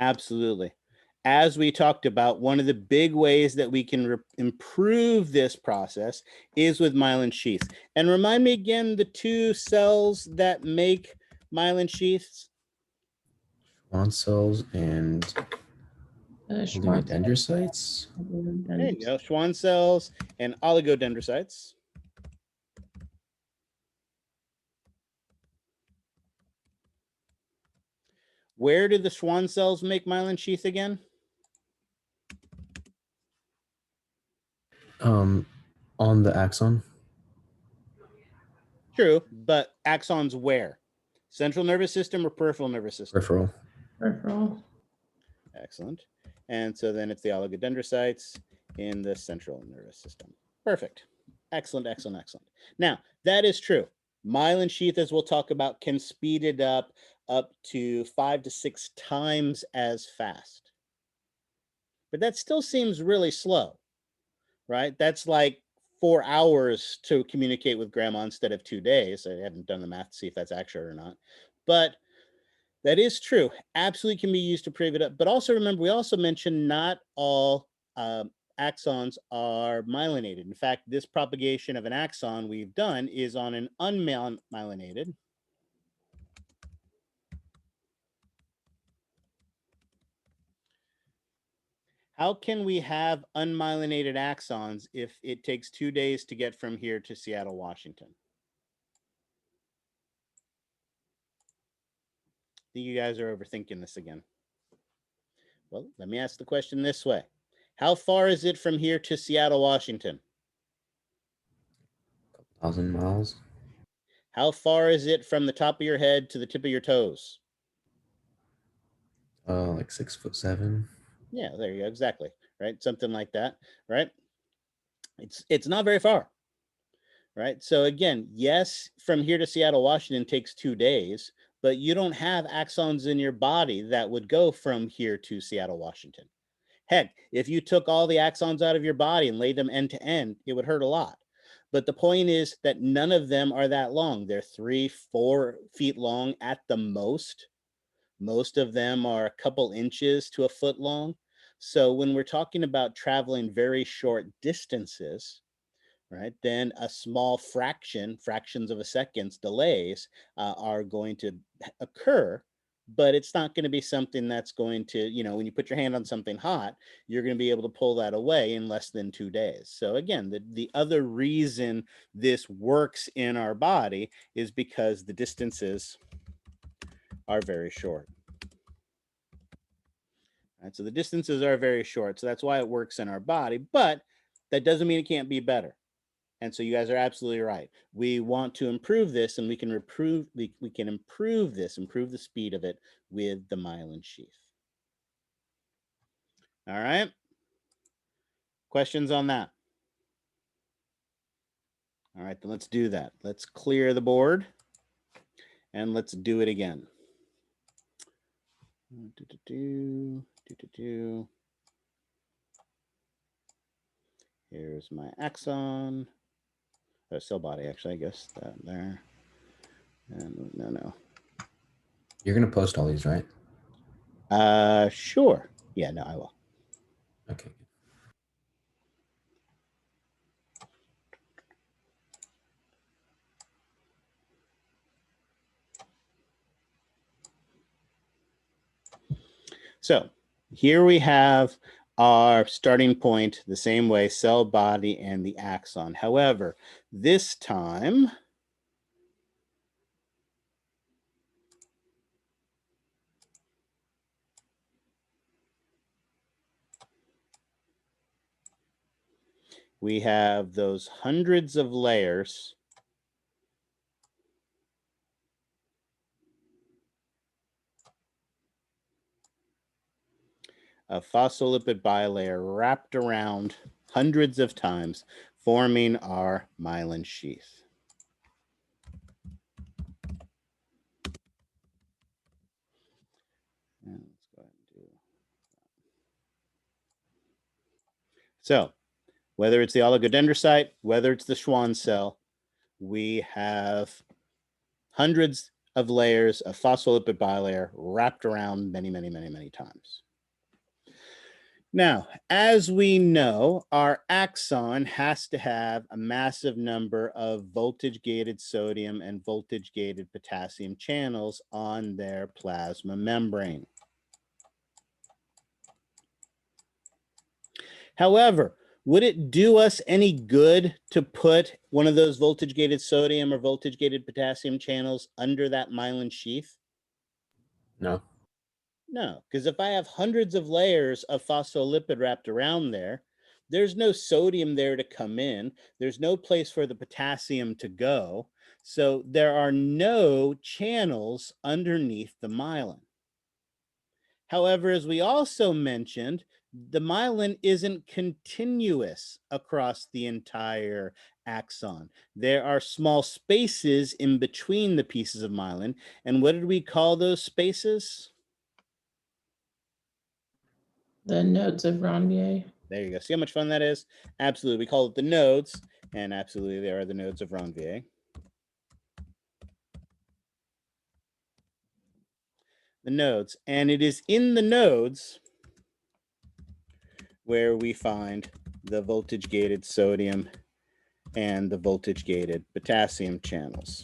absolutely. As we talked about, one of the big ways that we can improve this process is with myelin sheaths. And remind me again, the two cells that make myelin sheaths? Schwann cells and Schwann oligodendrocytes. There you go, Schwann cells and oligodendrocytes. Where do the Schwann cells make myelin sheath again? On the axon. True, but axons where? Central nervous system or peripheral nervous system? Peripheral. Peripheral. Excellent. And so then it's the oligodendrocytes in the central nervous system. Perfect. Excellent, excellent, excellent. Now, that is true. Myelin sheath, as we'll talk about, can speed it up to 5 to 6 times as fast. But that still seems really slow, right? That's like 4 hours to communicate with grandma instead of 2 days. I haven't done the math to see if that's accurate or not. But that is true. Absolutely can be used to prove it up. But also remember, we also mentioned not all axons are myelinated. In fact, this propagation of an axon we've done is on an unmyelinated. How can we have unmyelinated axons if it takes 2 days to get from here to Seattle, Washington? I think you guys are overthinking this again. Well, let me ask the question this way. How far is it from here to Seattle, Washington? 1,000 miles. How far is it from the top of your head to the tip of your toes? Like 6'7". Yeah, there you go. Exactly. Right. Something like that. Right. It's not very far. Right. So again, yes, from here to Seattle, Washington takes 2 days, but you don't have axons in your body that would go from here to Seattle, Washington. Heck, if you took all the axons out of your body and laid them end to end, it would hurt a lot. But the point is that none of them are that long. They're 3-4 feet long at the most. Most of them are a couple inches to a foot long. So when we're talking about traveling very short distances, right, then a small fractions of a second's delays are going to occur, but it's not going to be something that's going to, when you put your hand on something hot, you're going to be able to pull that away in less than 2 days. So again, the other reason this works in our body is because the distances are very short. Right, so the distances are very short. So that's why it works in our body, but that doesn't mean it can't be better. And so you guys are absolutely right. We want to improve this, and we can improve the speed of it with the myelin sheath. All right. Questions on that? All right, then let's do that. Let's clear the board and let's do it again. Here's my axon. Cell body, actually, I guess that there. And no. You're gonna post all these, right? Sure. Yeah, no, I will. Okay. So here we have our starting point the same way, cell body and the axon. However, this time, we have those hundreds of layers of phospholipid bilayer wrapped around hundreds of times, forming our myelin sheath. And let's go ahead and do. So, whether it's the oligodendrocyte, whether it's the Schwann cell, we have hundreds of layers of phospholipid bilayer wrapped around many, many, many, many times. Now, as we know, our axon has to have a massive number of voltage-gated sodium and voltage-gated potassium channels on their plasma membrane. However, would it do us any good to put one of those voltage-gated sodium or voltage-gated potassium channels under that myelin sheath? No. No, because if I have hundreds of layers of phospholipid wrapped around there, there's no sodium there to come in. There's no place for the potassium to go. So there are no channels underneath the myelin. However, as we also mentioned, the myelin isn't continuous across the entire axon. There are small spaces in between the pieces of myelin. And what did we call those spaces? The nodes of Ranvier. There you go. See how much fun that is? Absolutely. We call it the nodes, and absolutely there are the nodes of Ranvier. The nodes. And it is in the nodes where we find the voltage-gated sodium and the voltage-gated potassium channels.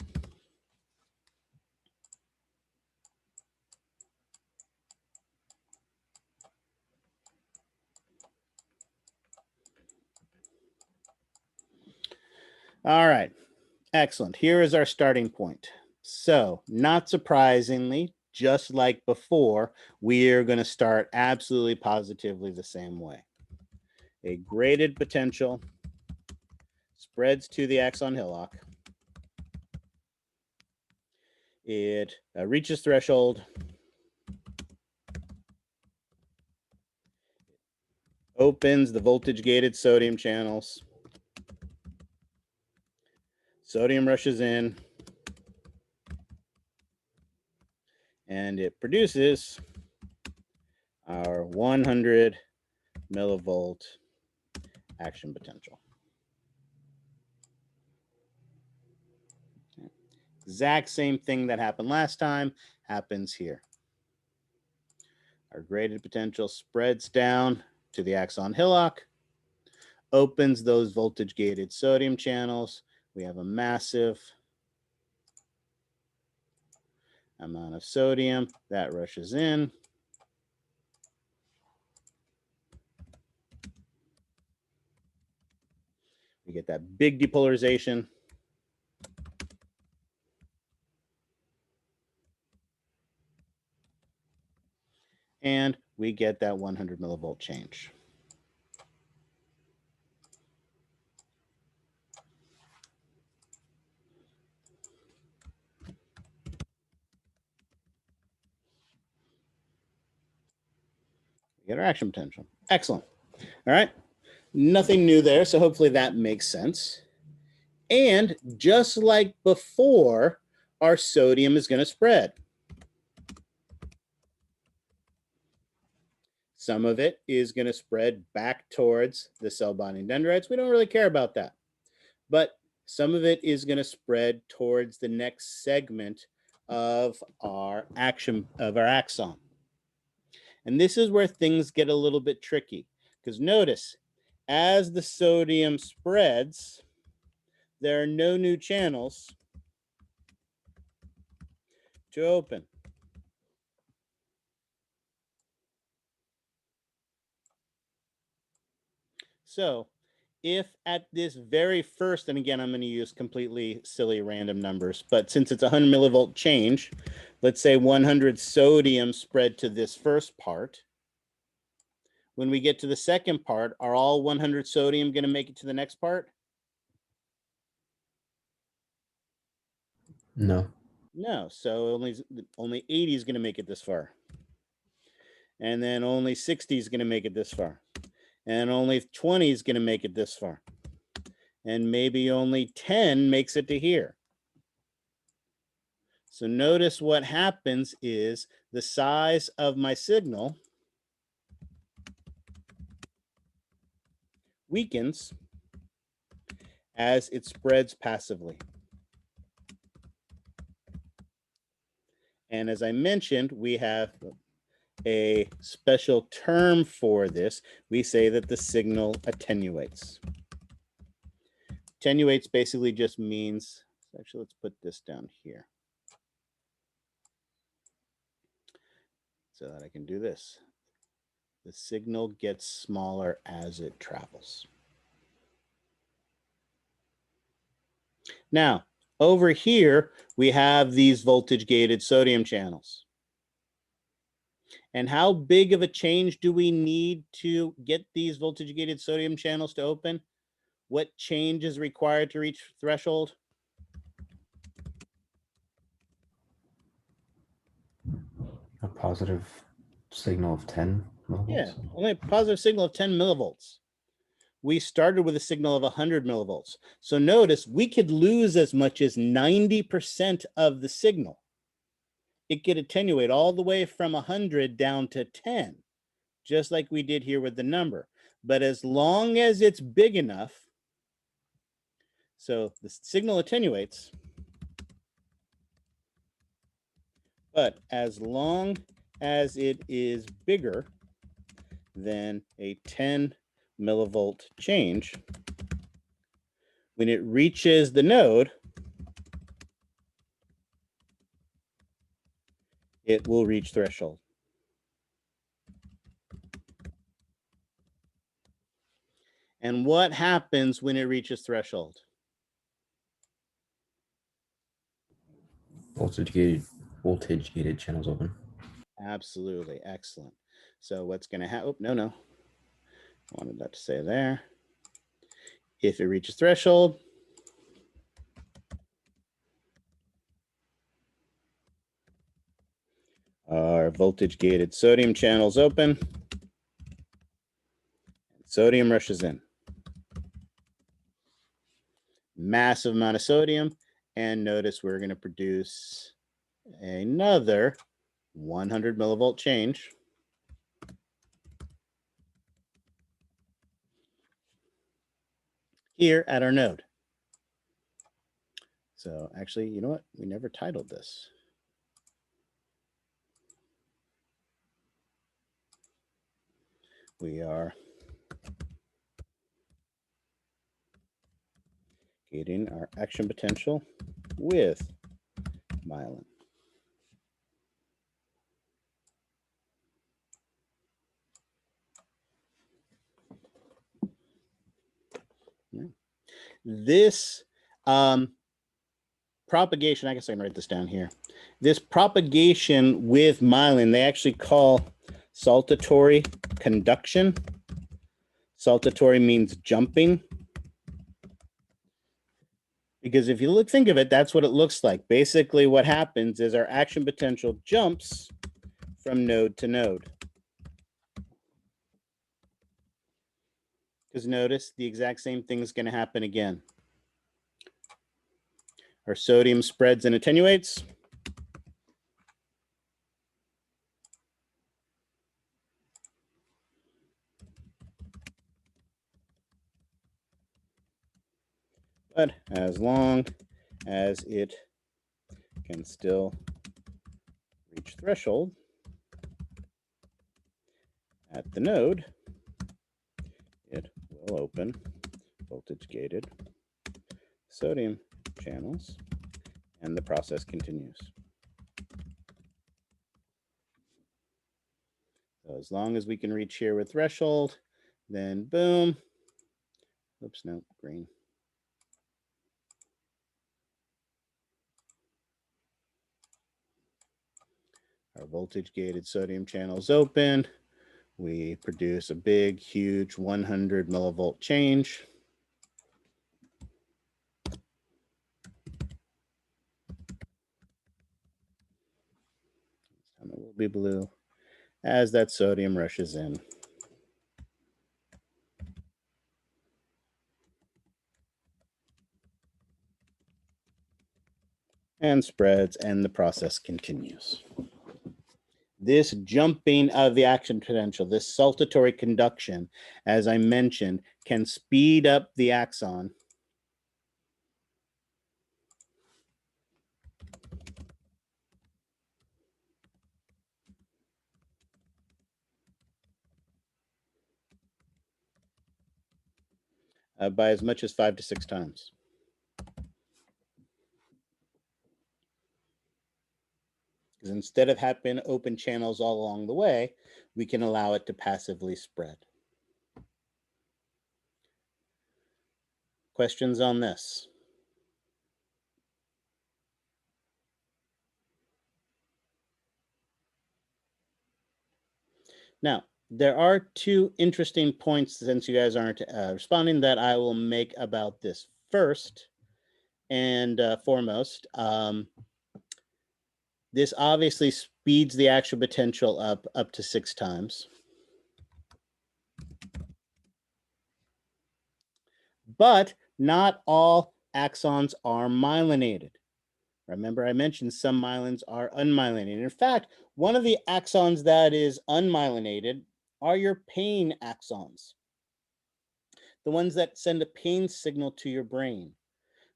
All right, excellent. Here is our starting point. So, not surprisingly, just like before, we are going to start absolutely positively the same way. A graded potential spreads to the axon hillock. It reaches threshold, opens the voltage-gated sodium channels. Sodium rushes in, and it produces our 100 millivolt action potential. Exact same thing that happened last time happens here. Our graded potential spreads down to the axon hillock, opens those voltage-gated sodium channels. We have a massive amount of sodium that rushes in. We get that big depolarization. And we get that 100 millivolt change. We get our action potential. Excellent. All right. Nothing new there, so hopefully that makes sense. And just like before, our sodium is going to spread. Some of it is going to spread back towards the cell binding dendrites. We don't really care about that. But some of it is going to spread towards the next segment of our axon. And this is where things get a little bit tricky, because notice, as the sodium spreads, there are no new channels to open. So if at this very first, and again, I'm going to use completely silly random numbers, but since it's a 100 millivolt change, let's say 100 sodium spread to this first part. When we get to the second part, are all 100 sodium going to make it to the next part? No. No, so only 80 is going to make it this far. And then only 60 is going to make it this far. And only 20 is going to make it this far. And maybe only 10 makes it to here. So notice what happens is the size of my signal weakens as it spreads passively. And as I mentioned, we have a special term for this. We say that the signal attenuates. Attenuates basically just means, actually, let's put this down here so that I can do this. The signal gets smaller as it travels. Now, over here, we have these voltage-gated sodium channels. And how big of a change do we need to get these voltage-gated sodium channels to open? What change is required to reach threshold? A positive signal of 10 millivolts. Yeah, only a positive signal of 10 millivolts. We started with a signal of 100 millivolts. So notice we could lose as much as 90% of the signal. It could attenuate all the way from 100 down to 10, just like we did here with the number. But as long as it's big enough, so the signal attenuates, but as long as it is bigger than a 10 millivolt change, when it reaches the node, it will reach threshold. And what happens when it reaches threshold? Voltage-gated channels open. Absolutely, excellent. So what's going to happen? Oh, no. I wanted that to say there. If it reaches threshold, our voltage-gated sodium channels open. Sodium rushes in. Massive amount of sodium. And notice we're going to produce another 100 millivolt change. Here at our node. So actually, you know what? We never titled this. We are gating our action potential with myelin. This propagation, I guess I can write this down here. This propagation with myelin, they actually call saltatory conduction. Saltatory means jumping. Because if you think of it, that's what it looks like. Basically, what happens is our action potential jumps from node to node. Because notice the exact same thing is going to happen again. Our sodium spreads and attenuates. But as long as it can still reach threshold at the node, it will open voltage-gated sodium channels, and the process continues. So as long as we can reach here with threshold, then boom, Oops, no, green. Our voltage gated sodium channel is open. We produce a big, huge 100 millivolt change. And it will be blue as that sodium rushes in. And spreads, and the process continues. This jumping of the action potential, this saltatory conduction, as I mentioned, can speed up the axon. By as much as 5 to 6 times. Because instead of having open channels all along the way, we can allow it to passively spread. Questions on this? Now, there are two interesting points, since you guys aren't responding, that I will make about this. First and foremost, this obviously speeds the action potential up to 6 times. But not all axons are myelinated. Remember, I mentioned some myelins are unmyelinated. In fact, one of the axons that is unmyelinated are your pain axons, the ones that send a pain signal to your brain.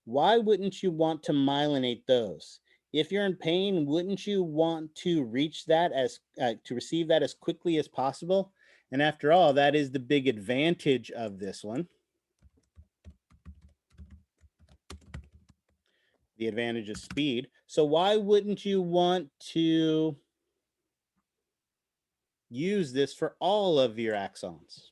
Why wouldn't you want to myelinate those? If you're in pain, wouldn't you want to reach that to receive that as quickly as possible? And after all, that is the big advantage of this one. The advantage is speed. So why wouldn't you want to use this for all of your axons?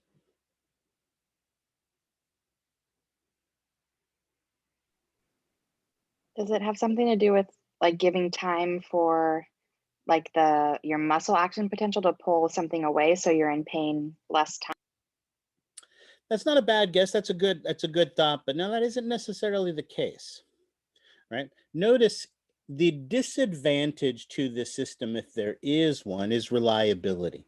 Does it have something to do with like giving time for like your muscle action potential to pull something away so you're in pain less time? That's not a bad guess. That's a good thought, but no, that isn't necessarily the case, right? Notice the disadvantage to the system, if there is one, is reliability.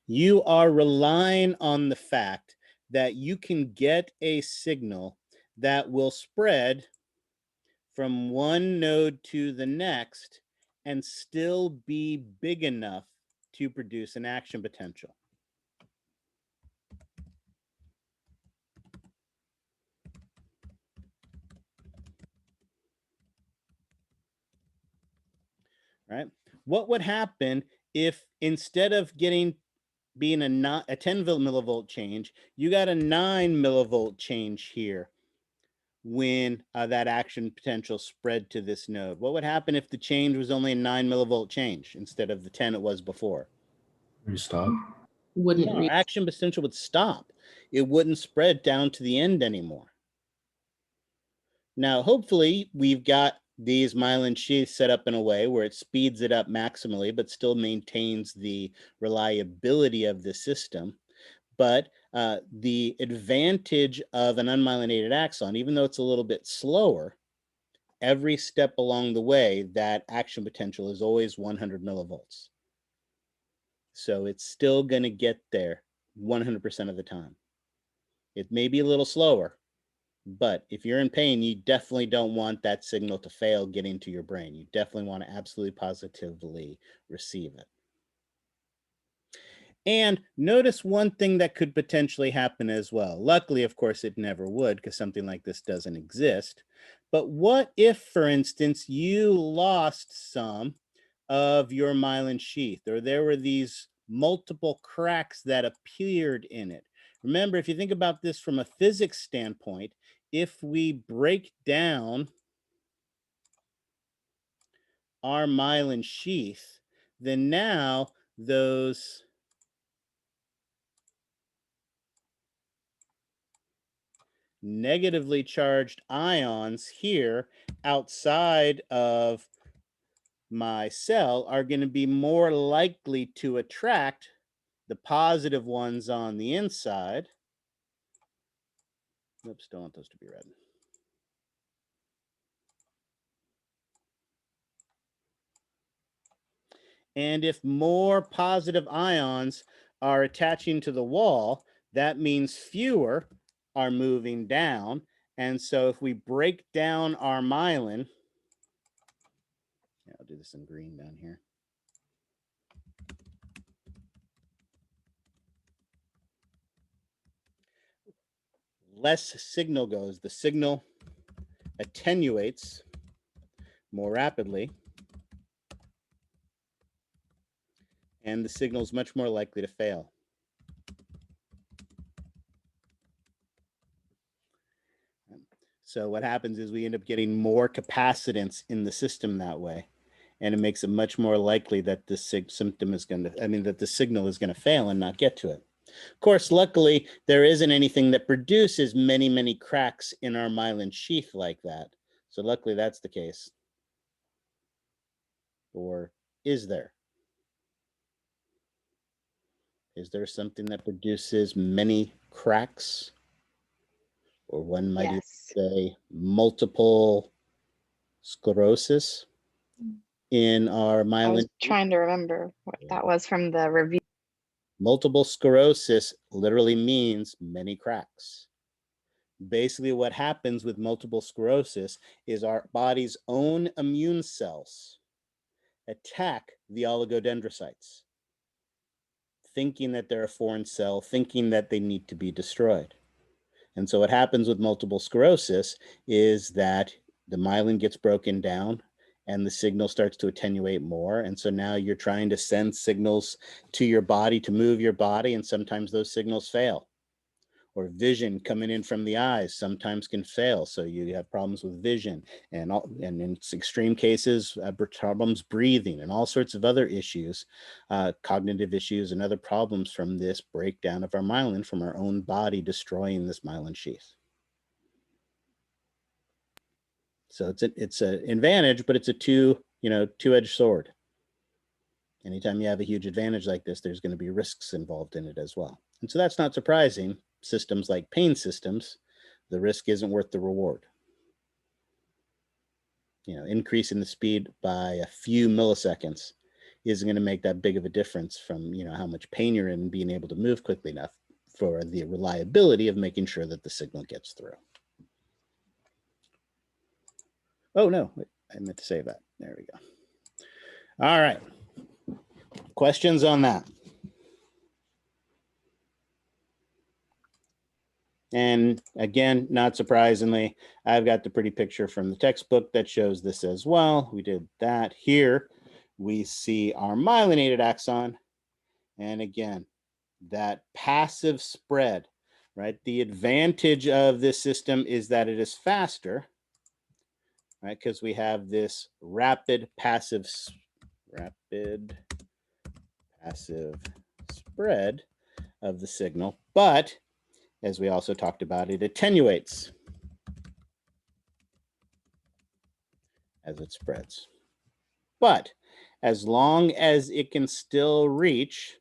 You are relying on the fact that you can get a signal that will spread from one node to the next and still be big enough to produce an action potential. Right? What would happen if instead of being a 10 millivolt change, you got a 9 millivolt change here when that action potential spread to this node? What would happen if the change was only a 9 millivolt change instead of the 10 it was before? You stop. Wouldn't No, reach. action potential would stop. It wouldn't spread down to the end anymore. Now, hopefully, we've got these myelin sheaths set up in a way where it speeds it up maximally, but still maintains the reliability of the system. But the advantage of an unmyelinated axon, even though it's a little bit slower, every step along the way, that action potential is always 100 millivolts. So it's still going to get there 100% of the time. It may be a little slower, but if you're in pain, you definitely don't want that signal to fail getting to your brain. You definitely want to absolutely positively receive it. And notice one thing that could potentially happen as well. Luckily, of course, it never would, because something like this doesn't exist. But what if, for instance, you lost some of your myelin sheath, or there were these multiple cracks that appeared in it? Remember, if you think about this from a physics standpoint, if we break down our myelin sheath, then now those negatively charged ions here outside of my cell are going to be more likely to attract the positive ones on the inside. Oops, don't want those to be red. And if more positive ions are attaching to the wall, that means fewer are moving down. And so if we break down our myelin, yeah, I'll do this in green down here. Less signal goes. The signal attenuates more rapidly, and the signal is much more likely to fail. So what happens is we end up getting more capacitance in the system that way, and it makes it much more likely that the symptom is going to, that the signal is going to fail and not get to it. Of course, luckily, there isn't anything that produces many, many cracks in our myelin sheath like that. So luckily, that's the case. Or is there? Is there something that produces many cracks? Or one might even say multiple sclerosis in our myelin. I was trying to remember what that was from the review. Multiple sclerosis literally means many cracks. Basically, what happens with multiple sclerosis is our body's own immune cells attack the oligodendrocytes, thinking that they're a foreign cell, thinking that they need to be destroyed. And so what happens with multiple sclerosis is that the myelin gets broken down and the signal starts to attenuate more. And so now you're trying to send signals to your body to move your body, and sometimes those signals fail. Or vision coming in from the eyes sometimes can fail. So you have problems with vision, and in extreme cases, problems breathing, and all sorts of other issues, cognitive issues and other problems from this breakdown of our myelin, from our own body destroying this myelin sheath. So it's an advantage, but it's a two-edged sword. Anytime you have a huge advantage like this, there's going to be risks involved in it as well. And so that's not surprising. Systems like pain systems, the risk isn't worth the reward. Increasing the speed by a few milliseconds isn't going to make that big of a difference from, how much pain you're in and being able to move quickly enough for the reliability of making sure that the signal gets through. Oh, no, I meant to save that. There we go. All right. Questions on that? And again, not surprisingly, I've got the pretty picture from the textbook that shows this as well. We did that here. We see our myelinated axon. And again, that passive spread, right? The advantage of this system is that it is faster, right? Because we have this rapid passive spread of the signal, but as we also talked about, it attenuates as it spreads. But as long as it can still reach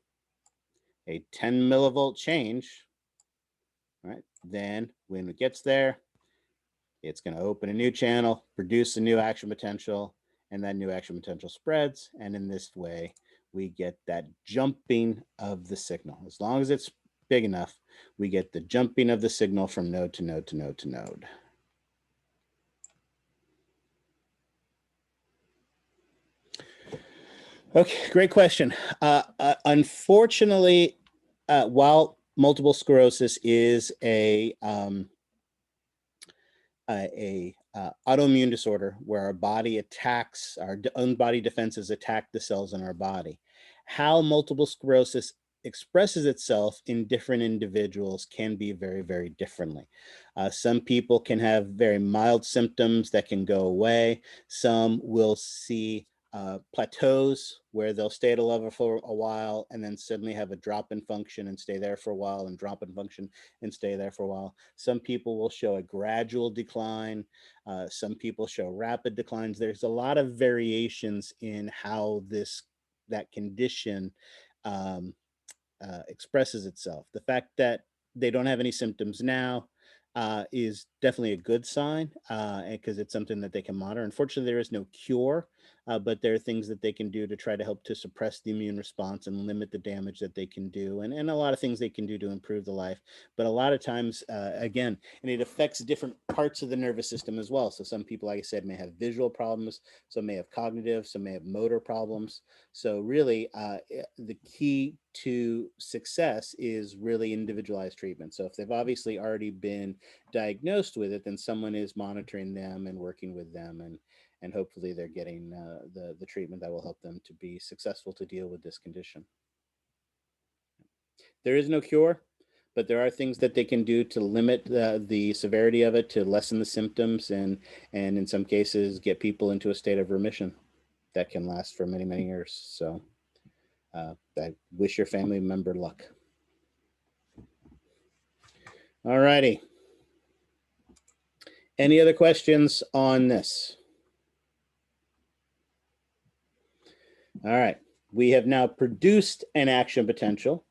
a 10 millivolt change, right, then when it gets there, it's going to open a new channel, produce a new action potential, and that new action potential spreads. And in this way, we get that jumping of the signal. As long as it's big enough, we get the jumping of the signal from node to node to node to node. Okay, great question. Unfortunately, while multiple sclerosis is a autoimmune disorder where our body attacks, our own body defenses attack the cells in our body, how multiple sclerosis expresses itself in different individuals can be very, very differently. Some people can have very mild symptoms that can go away. Some will see plateaus where they'll stay at a level for a while and then suddenly have a drop in function and stay there for a while and drop in function and stay there for a while. Some people will show a gradual decline. Some people show rapid declines. There's a lot of variations in how that condition expresses itself. The fact that they don't have any symptoms now is definitely a good sign because it's something that they can monitor. Unfortunately, there is no cure, but there are things that they can do to try to help to suppress the immune response and limit the damage that they can do, and a lot of things they can do to improve the life. But a lot of times, again, and it affects different parts of the nervous system as well. So some people, like I said, may have visual problems, some may have cognitive, some may have motor problems. So really, the key to success is really individualized treatment. So if they've obviously already been diagnosed with it, then someone is monitoring them and working with them, and hopefully they're getting the treatment that will help them to be successful to deal with this condition. There is no cure, but there are things that they can do to limit the severity of it, to lessen the symptoms, and in some cases get people into a state of remission that can last for many, many years. So I wish your family member luck. All righty. Any other questions on this? All right. We have now produced an action potential.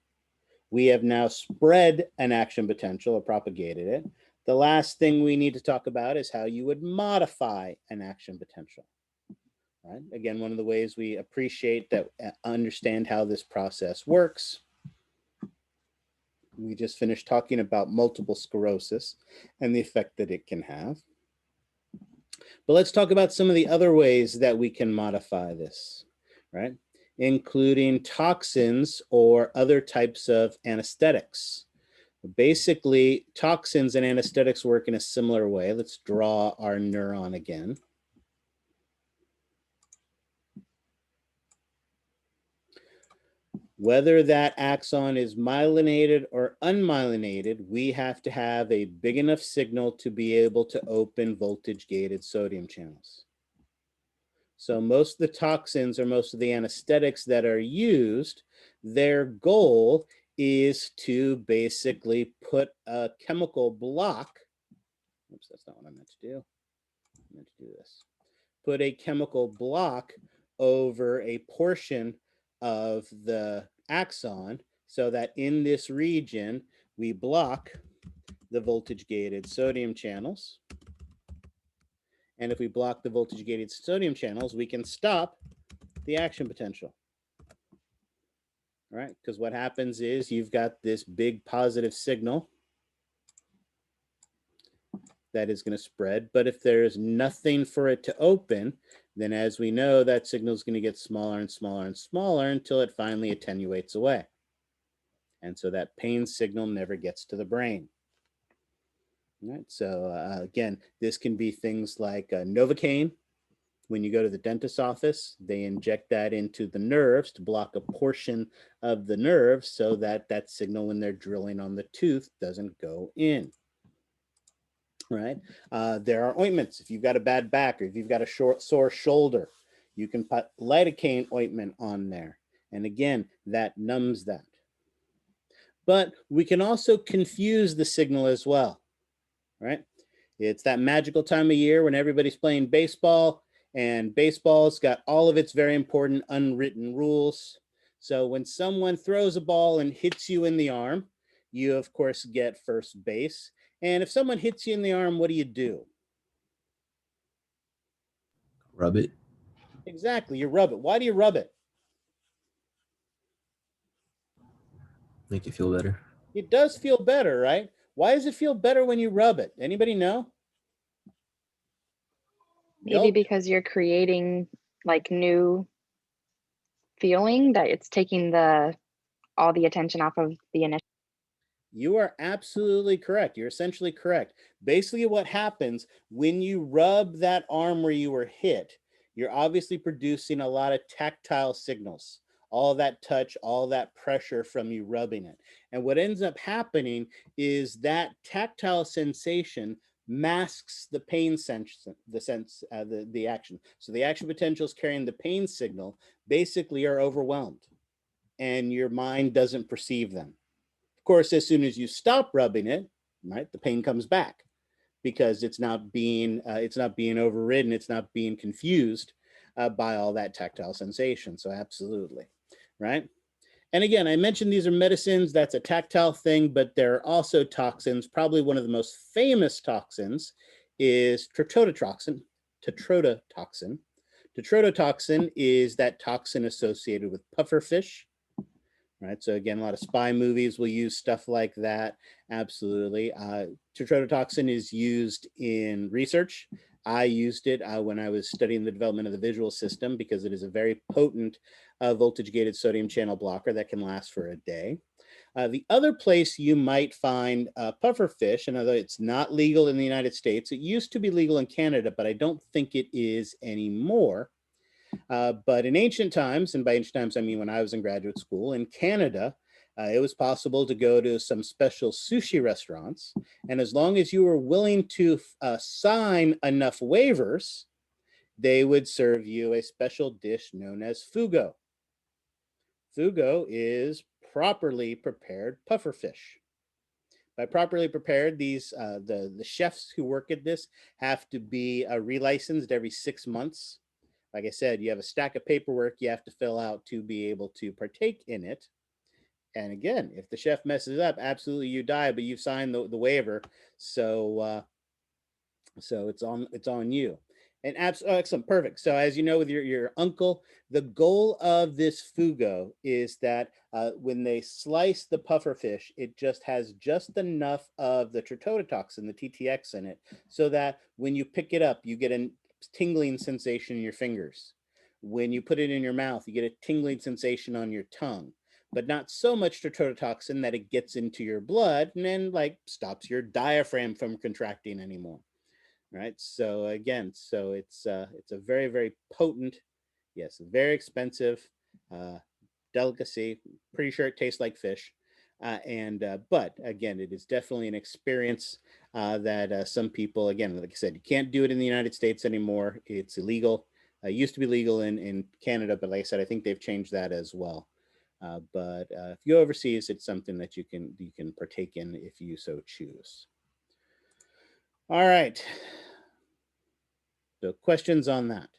We have now spread an action potential or propagated it. The last thing we need to talk about is how you would modify an action potential. Right? Again, one of the ways we appreciate that, understand how this process works. We just finished talking about multiple sclerosis and the effect that it can have. But let's talk about some of the other ways that we can modify this, right? Including toxins or other types of anesthetics. Basically, toxins and anesthetics work in a similar way. Let's draw our neuron again. Whether that axon is myelinated or unmyelinated, we have to have a big enough signal to be able to open voltage-gated sodium channels. So most of the toxins or most of the anesthetics that are used, their goal is to basically put a chemical block. Oops, that's not what I meant to do. I meant to do this. Put a chemical block over a portion of the axon so that in this region, we block the voltage-gated sodium channels. And if we block the voltage-gated sodium channels, we can stop the action potential. All right, because what happens is you've got this big positive signal that is going to spread. But if there's nothing for it to open, then as we know, that signal is going to get smaller and smaller and smaller until it finally attenuates away. And so that pain signal never gets to the brain. All right, so again, this can be things like Novocaine. When you go to the dentist's office, they inject that into the nerves to block a portion of the nerve so that that signal when they're drilling on the tooth doesn't go in. Right? There are ointments. If you've got a bad back or if you've got a sore shoulder, you can put lidocaine ointment on there. And again, that numbs that. But we can also confuse the signal as well, right? It's that magical time of year when everybody's playing baseball, and baseball's got all of its very important unwritten rules. So when someone throws a ball and hits you in the arm, you of course get first base. And if someone hits you in the arm, what do? Rub it. Exactly, you rub it. Why do you rub it? Make it feel better. It does feel better, right? Why does it feel better when you rub it? Anybody know? Maybe because you're creating like new feeling that it's taking all the attention off of the initial. You are absolutely correct. You're essentially correct. Basically what happens when you rub that arm where you were hit, you're obviously producing a lot of tactile signals, all that touch, all that pressure from you rubbing it. And what ends up happening is that tactile sensation masks the pain sense, the action. So the action potentials carrying the pain signal basically are overwhelmed, and your mind doesn't perceive them. Of course, as soon as you stop rubbing it, right, the pain comes back because it's not being overridden, it's not being confused by all that tactile sensation. So absolutely, right? And again, I mentioned these are medicines, that's a tactile thing, but there are also toxins. Probably one of the most famous toxins is Tetrodotoxin. Tetrodotoxin is that toxin associated with pufferfish, right? So again, a lot of spy movies will use stuff like that. Absolutely. Tetrodotoxin is used in research. I used it when I was studying the development of the visual system because it is a very potent voltage-gated sodium channel blocker that can last for a day. The other place you might find pufferfish, and although it's not legal in the United States, it used to be legal in Canada, but I don't think it is anymore. But in ancient times, and by ancient times, I mean when I was in graduate school in Canada, it was possible to go to some special sushi restaurants. And as long as you were willing to sign enough waivers, they would serve you a special dish known as fugo. Fugo is properly prepared pufferfish. By properly prepared, these the chefs who work at this have to be relicensed every 6 months. Like I said, you have a stack of paperwork you have to fill out to be able to partake in it. And again, if the chef messes up, absolutely you die, but you've signed the waiver. So it's on you. And excellent, perfect. So as you know, with your uncle, the goal of this fugo is that when they slice the pufferfish, it just has just enough of the tetrodotoxin, the TTX in it, so that when you pick it up, you get a tingling sensation in your fingers. When you put it in your mouth, you get a tingling sensation on your tongue, but not so much tetrodotoxin that it gets into your blood and then like stops your diaphragm from contracting anymore. Right. So again, so it's a very, very potent, yes, very expensive delicacy. Pretty sure it tastes like fish. But again, it is definitely an experience that some people, again, like I said, you can't do it in the United States anymore. It's illegal. It used to be legal in Canada, but like I said, I think they've changed that as well. But if you go overseas, it's something that you can partake in if you so choose. All right. So questions on that?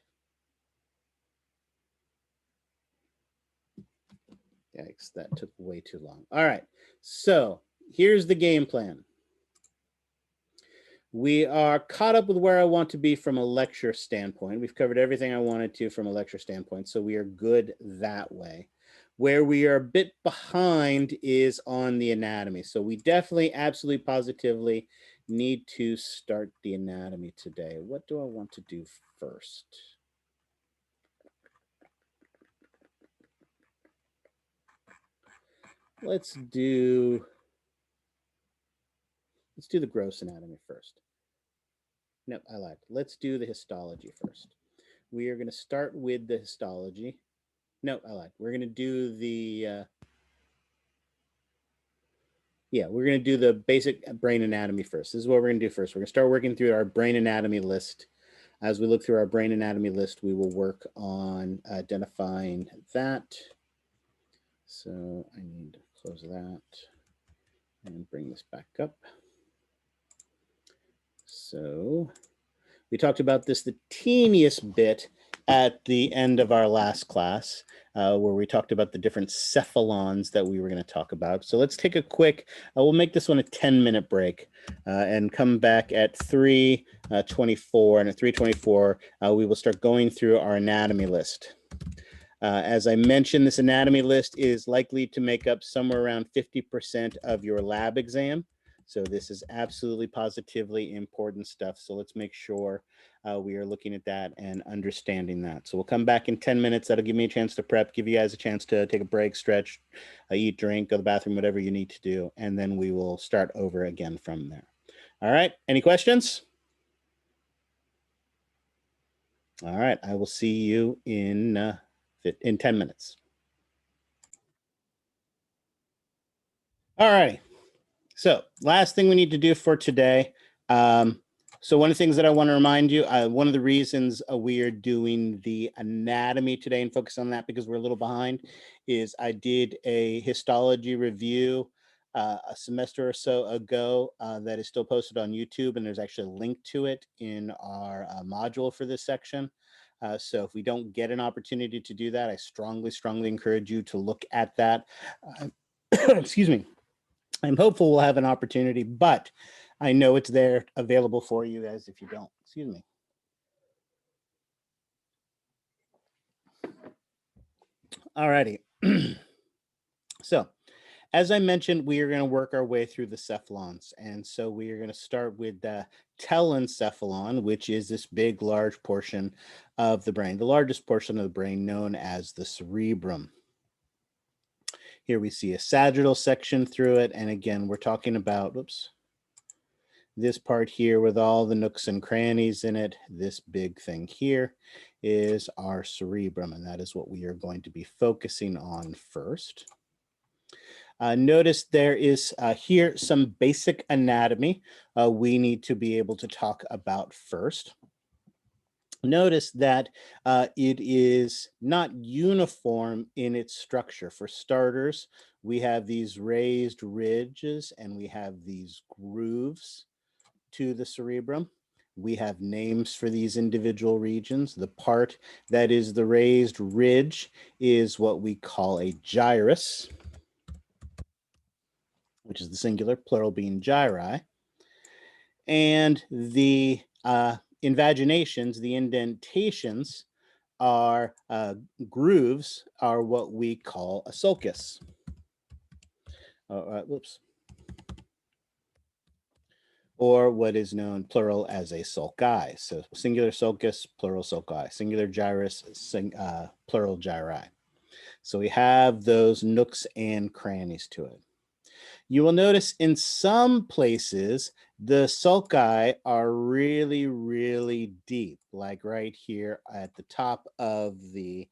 Yikes, that took way too long. All right, so here's the game plan. We are caught up with where I want to be from a lecture standpoint. We've covered everything I wanted to from a lecture standpoint, so we are good that way. Where we are a bit behind is on the anatomy. So we definitely, absolutely, positively need to start the anatomy today. What do I want to do first? Let's do the gross anatomy first. No, I lied. Let's do the histology first. We are going to start with the histology. No, I lied. We're going to do the we're going to do the basic brain anatomy first. This is what we're going to do first. We're going to start working through our brain anatomy list. As we look through our brain anatomy list, we will work on identifying that. So I need to close that and bring this back up. So we talked about this the teeniest bit at the end of our last class, where we talked about the different cephalons that we were going to talk about. So let's take a quick, we'll make this one a 10-minute break and come back at 3:24. And at 3:24, we will start going through our anatomy list. As I mentioned, this anatomy list is likely to make up somewhere around 50% of your lab exam. So this is absolutely positively important stuff. So let's make sure we are looking at that and understanding that. So we'll come back in 10 minutes. That'll give me a chance to prep, give you guys a chance to take a break, stretch, eat, drink, go to the bathroom, whatever you need to do. And then we will start over again from there. All right. Any questions? All right. I will see you in 10 minutes. All right. So last thing we need to do for today, So one of the things that I want to remind you, one of the reasons we are doing the anatomy today and focus on that because we're a little behind is I did a histology review a semester or so ago that is still posted on YouTube, and there's actually a link to it in our module for this section. So if we don't get an opportunity to do that, I strongly encourage you to look at that. Excuse me. I'm hopeful we'll have an opportunity, but I know it's there available for you guys if you don't. Excuse me. All righty. So as I mentioned, we are going to work our way through the cephalons. And so we are going to start with the telencephalon, which is this big, large portion of the brain, the largest portion of the brain known as the cerebrum. Here we see a sagittal section through it. And again, we're talking about, whoops, this part here with all the nooks and crannies in it. This big thing here is our cerebrum, and that is what we are going to be focusing on first. Notice there is here some basic anatomy we need to be able to talk about first. Notice that it is not uniform in its structure. For starters, we have these raised ridges and we have these grooves to the cerebrum. We have names for these individual regions. The part that is the raised ridge is what we call a gyrus, which is the singular, plural being gyri. And the invaginations, the indentations, are grooves, are what we call a sulcus. Whoops. Or what is known plural as a sulci. So singular sulcus, plural sulci, singular gyrus, plural gyri. So we have those nooks and crannies to it. You will notice in some places, the sulci are really, really deep, like right here at the top of the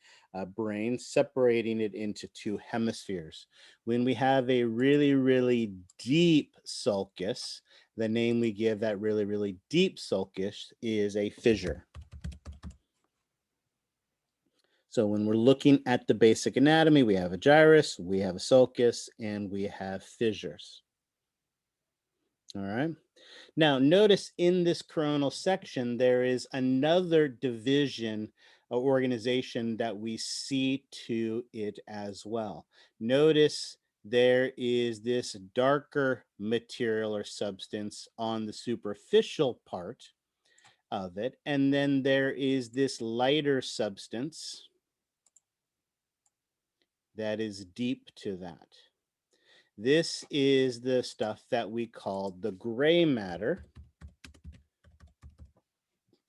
brain, separating it into two hemispheres. When we have a really, really deep sulcus, the name we give that really, really deep sulcus is a fissure. So when we're looking at the basic anatomy, we have a gyrus, we have a sulcus, and we have fissures. All right. Now, notice in this coronal section, there is another division or organization that we see to it as well. Notice there is this darker material or substance on the superficial part of it, and then there is this lighter substance that is deep to that. This is the stuff that we call the gray matter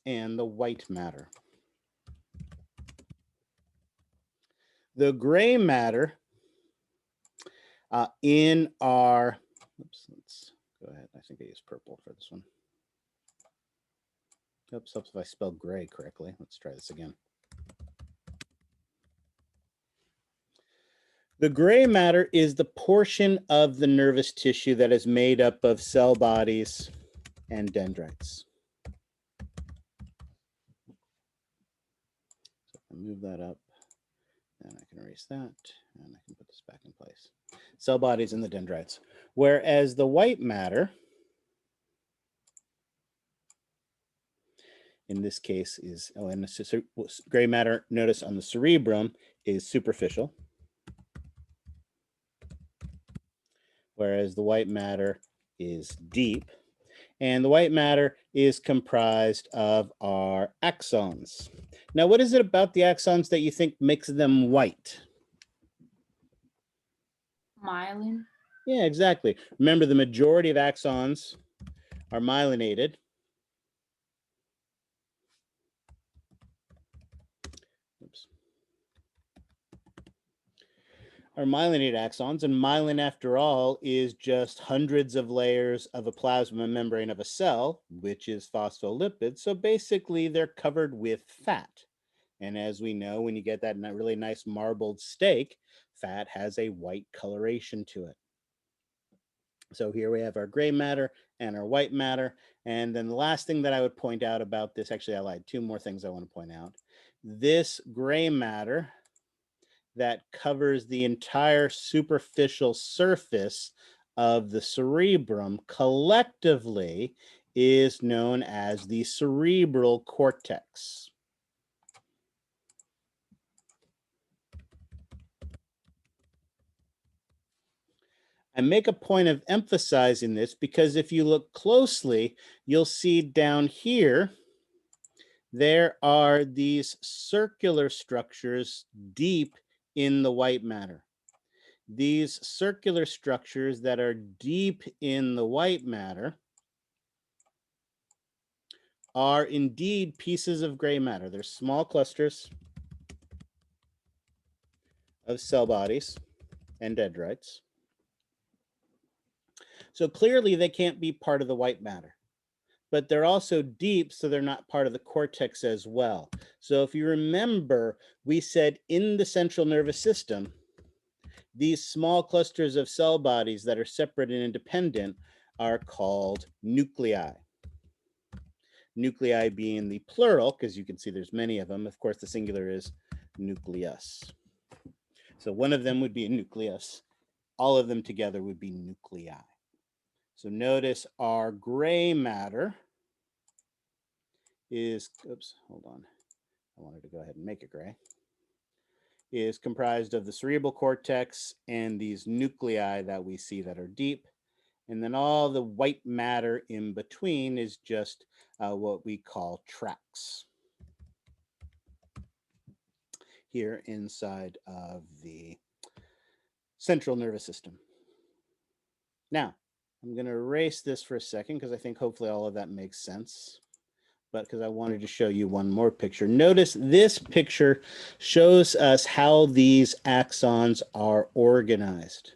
and the white matter. The gray matter in our, oops, let's go ahead. I think I used purple for this one. Oops, helps if I spell gray correctly. Let's try this again. The gray matter is the portion of the nervous tissue that is made up of cell bodies and dendrites. So I'll move that up, and I can erase that, and I can put this back in place. Cell bodies and the dendrites. Whereas the white matter, in this case is, oh, and the gray matter, notice on the cerebrum, is superficial. Whereas the white matter is deep. And the white matter is comprised of our axons. Now, what is it about the axons that you think makes them white? Myelin. Yeah, exactly. Remember, the majority of axons are myelinated. Oops. Are myelinated axons, and myelin, after all, is just hundreds of layers of a plasma membrane of a cell, which is phospholipids. So basically, they're covered with fat. And as we know, when you get that really nice marbled steak, fat has a white coloration to it. So here we have our gray matter and our white matter. And then the last thing that I would point out about this, actually I lied, two more things I want to point out. This gray matter that covers the entire superficial surface of the cerebrum collectively is known as the cerebral cortex. I make a point of emphasizing this because if you look closely, you'll see down here, there are these circular structures deep in the white matter. These circular structures that are deep in the white matter are indeed pieces of gray matter. They're small clusters of cell bodies and dendrites. So clearly they can't be part of the white matter, but they're also deep, so they're not part of the cortex as well. So if you remember, we said in the central nervous system, these small clusters of cell bodies that are separate and independent are called nuclei. Nuclei being the plural, because you can see there's many of them. Of course, the singular is nucleus. So one of them would be a nucleus. All of them together would be nuclei. So notice our gray matter is, oops, hold on. I wanted to go ahead and make it gray. Is comprised of the cerebral cortex and these nuclei that we see that are deep. And then all the white matter in between is just what we call tracts here inside of the central nervous system. Now, I'm going to erase this for a second because I think hopefully all of that makes sense. But because I wanted to show you one more picture. Notice this picture shows us how these axons are organized.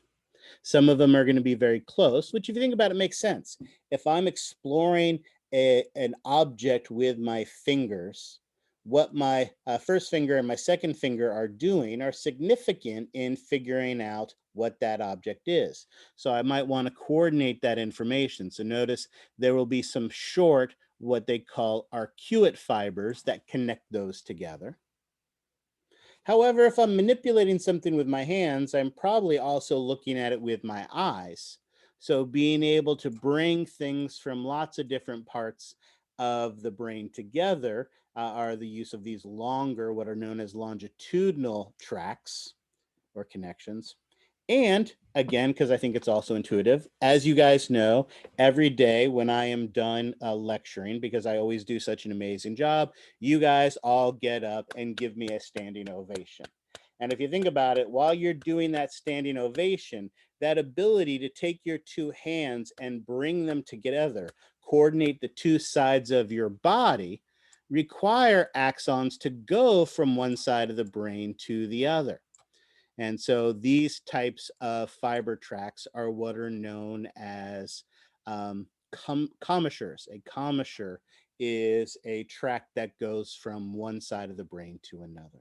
Some of them are going to be very close, which if you think about it makes sense. If I'm exploring an object with my fingers, what my first finger and my second finger are doing are significant in figuring out what that object is. So I might want to coordinate that information. So notice there will be some short, what they call arcuate fibers that connect those together. However, if I'm manipulating something with my hands, I'm probably also looking at it with my eyes. So being able to bring things from lots of different parts of the brain together are the use of these longer, what are known as longitudinal tracts or connections. And again, because I think it's also intuitive, as you guys know, every day when I am done lecturing, because I always do such an amazing job, you guys all get up and give me a standing ovation. And if you think about it, while you're doing that standing ovation, that ability to take your two hands and bring them together, coordinate the two sides of your body, require axons to go from one side of the brain to the other. And so these types of fiber tracts are what are known as commissures. A commissure is a tract that goes from one side of the brain to another.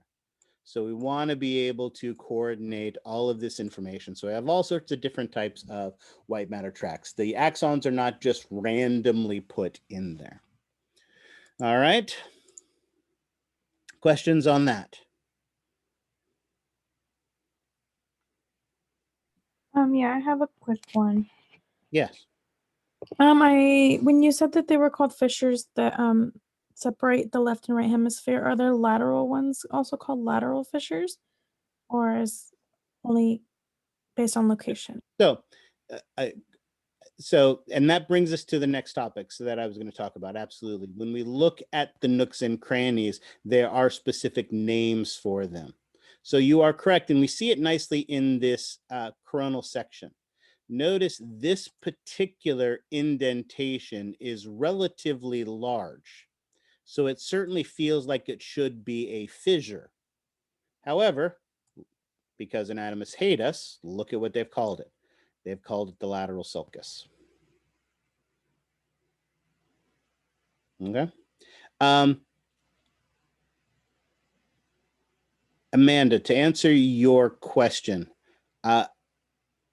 So we want to be able to coordinate all of this information. So we have all sorts of different types of white matter tracts. The axons are not just randomly put in there. All right. Questions on that? Yeah, I have a quick one. Yes. When you said that they were called fissures that separate the left and right hemisphere, are there lateral ones also called lateral fissures, or is only based on location? So, and that brings us to the next topic that I was going to talk about. Absolutely. When we look at the nooks and crannies, there are specific names for them. So you are correct. And we see it nicely in this coronal section. Notice this particular indentation is relatively large. So it certainly feels like it should be a fissure. However, because anatomists hate us, look at what they've called it. They've called it the lateral sulcus. Okay. Amanda, to answer your question,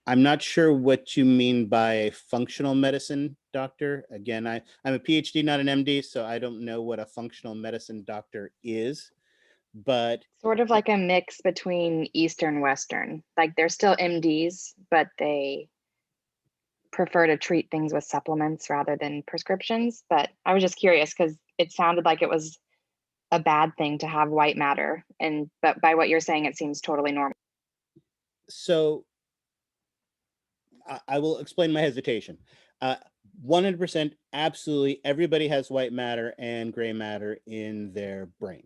I'm not sure what you mean by functional medicine doctor. Again, I'm a PhD, not an MD, so I don't know what a functional medicine doctor is, but Sort of like a mix between Eastern, Western. Like they're still MDs, but they prefer to treat things with supplements rather than prescriptions. But I was just curious because it sounded like it was a bad thing to have white matter. But by what you're saying, it seems totally normal. so I will explain my hesitation. 100% absolutely everybody has white matter and gray matter in their brain,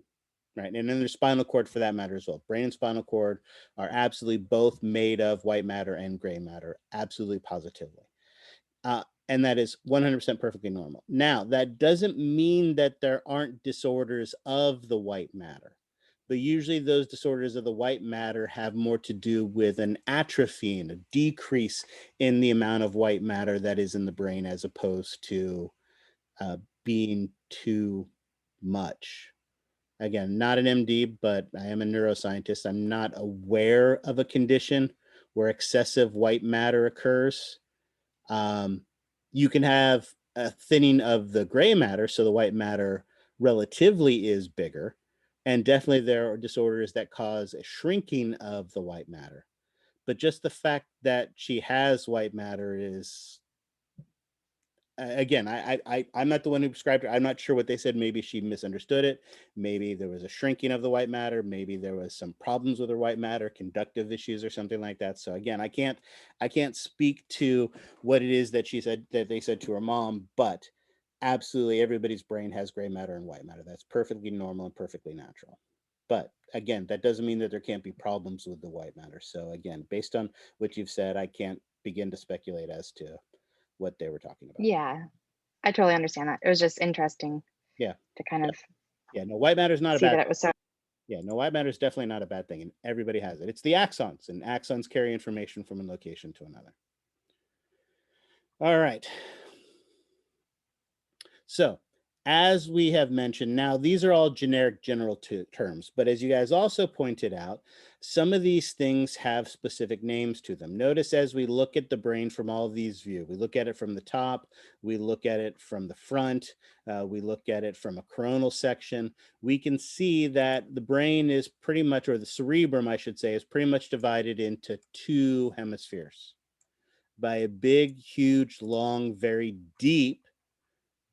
right? And in their spinal cord for that matter as well. Brain and spinal cord are absolutely both made of white matter and gray matter, absolutely positively. And that is 100% perfectly normal. Now, that doesn't mean that there aren't disorders of the white matter, but usually those disorders of the white matter have more to do with an atrophy and a decrease in the amount of white matter that is in the brain as opposed to being too much. Again, not an MD, but I am a neuroscientist. I'm not aware of a condition where excessive white matter occurs. You can have a thinning of the gray matter, so the white matter relatively is bigger. And definitely there are disorders that cause a shrinking of the white matter. But just the fact that she has white matter is, again, I'm not the one who prescribed it. I'm not sure what they said. Maybe she misunderstood it. Maybe there was a shrinking of the white matter. Maybe there was some problems with her white matter, conductive issues or something like that. So again, I can't speak to what it is that she said, that they said to her mom, but absolutely everybody's brain has gray matter and white matter. That's perfectly normal and perfectly natural. But again, that doesn't mean that there can't be problems with the white matter. So again, based on what you've said, I can't begin to speculate as to what they were talking about. Yeah, I totally understand that. It was just interesting. Yeah. To kind of no, white matter is not a see bad that it was so. Yeah, no, white matter is definitely not a bad thing, and everybody has it. It's the axons, and axons carry information from one location to another. All right. So, as we have mentioned, now these are all generic general terms, but as you guys also pointed out, some of these things have specific names to them. Notice as we look at the brain from all of these views, we look at it from the top, we look at it from the front, we look at it from a coronal section, we can see that the brain is pretty much, or the cerebrum, I should say, is pretty much divided into two hemispheres by a big, huge, long, very deep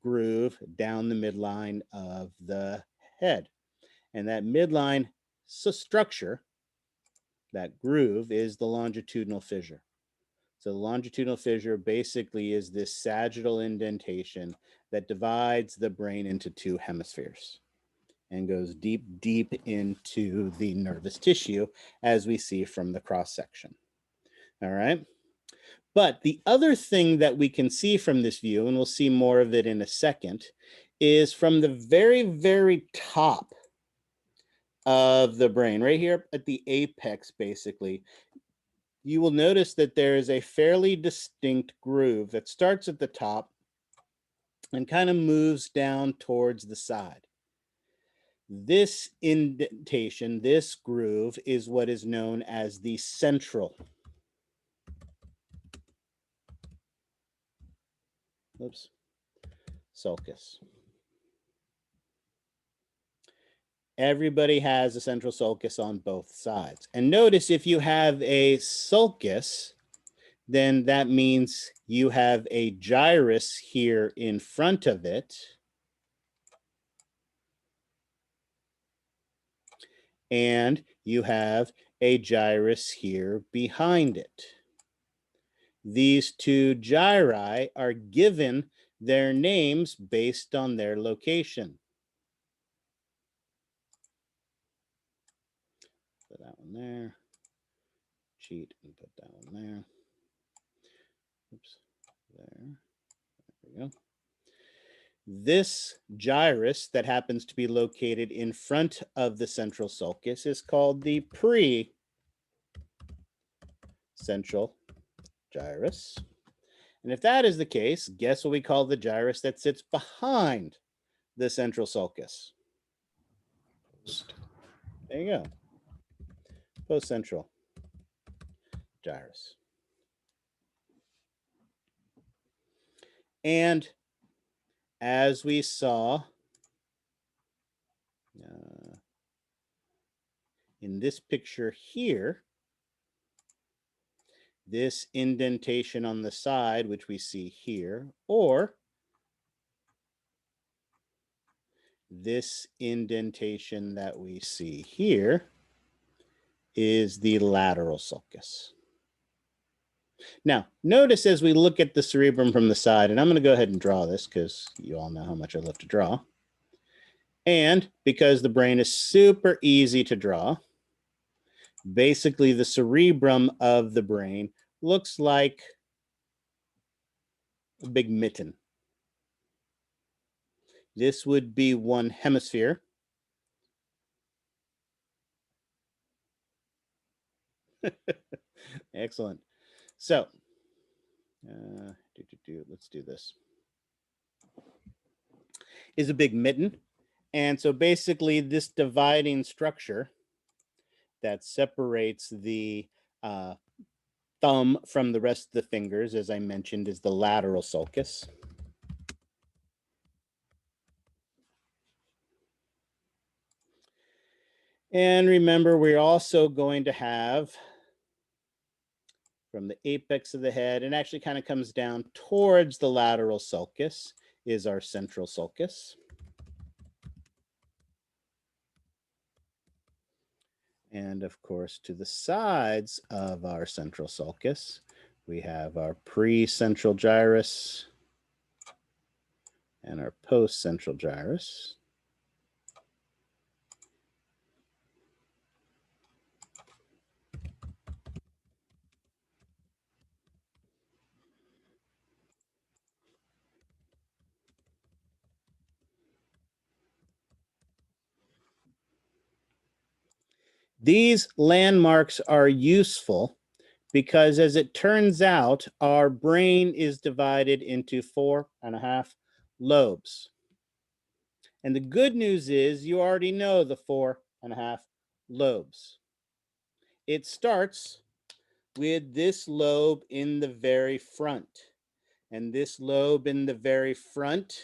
groove down the midline of the head. And that midline structure, that groove, is the longitudinal fissure. So the longitudinal fissure basically is this sagittal indentation that divides the brain into two hemispheres and goes deep, deep into the nervous tissue, as we see from the cross section. All right. But the other thing that we can see from this view, and we'll see more of it in a second, is from the very, very top of the brain, right here at the apex, basically, you will notice that there is a fairly distinct groove that starts at the top and kind of moves down towards the side. This indentation, this groove, is what is known as the central. Sulcus. Everybody has a central sulcus on both sides. And notice if you have a sulcus, then that means you have a gyrus here in front of it. And you have a gyrus here behind it. These two gyri are given their names based on their location. Put that one there. Cheat and put that one there. Oops, there we go. This gyrus that happens to be located in front of the central sulcus is called the pre-central gyrus. And if that is the case, guess what we call the gyrus that sits behind the central sulcus? There you go. Post-central gyrus. And as we saw in this picture here, this indentation on the side, which we see here, or this indentation that we see here, is the lateral sulcus. Now, notice as we look at the cerebrum from the side, and I'm going to go ahead and draw this because you all know how much I love to draw. And because the brain is super easy to draw, basically the cerebrum of the brain looks like a big mitten. This would be one hemisphere. Excellent. So, let's do this. Is a big mitten. And so basically this dividing structure that separates the thumb from the rest of the fingers, as I mentioned, is the lateral sulcus. And remember, we're also going to have from the apex of the head, and actually kind of comes down towards the lateral sulcus, is our central sulcus. And of course, to the sides of our central sulcus, we have our pre-central gyrus and our post-central gyrus. These landmarks are useful because, as it turns out, our brain is divided into 4.5 lobes. And the good news is you already know the 4.5 lobes. It starts with this lobe in the very front. And this lobe in the very front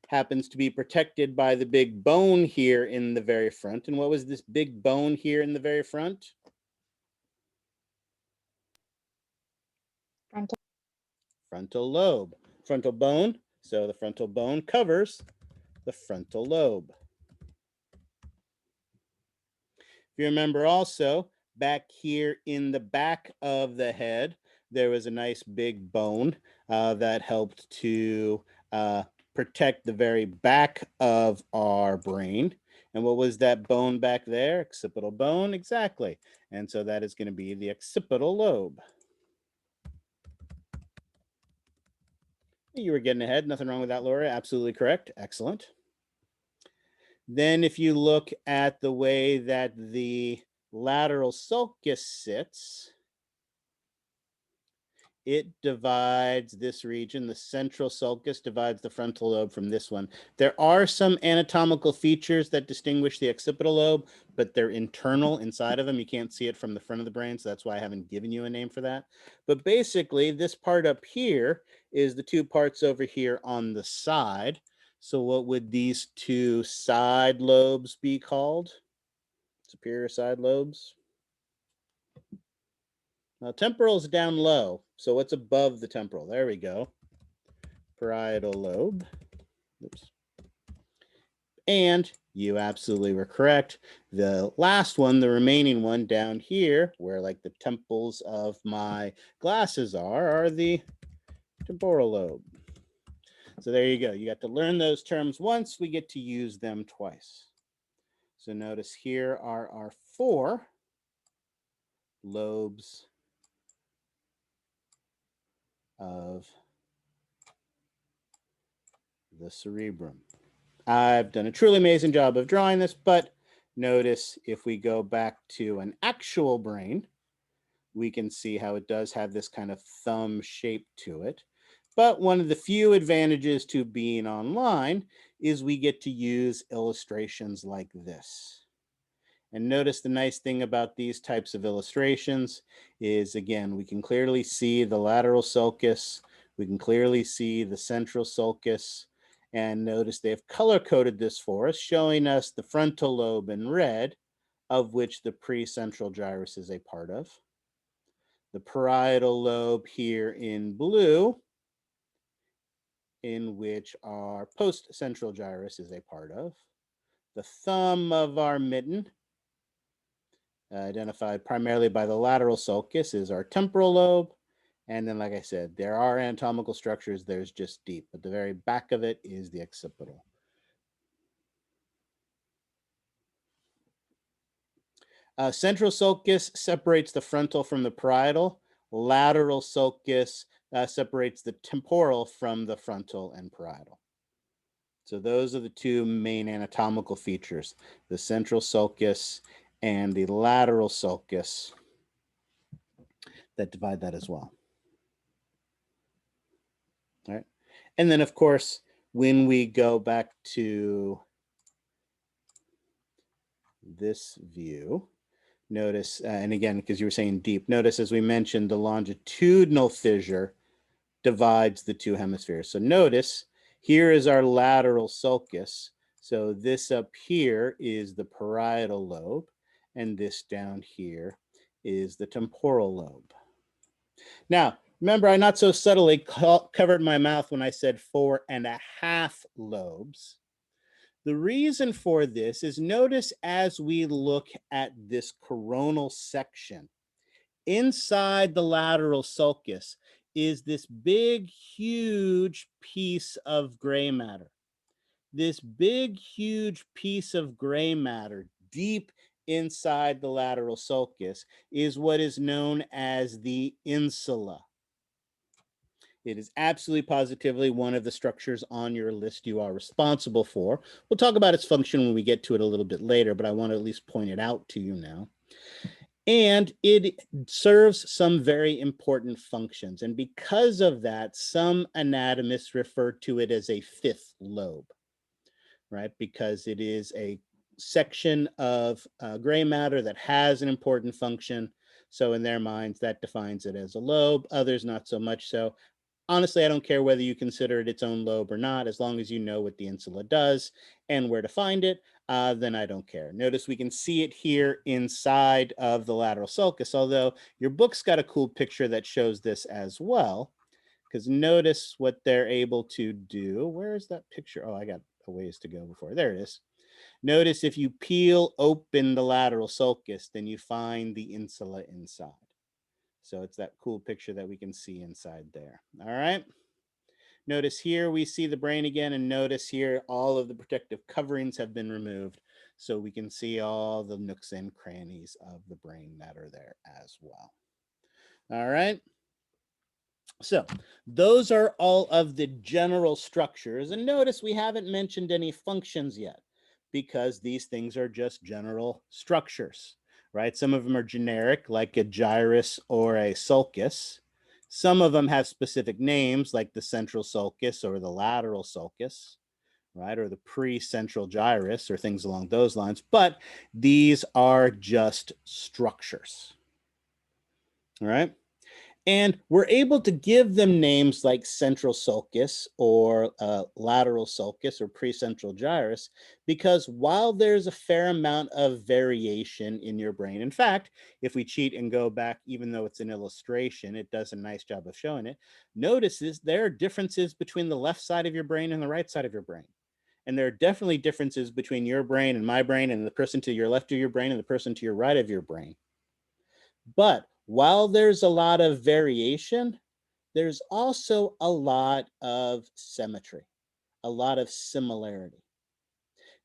happens to be protected by the big bone here in the very front. And what was this big bone here in the very front? Frontal lobe. Frontal bone. So the frontal bone covers the frontal lobe. If you remember also, back here in the back of the head, there was a nice big bone that helped to protect the very back of our brain. And what was that bone back there? Occipital bone, exactly. And so that is going to be the occipital lobe. You were getting ahead. Nothing wrong with that, Laura. Absolutely correct. Excellent. Then if you look at the way that the lateral sulcus sits, it divides this region. The central sulcus divides the frontal lobe from this one. There are some anatomical features that distinguish the occipital lobe, but they're internal inside of them. You can't see it from the front of the brain, so that's why I haven't given you a name for that. But basically, this part up here is the two parts over here on the side. So what would these two side lobes be called? Superior side lobes? Now, temporal is down low. So what's above the temporal? There we go. Parietal lobe. Oops. And you absolutely were correct. The last one, the remaining one down here, where like the temples of my glasses are the temporal lobe. So there you go. You got to learn those terms once. We get to use them twice. So notice here are our 4 lobes of the cerebrum. I've done a truly amazing job of drawing this, but notice if we go back to an actual brain, we can see how it does have this kind of thumb shape to it. But one of the few advantages to being online is we get to use illustrations like this. And notice the nice thing about these types of illustrations is, again, we can clearly see the lateral sulcus We can clearly see the central sulcus, and notice they have color-coded this for us, showing us the frontal lobe in red, of which the precentral gyrus is a part of. The parietal lobe here in blue, in which our postcentral gyrus is a part of. The thumb of our mitten, identified primarily by the lateral sulcus, is our temporal lobe. And then, like I said, there are anatomical structures, there's just deep, but the very back of it is the occipital. Central sulcus separates the frontal from the parietal. Lateral sulcus separates the temporal from the frontal and parietal. So those are the two main anatomical features, the central sulcus and the lateral sulcus, that divide that as well. All right. And then, of course, when we go back to this view, notice, and again, because you were saying deep, notice as we mentioned, the longitudinal fissure divides the two hemispheres. So notice here is our lateral sulcus. So this up here is the parietal lobe, and this down here is the temporal lobe. Now, remember, I not so subtly covered my mouth when I said 4.5 lobes. The reason for this is, notice as we look at this coronal section, inside the lateral sulcus is this big, huge piece of gray matter. This big, huge piece of gray matter deep inside the lateral sulcus is what is known as the insula. It is absolutely positively one of the structures on your list you are responsible for. We'll talk about its function when we get to it a little bit later, but I want to at least point it out to you now. And it serves some very important functions. And because of that, some anatomists refer to it as a fifth lobe, right? Because it is a section of gray matter that has an important function. So in their minds, that defines it as a lobe. Others not so much so. Honestly, I don't care whether you consider it its own lobe or not, as long as you know what the insula does and where to find it, then I don't care. Notice we can see it here inside of the lateral sulcus, although your book's got a cool picture that shows this as well, because notice what they're able to do. Where is that picture? Oh, I got a ways to go before. There it is. Notice if you peel open the lateral sulcus, then you find the insula inside. So it's that cool picture that we can see inside there. All right. Notice here we see the brain again, and notice here all of the protective coverings have been removed, so we can see all the nooks and crannies of the brain that are there as well. All right. So those are all of the general structures, and notice we haven't mentioned any functions yet, because these things are just general structures, right? Some of them are generic, like a gyrus or a sulcus. Some of them have specific names, like the central sulcus or the lateral sulcus, right? Or the precentral gyrus or things along those lines. But these are just structures, all right? And we're able to give them names like central sulcus or lateral sulcus or precentral gyrus, because while there's a fair amount of variation in your brain, in fact, if we cheat and go back, even though it's an illustration, it does a nice job of showing it. Notice there are differences between the left side of your brain and the right side of your brain. And there are definitely differences between your brain and my brain and the person to your left of your brain and the person to your right of your brain. But while there's a lot of variation, there's also a lot of symmetry, a lot of similarity.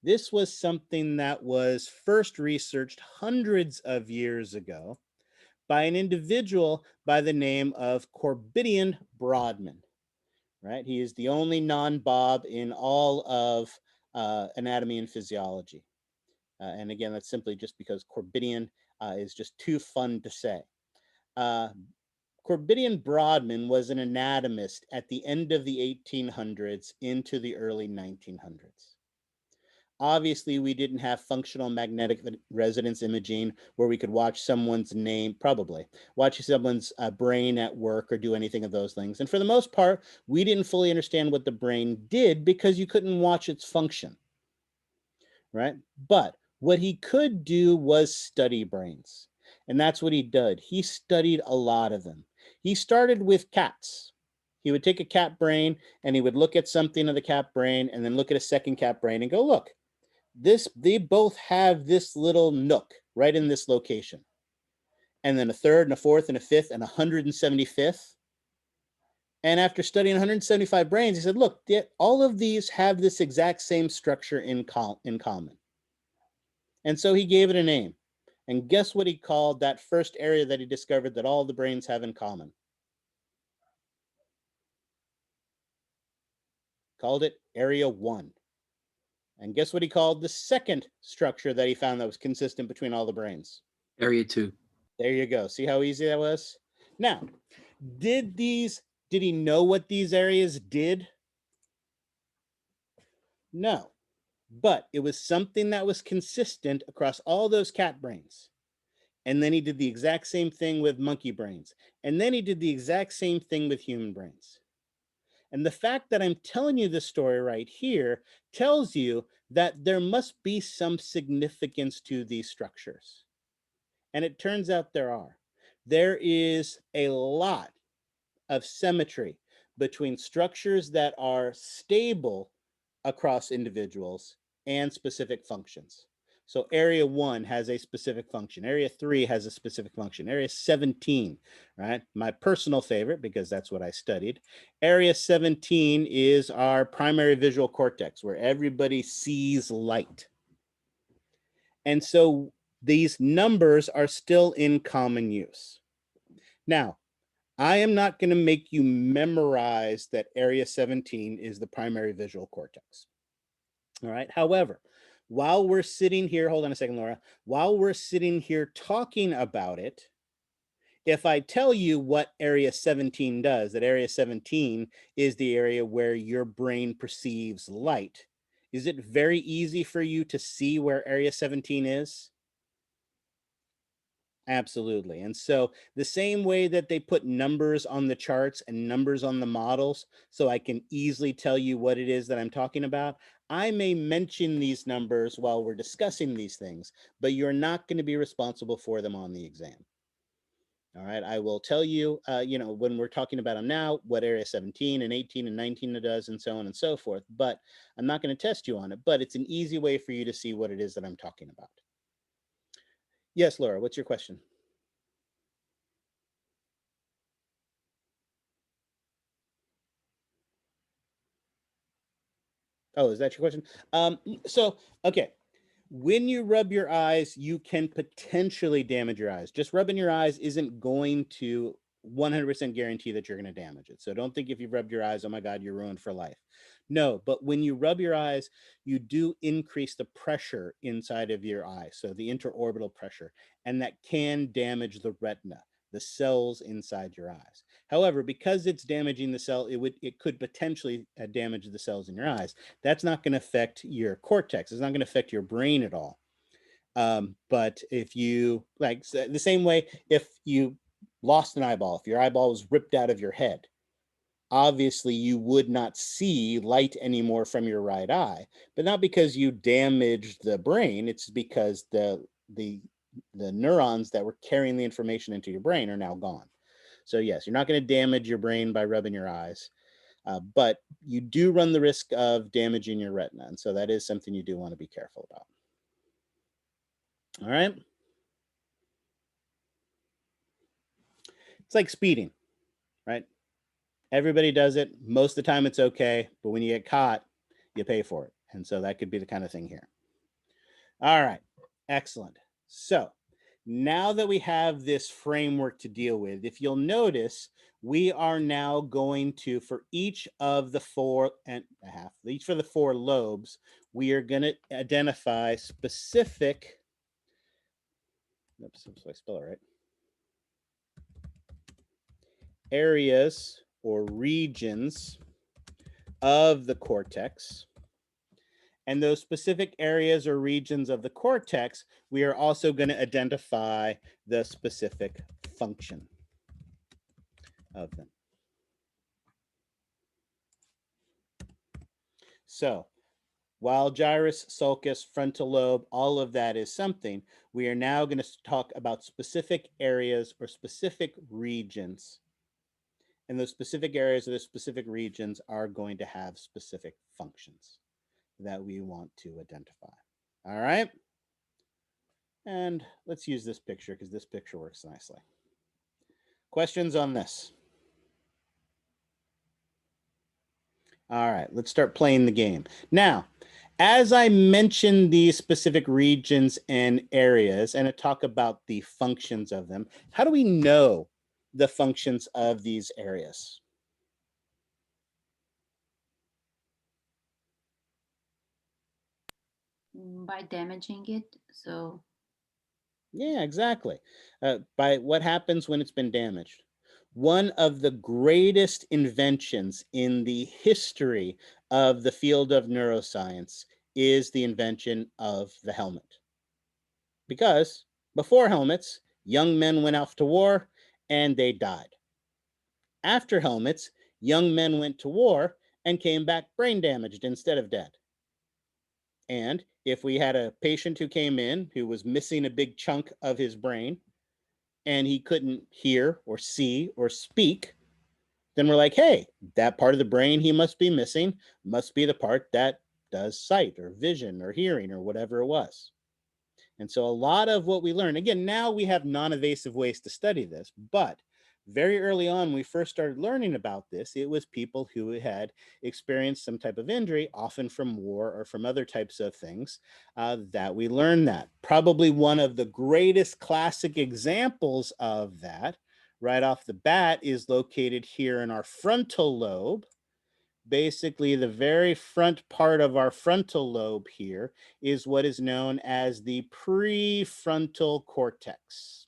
This was something that was first researched hundreds of years ago by an individual by the name of Corbinian Brodmann, right? He is the only non-Bob in all of anatomy and physiology. And again, that's simply just because Corbinian is just too fun to say. Corbinian Brodmann was an anatomist at the end of the 1800s into the early 1900s. obviously we didn't have functional magnetic resonance imaging where we could watch someone's name, probably watch someone's brain at work or do anything of those things. And for the most part, we didn't fully understand what the brain did because you couldn't watch its function, right? But what he could do was study brains. And that's what he did. He studied a lot of them. He started with cats. He would take a cat brain and he would look at something of the cat brain and then look at a second cat brain and go, look, they both have this little nook right in this location. And then a third and a fourth and a fifth and 175th. And after studying 175 brains, he said, look, all of these have this exact same structure in common. And so he gave it a name. And guess what he called that first area that he discovered that all the brains have in common? Called it Area 1. And guess what he called the second structure that he found that was consistent between all the brains? Area 2. There you go. See how easy that was? Now, did he know what these areas did? No. But it was something that was consistent across all those cat brains. And then he did the exact same thing with monkey brains. And then he did the exact same thing with human brains. And the fact that I'm telling you this story right here tells you that there must be some significance to these structures. And it turns out there are. There is a lot of symmetry between structures that are stable across individuals and specific functions. So area 1 has a specific function. Area 3 has a specific function. Area 17, right? My personal favorite, because that's what I studied. Area 17 is our primary visual cortex, where everybody sees light. And so these numbers are still in common use. Now, I am not going to make you memorize that area 17 is the primary visual cortex. All right. However, while we're sitting here, hold on a second, Laura, while we're sitting here talking about it, if I tell you what area 17 does, that area 17 is the area where your brain perceives light, is it very easy for you to see where area 17 is? Absolutely. And so the same way that they put numbers on the charts and numbers on the models, so I can easily tell you what it is that I'm talking about, I may mention these numbers while we're discussing these things, but you're not going to be responsible for them on the exam. All right. I will tell you, when we're talking about them now, what area 17 and 18 and 19 does and so on and so forth, but I'm not going to test you on it, but it's an easy way for you to see what it is that I'm talking about. Yes, Laura, what's your question? Oh, is that your question? Okay. When you rub your eyes, you can potentially damage your eyes. Just rubbing your eyes isn't going to 100% guarantee that you're going to damage it. So don't think if you've rubbed your eyes, oh my God, you're ruined for life. No, but when you rub your eyes, you do increase the pressure inside of your eye. So the interorbital pressure, and that can damage the retina, the cells inside your eyes. However, because it's damaging the cell, it could potentially damage the cells in your eyes. That's not going to affect your cortex. It's not going to affect your brain at all. But if you, like the same way, if you lost an eyeball, if your eyeball was ripped out of your head, obviously you would not see light anymore from your right eye, but not because you damaged the brain. It's because the neurons that were carrying the information into your brain are now gone. So yes, you're not going to damage your brain by rubbing your eyes, but you do run the risk of damaging your retina. And so that is something you do want to be careful about. All right. It's like speeding, right? Everybody does it. Most of the time it's okay, but when you get caught, you pay for it. And so that could be the kind of thing here. All right, excellent. So now that we have this framework to deal with, if you'll notice, we are now going to, for each of the 4.5, each for the 4 lobes, we are going to identify specific, oops, so I spell it right, areas or regions of the cortex. And those specific areas or regions of the cortex, we are also going to identify the specific function of them. So while gyrus, sulcus, frontal lobe, all of that is something, we are now going to talk about specific areas or specific regions. And those specific areas or the specific regions are going to have specific functions that we want to identify. All right. And let's use this picture because this picture works nicely. Questions on this? All right, let's start playing the game. Now, as I mention these specific regions and areas and I talk about the functions of them, how do we know the functions of these areas? By damaging it. So Yeah, exactly. By what happens when it's been damaged. One of the greatest inventions in the history of the field of neuroscience is the invention of the helmet. Because before helmets, young men went off to war and they died. After helmets, young men went to war and came back brain damaged instead of dead. And if we had a patient who came in who was missing a big chunk of his brain and he couldn't hear or see or speak, then we're like, hey, that part of the brain he must be missing must be the part that does sight or vision or hearing or whatever it was. And so a lot of what we learn, again, now we have non-invasive ways to study this, but very early on, when we first started learning about this, it was people who had experienced some type of injury, often from war or from other types of things, that we learned that. Probably one of the greatest classic examples of that, right off the bat, is located here in our frontal lobe. Basically, the very front part of our frontal lobe here is what is known as the prefrontal cortex.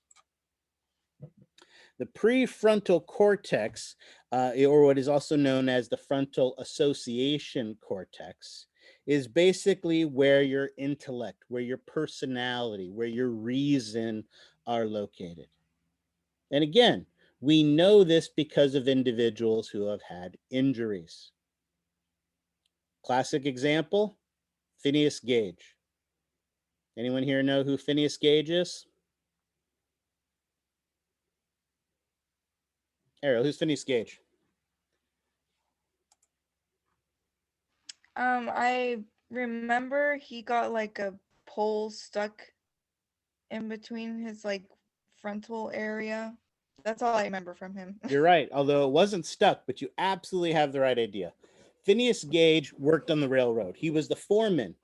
The prefrontal cortex, or what is also known as the frontal association cortex, is basically where your intellect, where your personality, where your reason are located. And again, we know this because of individuals who have had injuries. Classic example, Phineas Gage. Anyone here know who Phineas Gage is? Ariel, who's Phineas Gage? I remember he got like a pole stuck in between his like frontal area. That's all I remember from him. You're right, although it wasn't stuck, but you absolutely have the right idea. Phineas Gage worked on the railroad. He was the foreman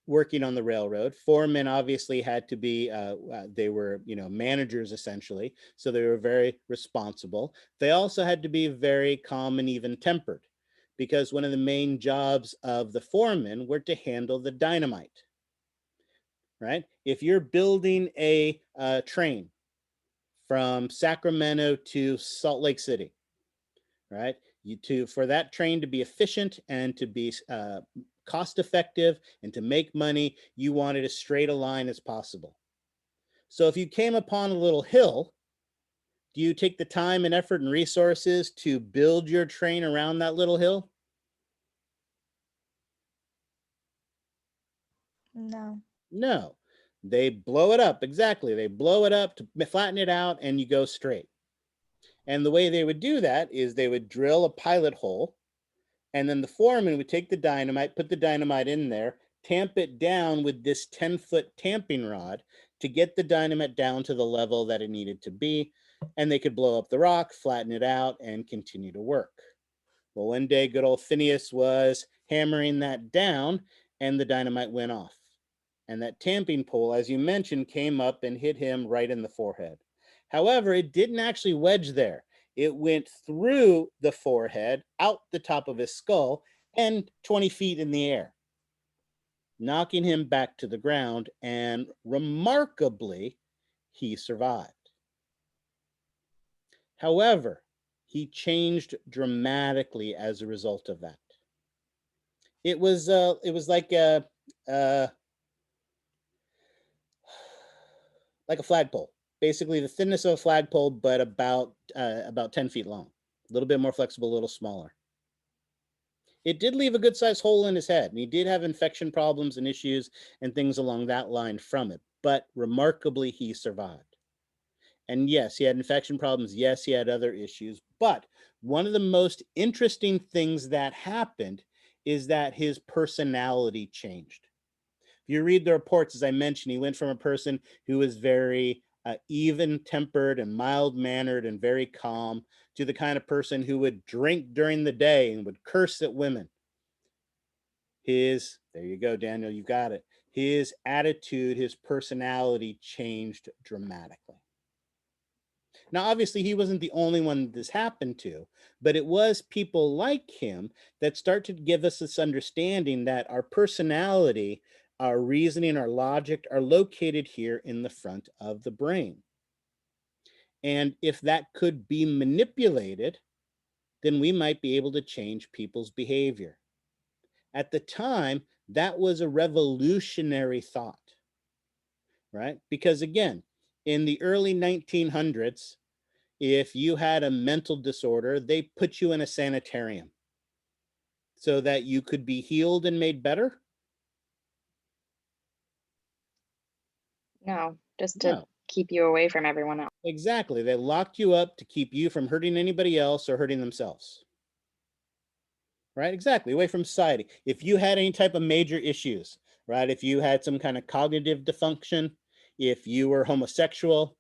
working on the railroad. Foremen obviously had to be, they were, managers essentially, so they were very responsible. They also had to be very calm and even tempered because one of the main jobs of the foreman were to handle the dynamite, right? If you're building a train from Sacramento to Salt Lake City, right? For that train to be efficient and to be cost effective and to make money, you want it as straight a line as possible. So if you came upon a little hill, do you take the time and effort and resources to build your train around that little hill? No. No. They blow it up. Exactly. They blow it up to flatten it out and you go straight. And the way they would do that is they would drill a pilot hole, and then the foreman would take the dynamite, put the dynamite in there, tamp it down with this 10-foot tamping rod to get the dynamite down to the level that it needed to be. And they could blow up the rock, flatten it out, and continue to work. Well, one day, good old Phineas was hammering that down, and the dynamite went off. And that tamping pole, as you mentioned, came up and hit him right in the forehead. However, it didn't actually wedge there. It went through the forehead, out the top of his skull, and 20 feet in the air, knocking him back to the ground, and remarkably, he survived. However, he changed dramatically as a result of that. It was like like a flagpole, basically the thinness of a flagpole, but about 10 feet long, a little bit more flexible, a little smaller. It did leave a good sized hole in his head, and he did have infection problems and issues and things along that line from it, but remarkably he survived. And yes, he had infection problems. Yes, he had other issues, but one of the most interesting things that happened is that his personality changed. If you read the reports, as I mentioned, he went from a person who was very even-tempered and mild-mannered and very calm to the kind of person who would drink during the day and would curse at women. There you go, Daniel, you got it. His attitude, his personality changed dramatically. Now, obviously, he wasn't the only one this happened to, but it was people like him that start to give us this understanding that our personality, our reasoning, our logic are located here in the front of the brain. And if that could be manipulated, then we might be able to change people's behavior. At the time, that was a revolutionary thought, right? Because again, in the early 1900s, if you had a mental disorder, they put you in a sanitarium so that you could be healed and made better. No, just to No. keep you away from everyone else. Exactly. They locked you up to keep you from hurting anybody else or hurting themselves. Right? Exactly. Away from society. If you had any type of major issues, right? If you had some kind of cognitive dysfunction, if you were homosexual,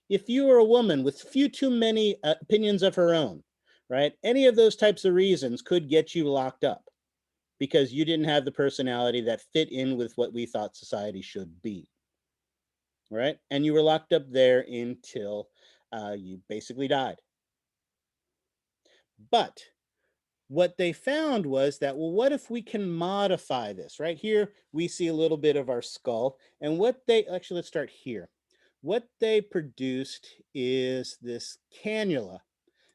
if you were a woman with few too many opinions of her own, right? Any of those types of reasons could get you locked up because you didn't have the personality that fit in with what we thought society should be, right? And you were locked up there until you basically died. But what they found was that, well, what if we can modify this? Right here, we see a little bit of our skull. And what they, actually, let's start here. What they produced is this cannula.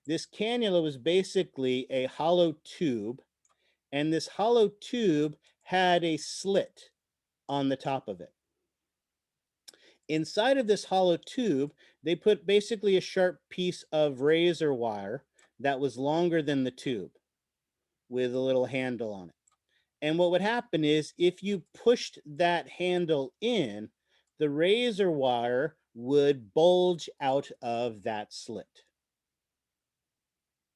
This cannula was basically a hollow tube, and this hollow tube had a slit on the top of it. Inside of this hollow tube, they put basically a sharp piece of razor wire that was longer than the tube with a little handle on it. And what would happen is if you pushed that handle in, the razor wire would bulge out of that slit.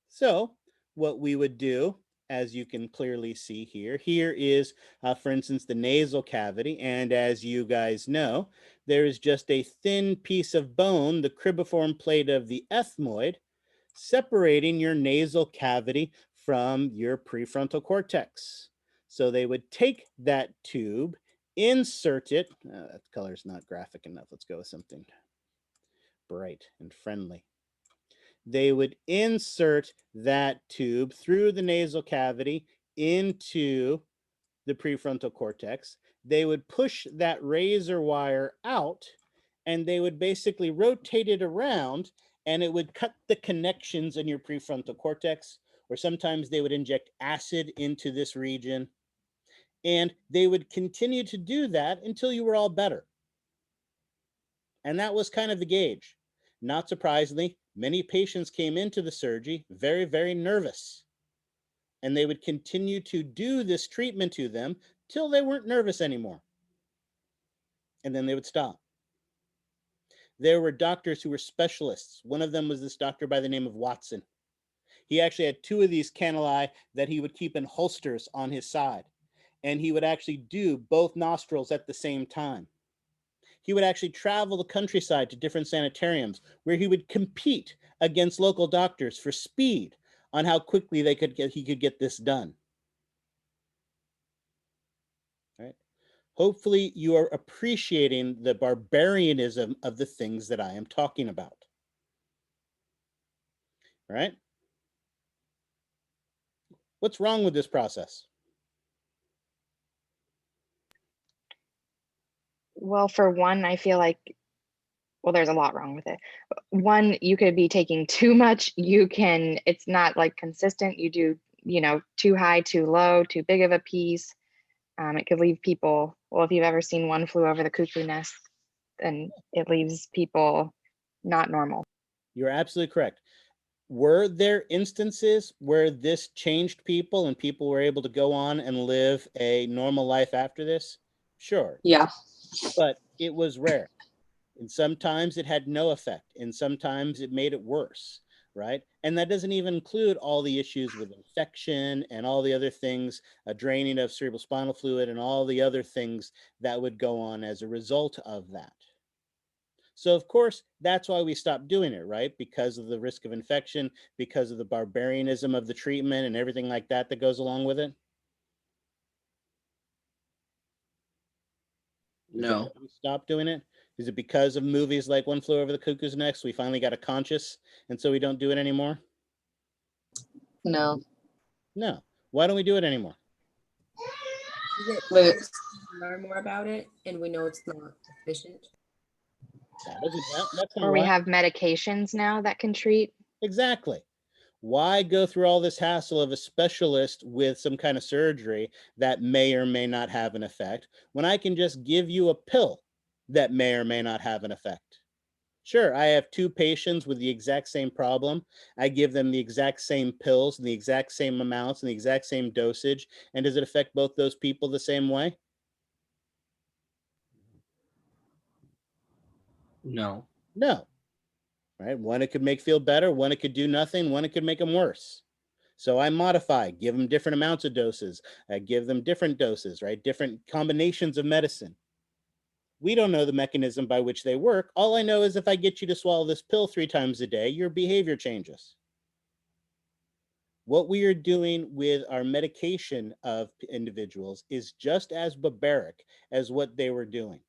So what we would do, as you can clearly see here, here is, for instance, the nasal cavity. And as you guys know, there is just a thin piece of bone, the cribriform plate of the ethmoid, separating your nasal cavity from your prefrontal cortex. So they would take that tube, insert it. That color's not graphic enough. Let's go with something bright and friendly. They would insert that tube through the nasal cavity into the prefrontal cortex. They would push that razor wire out, and they would basically rotate it around, and it would cut the connections in your prefrontal cortex, or sometimes they would inject acid into this region, and they would continue to do that until you were all better. And that was kind of the gauge. Not surprisingly, many patients came into the surgery very, very nervous. And they would continue to do this treatment to them till they weren't nervous anymore. And then they would stop. There were doctors who were specialists. One of them was this doctor by the name of Watson. He actually had two of these cannulae that he would keep in holsters on his side. And he would actually do both nostrils at the same time. He would actually travel the countryside to different sanitariums where he would compete against local doctors for speed on how quickly he could get this done. Right? Hopefully you are appreciating the barbarianism of the things that I am talking about. Right? What's wrong with this process? Well, for one, I feel like, well, there's a lot wrong with it. One, you could be taking too much. It's not like consistent. You do, too high, too low, too big of a piece. It could leave people, well, if you've ever seen One Flew Over the Cuckoo Nest, then it leaves people not normal. You're absolutely correct. Were there instances where this changed people and people were able to go on and live a normal life after this? Sure. Yeah. But it was rare. And sometimes it had no effect, and sometimes it made it worse, right? And that doesn't even include all the issues with infection and all the other things, draining of cerebral spinal fluid and all the other things that would go on as a result of that. So of course, that's why we stopped doing it, right? Because of the risk of infection, because of the barbarianism of the treatment and everything like that that goes along with it. No. We stopped doing it? Is it because of movies like One Flew Over the Cuckoo's Nest? We finally got a conscience, and so we don't do it anymore? No. No. Why don't we do it anymore? Wait. Learn more about it, and we know it's not efficient. That's not Or we why. have medications now that can treat. Exactly. Why go through all this hassle of a specialist with some kind of surgery that may or may not have an effect when I can just give you a pill that may or may not have an effect? Sure, I have two patients with the exact same problem. I give them the exact same pills and the exact same amounts and the exact same dosage. And does it affect both those people the same way? No. No. Right? One it could make feel better, one it could do nothing, one it could make them worse. So I modify, give them different amounts of doses. I give them different doses, right? Different combinations of medicine. We don't know the mechanism by which they work. All I know is if I get you to swallow this pill 3 times a day, your behavior changes. What we are doing with our medication of individuals is just as barbaric as what they were doing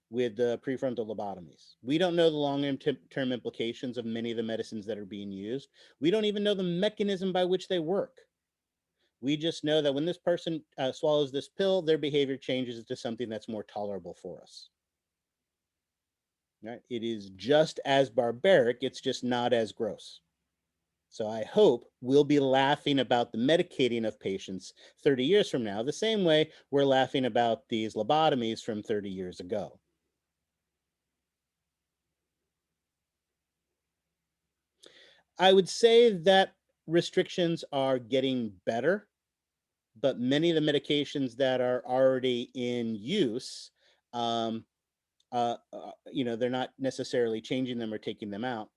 with the prefrontal lobotomies. We don't know the long-term implications of many of the medicines that are being used. We don't even know the mechanism by which they work. We just know that when this person swallows this pill, their behavior changes to something that's more tolerable for us. Right? It is just as barbaric, it's just not as gross. So I hope we'll be laughing about the medicating of patients 30 years from now, the same way we're laughing about these lobotomies from 30 years ago. I would say that restrictions are getting better, but many of the medications that are already in use, they're not necessarily changing them or taking them out.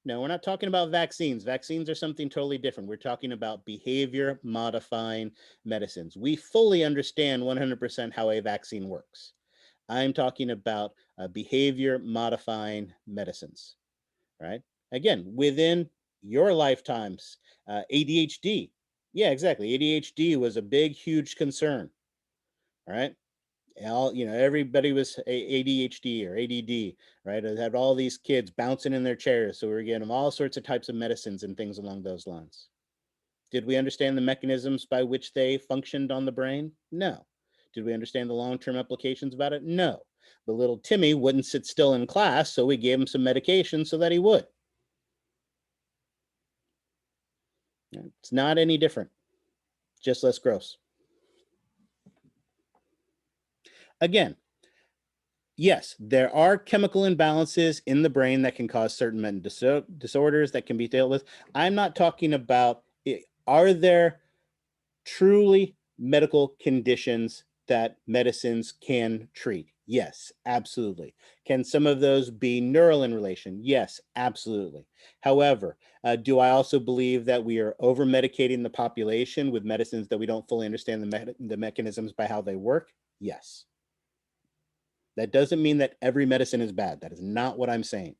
No, we're not talking about vaccines. Vaccines are something totally different. We're talking about behavior modifying medicines. We fully understand 100% how a vaccine works. I'm talking about behavior modifying medicines, right? Again, within your lifetimes, ADHD. Yeah, exactly. ADHD was a big, huge concern, all right? Everybody was ADHD or ADD, right? It had all these kids bouncing in their chairs. So we were getting them all sorts of types of medicines and things along those lines. Did we understand the mechanisms by which they functioned on the brain? No. Did we understand the long-term implications about it? No. But little Timmy wouldn't sit still in class, so we gave him some medication so that he would. It's not any different, just less gross. Again, yes, there are chemical imbalances in the brain that can cause certain mental disorders that can be dealt with. I'm not talking about, are there truly medical conditions that medicines can treat? Yes, absolutely. Can some of those be neural in relation? Yes, absolutely. However, do I also believe that we are over-medicating the population with medicines that we don't fully understand the mechanisms by how they work? Yes. That doesn't mean that every medicine is bad. That is not what I'm saying.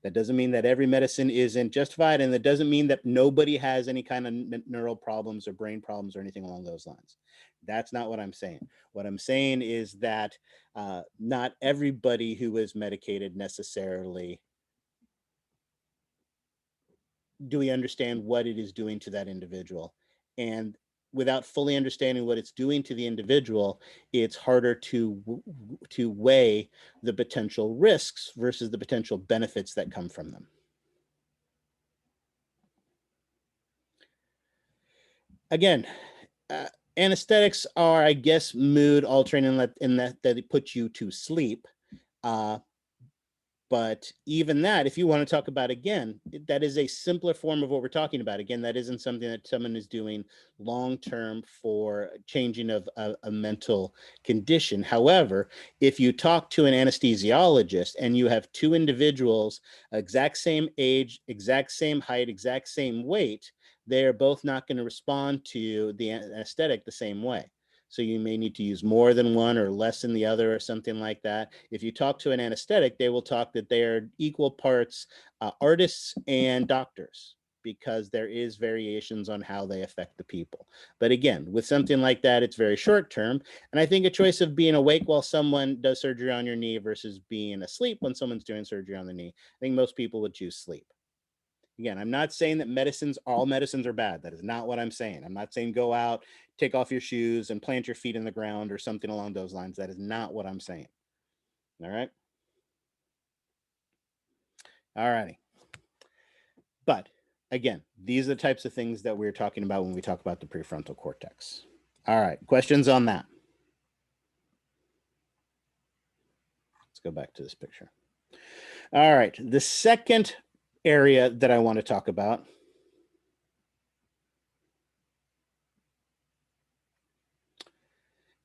That doesn't mean that every medicine isn't justified, and that doesn't mean that nobody has any kind of neural problems or brain problems or anything along those lines. That's not what I'm saying. What I'm saying is that not everybody who is medicated necessarily do we understand what it is doing to that individual. And without fully understanding what it's doing to the individual, it's harder to weigh the potential risks versus the potential benefits that come from them. Again, anesthetics are, I guess, mood altering in that they put you to sleep. But even that, if you want to talk about, again, that is a simpler form of what we're talking about. Again, that isn't something that someone is doing long-term for changing of a mental condition. However, if you talk to an anesthesiologist and you have two individuals, exact same age, exact same height, exact same weight, they're both not going to respond to the anesthetic the same way. So you may need to use more than one or less than the other or something like that. If you talk to an anesthetic, they will talk that they are equal parts artists and doctors, because there is variations on how they affect the people. But again, with something like that, it's very short term. And I think a choice of being awake while someone does surgery on your knee versus being asleep when someone's doing surgery on the knee, I think most people would choose sleep. Again, I'm not saying that all medicines are bad. That is not what I'm saying. I'm not saying go out, take off your shoes and plant your feet in the ground or something along those lines. That is not what I'm saying. All right. All righty. But again, these are the types of things that we're talking about when we talk about the prefrontal cortex. All right. Questions on that? Let's go back to this picture. All right. The second area that I want to talk about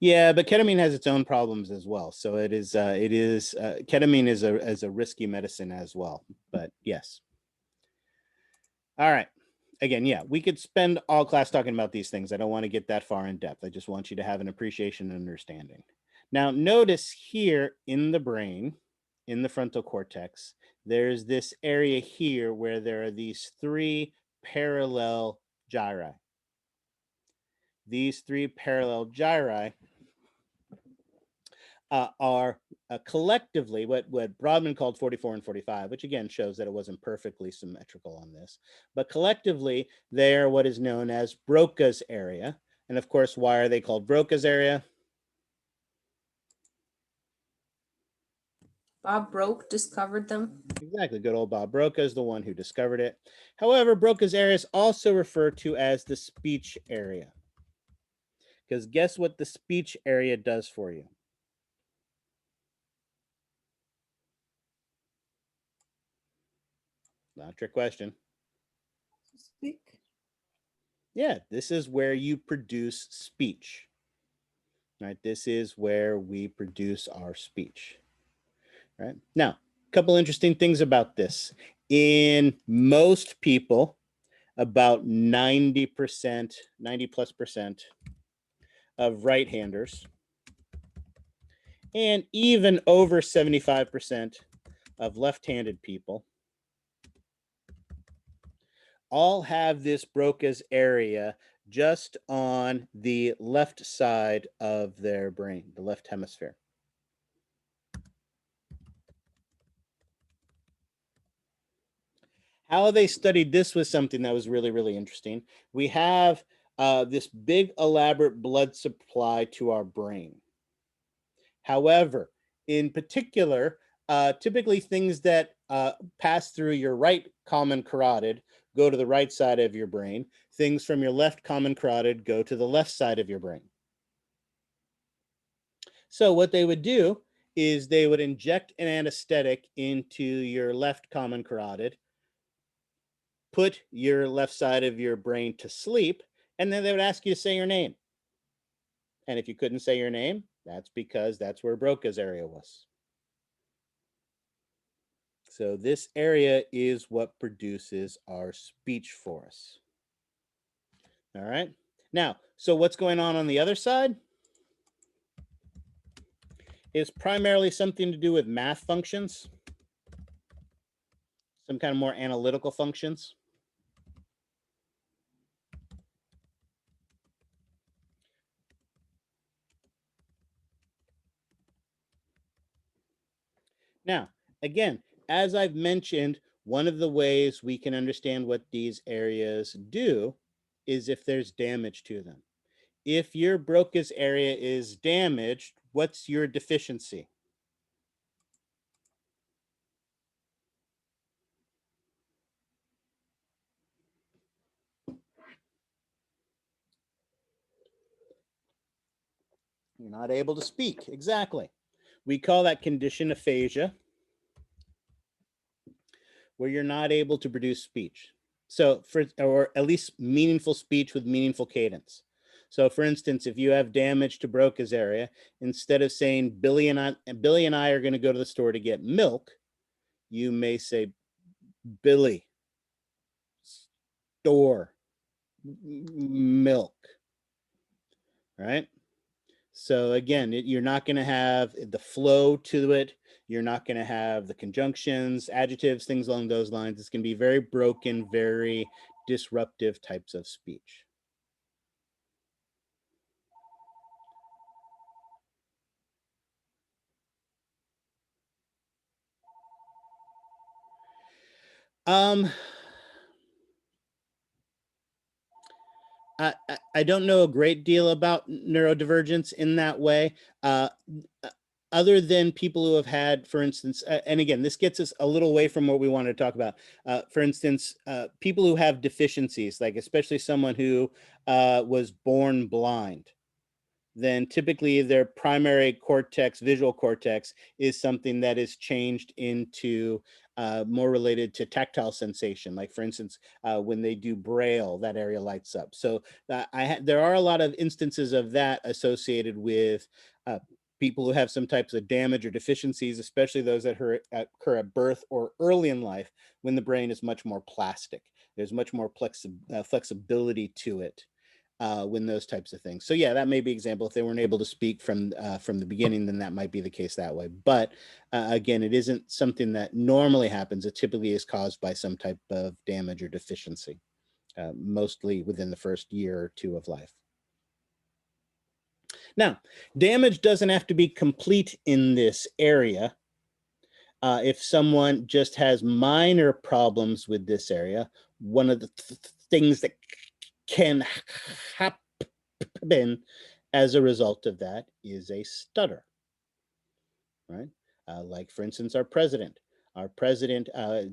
Yeah, but ketamine has its own problems as well. So ketamine is a risky medicine as well, but yes. All right. Again, yeah, we could spend all class talking about these things. I don't want to get that far in depth. I just want you to have an appreciation and understanding. Now, notice here in the brain, in the frontal cortex, there's this area here where there are these three parallel gyri. These three parallel gyri are collectively what Brodmann called 44 and 45, which again shows that it wasn't perfectly symmetrical on this. But collectively, they are what is known as Broca's area. And of course, why are they called Broca's area? Bob Broke discovered them. Exactly. Good old Bob Broca is the one who discovered it. However, Broca's area is also referred to as the speech area. Because guess what the speech area does for you? Not a trick question. Speak. Yeah, this is where you produce speech. Right, this is where we produce our speech. Right now, a couple interesting things about this. In most people, about 90%, 90+% of right-handers, and even over 75% of left-handed people all have this Broca's area just on the left side of their brain, the left hemisphere. How they studied this was something that was really, really interesting. We have this big, elaborate blood supply to our brain. However, in particular, typically things that pass through your right common carotid go to the right side of your brain. Things from your left common carotid go to the left side of your brain. So what they would do is they would inject an anesthetic into your left common carotid, put your left side of your brain to sleep, and then they would ask you to say your name. And if you couldn't say your name, that's because that's where Broca's area was. So this area is what produces our speech for us. All right. Now, so what's going on the other side? Is primarily something to do with math functions, some kind of more analytical functions. Now, again, as I've mentioned, one of the ways we can understand what these areas do is if there's damage to them. If your Broca's area is damaged, what's your deficiency? You're not able to speak. Exactly. We call that condition aphasia, where you're not able to produce speech. So or at least meaningful speech with meaningful cadence. So for instance, if you have damage to Broca's area, instead of saying Billy and I are going to go to the store to get milk, you may say Billy, store, milk, right? So again, you're not going to have the flow to it. You're not going to have the conjunctions, adjectives, things along those lines. It's going to be very broken, very disruptive types of speech. I don't know a great deal about neurodivergence in that way, other than people who have had, for instance, and again, this gets us a little away from what we wanted to talk about. For instance, people who have deficiencies, like especially someone who was born blind, then typically their primary cortex, visual cortex, is something that is changed into more related to tactile sensation. Like for instance, when they do Braille, that area lights up. So there are a lot of instances of that associated with people who have some types of damage or deficiencies, especially those that occur at birth or early in life, when the brain is much more plastic. There's much more flexibility to it. When those types of things. So yeah, that may be an example. If they weren't able to speak from the beginning, then that might be the case that way. But again, it isn't something that normally happens. It typically is caused by some type of damage or deficiency, mostly within the first year or two of life. Now, damage doesn't have to be complete in this area. If someone just has minor problems with this area, one of the things that can happen as a result of that is a stutter, right? Like for instance, our president. Our president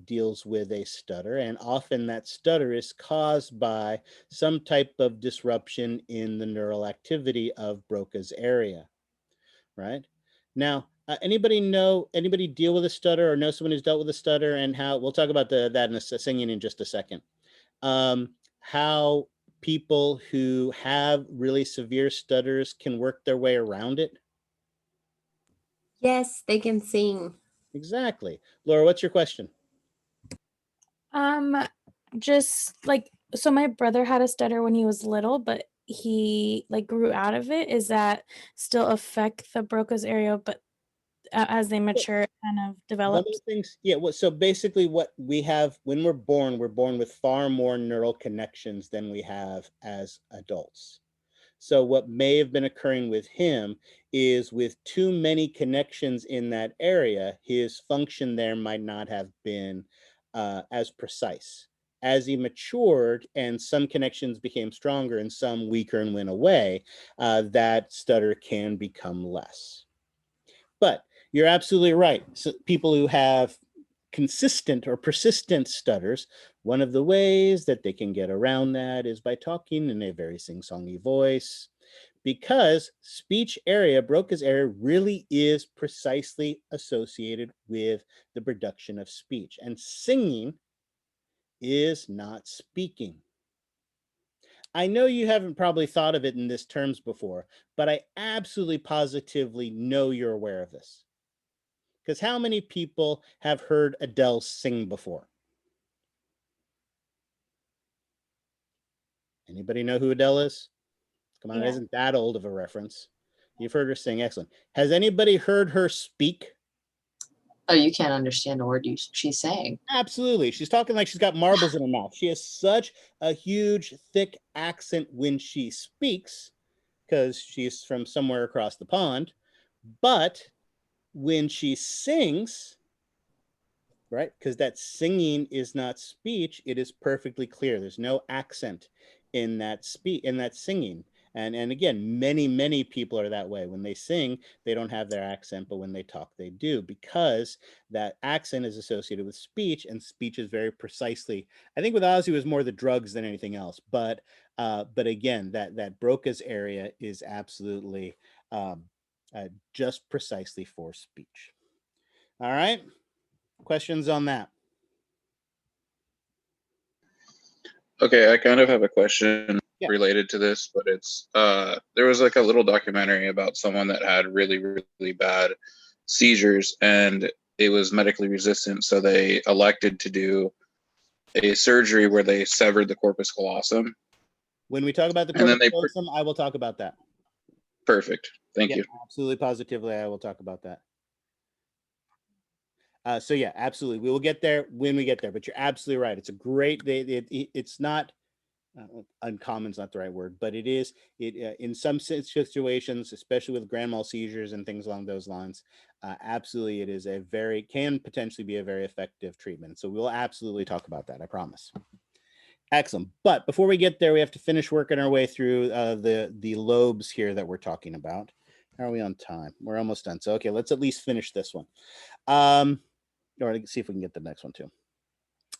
deals with a stutter, and often that stutter is caused by some type of disruption in the neural activity of Broca's area, right? Now, anybody deal with a stutter or know someone who's dealt with a stutter, and how? We'll talk about that in singing in just a second. How people who have really severe stutters can work their way around it? Yes, they can sing. Exactly. Laura, what's your question? Just like, so my brother had a stutter when he was little, but he like grew out of it. Is that still affect the Broca's area, but as they mature, it kind of One develops? of the things, yeah, so basically what we have when we're born with far more neural connections than we have as adults. So what may have been occurring with him is with too many connections in that area, his function there might not have been as precise. As he matured and some connections became stronger and some weaker and went away, that stutter can become less. But you're absolutely right. So people who have consistent or persistent stutters, one of the ways that they can get around that is by talking in a very sing-songy voice, because speech area, Broca's area, really is precisely associated with the production of speech, and singing is not speaking. I know you haven't probably thought of it in this terms before, but I absolutely positively know you're aware of this. Because how many people have heard Adele sing before? Anybody know who Adele is? Come on, Yeah. it isn't that old of a reference. You've heard her sing, excellent. Has anybody heard her speak? Oh, you can't understand a word she's saying. Absolutely. She's talking like she's got marbles in her mouth. She has such a huge, thick accent when she speaks, because she's from somewhere across the pond. But when she sings, right, because that singing is not speech, it is perfectly clear. There's no accent in that singing. And again, many people are that way. When they sing, they don't have their accent, but when they talk, they do, because that accent is associated with speech, and speech is very precisely, I think with Ozzy it was more the drugs than anything else. But again, that Broca's area is absolutely just precisely for speech. All right, questions on that? Okay, I kind of have a question Yeah. related to this, but it's there was like a little documentary about someone that had really, really bad seizures and it was medically resistant, so they elected to do a surgery where they severed the corpus callosum. When we talk about the And then corpus they callosum, I will talk about that. Perfect. Thank Yeah, you. absolutely, positively, I will talk about that. So yeah, absolutely, we will get there when we get there. But you're absolutely right. It's a great. It's not uncommon is not the right word, but it is. In some situations, especially with grand mal seizures and things along those lines, absolutely, it is can potentially be a very effective treatment. So we'll absolutely talk about that. I promise. Excellent. But before we get there, we have to finish working our way through the lobes here that we're talking about. How are we on time? We're almost done. So okay, let's at least finish this one. Or see if we can get the next one too.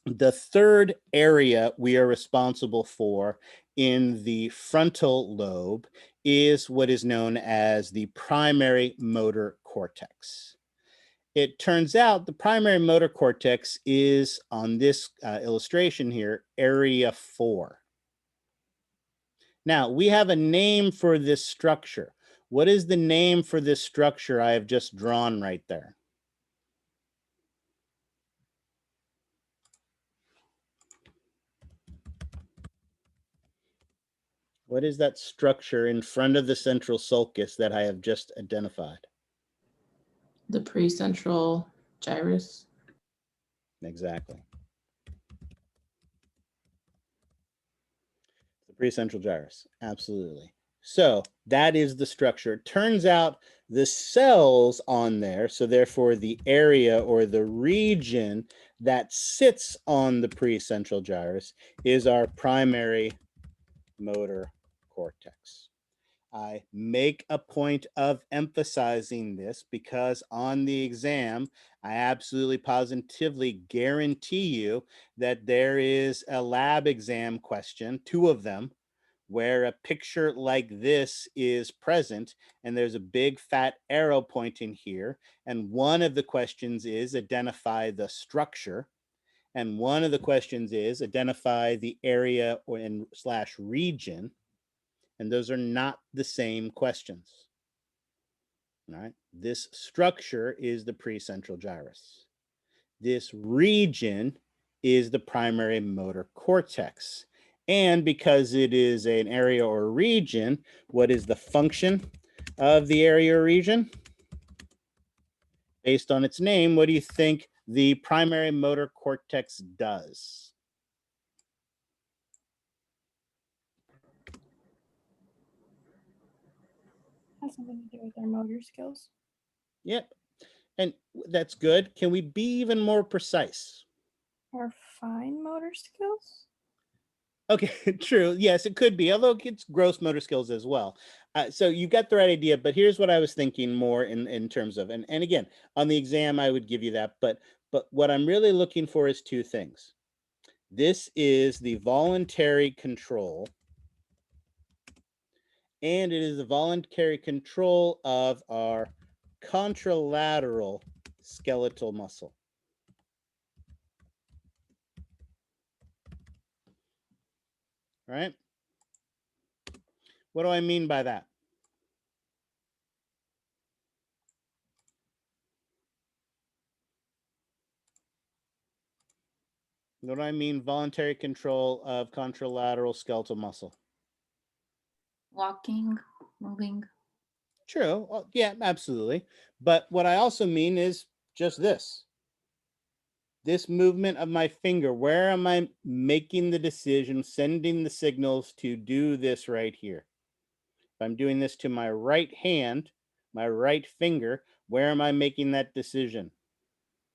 The third area we are responsible for in the frontal lobe is what is known as the primary motor cortex. It turns out the primary motor cortex is, on this illustration here, area 4. Now, we have a name for this structure. What is the name for this structure I have just drawn right there? What is that structure in front of the central sulcus that I have just identified? The precentral gyrus. Exactly. The precentral gyrus, absolutely. So that is the structure. It turns out the cells on there, so therefore the area or the region that sits on the precentral gyrus is our primary motor cortex. I make a point of emphasizing this because on the exam, I absolutely positively guarantee you that there is a lab exam question, 2 of them, where a picture like this is present and there's a big fat arrow pointing here. And one of the questions is identify the structure. And one of the questions is identify the area or / region. And those are not the same questions. All right. This structure is the precentral gyrus. This region is the primary motor cortex. And because it is an area or region, what is the function of the area or region? Based on its name, what do you think the primary motor cortex does? Has something to do with their motor skills. Yep. And that's good. Can we be even more precise? Or fine motor skills? Okay, true. Yes, it could be, although it's gross motor skills as well. So you got the right idea, but here's what I was thinking more in terms of, and again, on the exam, I would give you that, but what I'm really looking for is 2 things. This is the voluntary control, and it is the voluntary control of our contralateral skeletal muscle. Right? What do I mean by that? What do I mean voluntary control of contralateral skeletal muscle? Walking, moving. True. Yeah, absolutely. But what I also mean is just this. This movement of my finger, where am I making the decision, sending the signals to do this right here? If I'm doing this to my right hand, my right finger, where am I making that decision?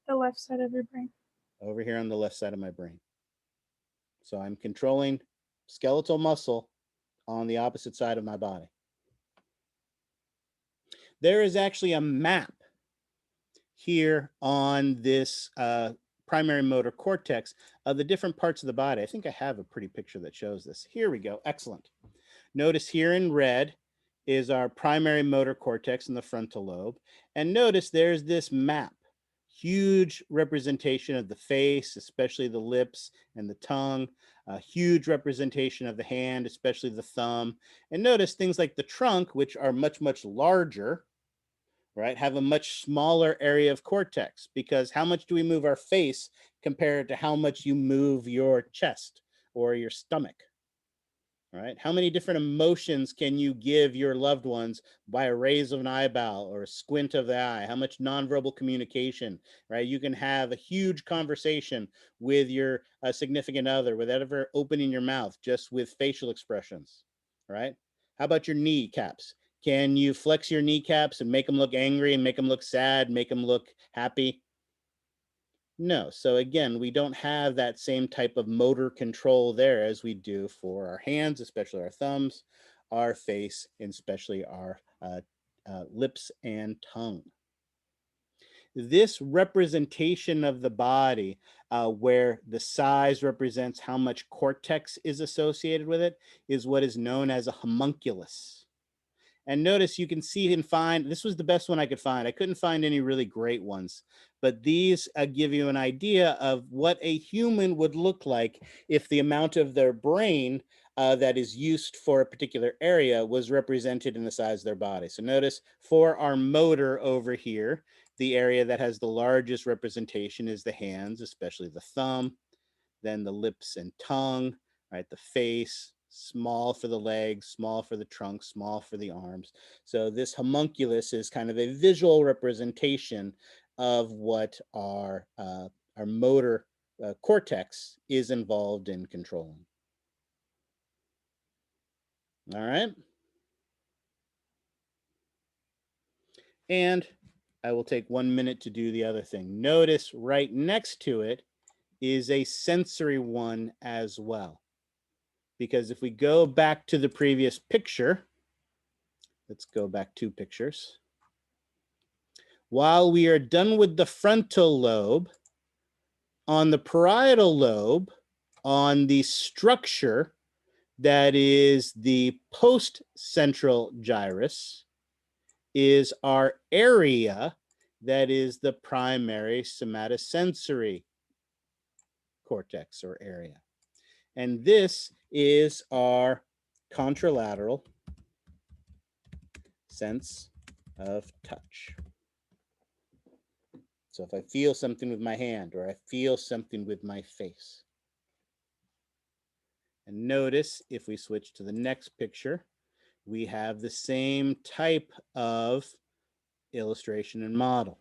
The left side of your brain. Over here on the left side of my brain. So I'm controlling skeletal muscle on the opposite side of my body. There is actually a map here on this primary motor cortex of the different parts of the body. I think I have a pretty picture that shows this. Here we go. Excellent. Notice here in red is our primary motor cortex in the frontal lobe. And notice there's this map, huge representation of the face, especially the lips and the tongue, a huge representation of the hand, especially the thumb. And notice things like the trunk, which are much, much larger, right, have a much smaller area of cortex, because how much do we move our face compared to how much you move your chest or your stomach? Right? How many different emotions can you give your loved ones by a raise of an eyebrow or a squint of the eye? How much nonverbal communication, right? You can have a huge conversation with your significant other without ever opening your mouth, just with facial expressions, right? How about your kneecaps? Can you flex your kneecaps and make them look angry and make them look sad, make them look happy? No. So again, we don't have that same type of motor control there as we do for our hands, especially our thumbs, our face, and especially our lips and tongue. This representation of the body, where the size represents how much cortex is associated with it, is what is known as a homunculus. And notice you can see and find, this was the best one I could find. I couldn't find any really great ones, but these give you an idea of what a human would look like if the amount of their brain that is used for a particular area was represented in the size of their body. So notice for our motor over here, the area that has the largest representation is the hands, especially the thumb, then the lips and tongue, right? The face, small for the legs, small for the trunk, small for the arms. So this homunculus is kind of a visual representation of what our motor cortex is involved in controlling. All right. And I will take 1 minute to do the other thing. Notice right next to it is a sensory one as well. Because if we go back to the previous picture, let's go back 2 pictures. While we are done with the frontal lobe, on the parietal lobe, on the structure that is the post-central gyrus, is our area that is the primary somatosensory cortex or area. And this is our contralateral sense of touch. So if I feel something with my hand or I feel something with my face. And notice if we switch to the next picture, we have the same type of illustration and model.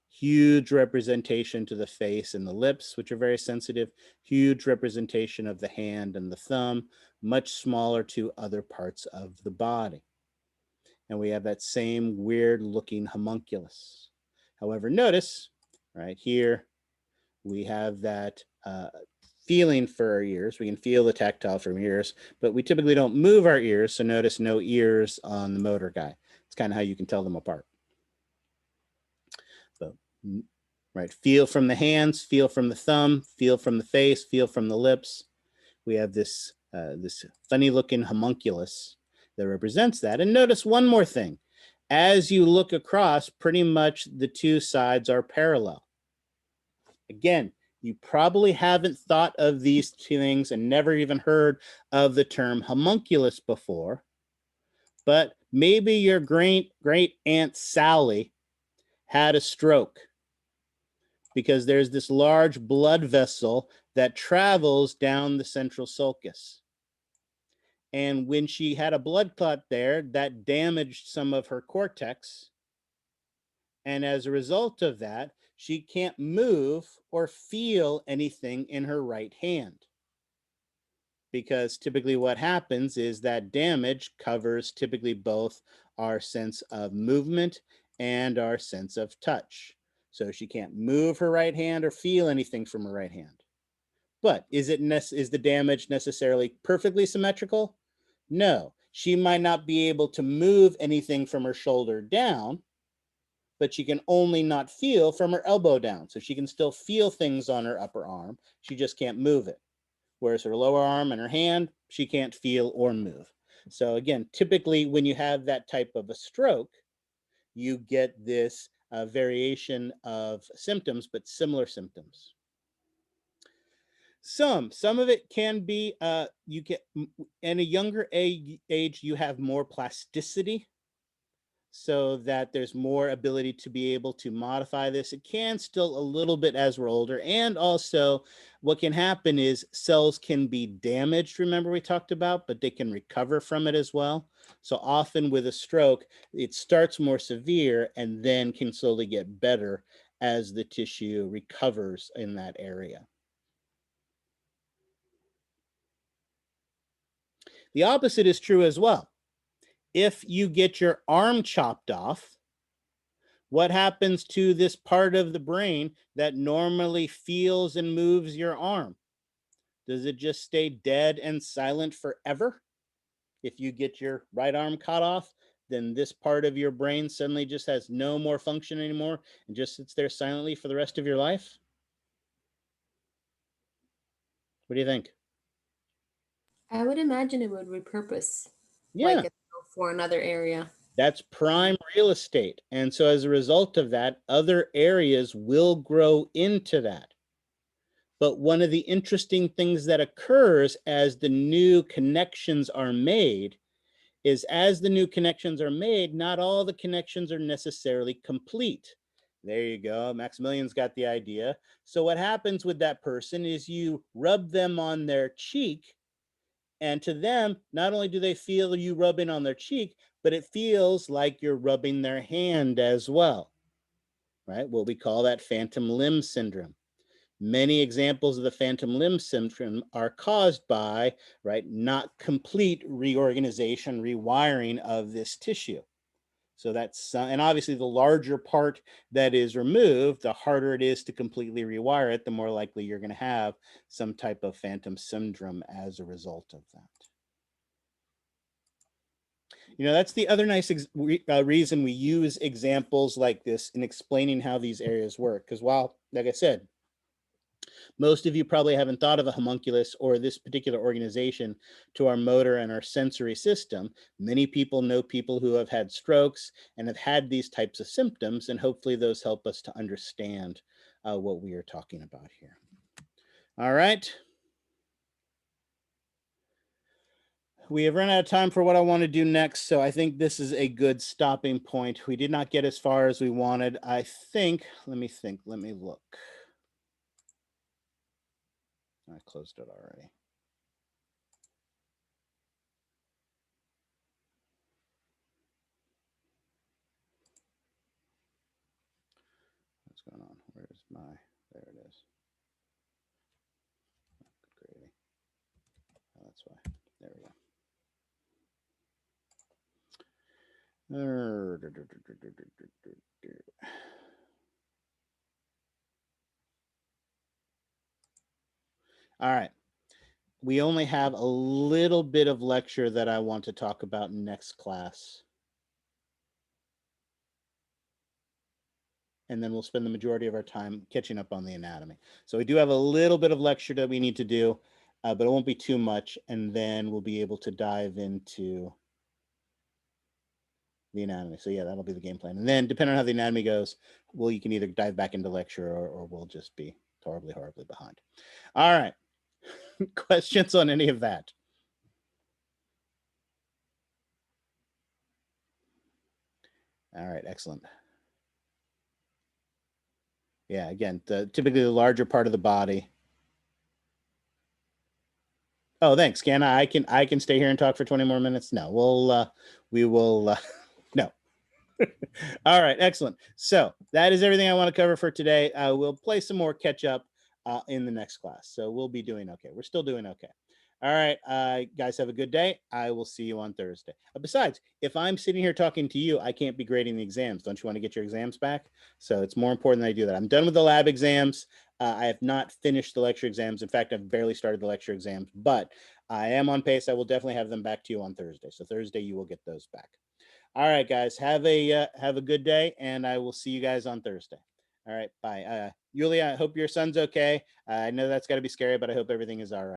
Huge representation to the face and the lips, which are very sensitive. Huge representation of the hand and the thumb, much smaller to other parts of the body. And we have that same weird looking homunculus. However, notice right here, we have that feeling for our ears. We can feel the tactile from ears, but we typically don't move our ears. So notice no ears on the motor guy. It's kind of how you can tell them apart. So, right, feel from the hands, feel from the thumb, feel from the face, feel from the lips. We have this, this funny looking homunculus that represents that. And notice one more thing. As you look across, pretty much the 2 sides are parallel. Again, you probably haven't thought of these 2 things and never even heard of the term homunculus before, but maybe your great Aunt Sally had a stroke because there's this large blood vessel that travels down the central sulcus. And when she had a blood clot there, that damaged some of her cortex. And as a result of that, she can't move or feel anything in her right hand. Because typically what happens is that damage covers typically both our sense of movement and our sense of touch. So she can't move her right hand or feel anything from her right hand. But is the damage necessarily perfectly symmetrical? No. She might not be able to move anything from her shoulder down, but she can only not feel from her elbow down. So she can still feel things on her upper arm. She just can't move it. Whereas her lower arm and her hand, she can't feel or move. So again, typically when you have that type of a stroke, you get this variation of symptoms, but similar symptoms. Some of it can be, you get, in a younger age, you have more plasticity, so that there's more ability to be able to modify this. It can still a little bit as we're older. And also what can happen is cells can be damaged, remember we talked about, but they can recover from it as well. So often with a stroke, it starts more severe and then can slowly get better as the tissue recovers in that area. The opposite is true as well. If you get your arm chopped off, what happens to this part of the brain that normally feels and moves your arm? Does it just stay dead and silent forever? If you get your right arm cut off, then this part of your brain suddenly just has no more function anymore and just sits there silently for the rest of your life? What do you think? I would imagine it would repurpose, Yeah. like for another area. That's prime real estate. And so as a result of that, other areas will grow into that. But one of the interesting things that occurs as the new connections are made is as the new connections are made, not all the connections are necessarily complete. There you go. Maximilian's got the idea. So what happens with that person is you rub them on their cheek, and to them, not only do they feel you rubbing on their cheek, but it feels like you're rubbing their hand as well, right? What we call that phantom limb syndrome. Many examples of the phantom limb syndrome are caused by, right, not complete reorganization, rewiring of this tissue. So that's, and obviously the larger part that is removed, the harder it is to completely rewire it, the more likely you're going to have some type of phantom syndrome as a result of that. You know, that's the other nice reason we use examples like this in explaining how these areas work. Because while, like I said, most of you probably haven't thought of a homunculus or this particular organization to our motor and our sensory system. Many people know people who have had strokes and have had these types of symptoms, and hopefully those help us to understand what we are talking about here. All right. We have run out of time for what I want to do next, so I think this is a good stopping point. We did not get as far as we wanted. I think, let me look. I closed it already. What's going on? Where's my, there it is. Good gravy. Oh, that's why. There we go. All right. We only have a little bit of lecture that I want to talk about next class. And then we'll spend the majority of our time catching up on the anatomy. So we do have a little bit of lecture that we need to do, but it won't be too much. And then we'll be able to dive into the anatomy. So yeah, that'll be the game plan. And then depending on how the anatomy goes, well, you can either dive back into lecture or we'll just be horribly behind. All right. Questions on any of that? All right, excellent. Yeah, again, typically the larger part of the body. Oh, thanks, Canna. I can stay here and talk for 20 more minutes. No, we will no. All right, excellent. So that is everything I want to cover for today. We'll play some more catch up in the next class. So we'll be doing okay. We're still doing okay. All right, guys, have a good day. I will see you on Thursday. Besides, if I'm sitting here talking to you, I can't be grading the exams. Don't you want to get your exams back? So it's more important that I do that. I'm done with the lab exams. I have not finished the lecture exams. In fact, I've barely started the lecture exams, but I am on pace. I will definitely have them back to you on Thursday. So Thursday, you will get those back. All right, guys, have a good day, and I will see you guys on Thursday. All right, bye. Yulia, I hope your son's okay. I know that's got to be scary, but I hope everything is all right.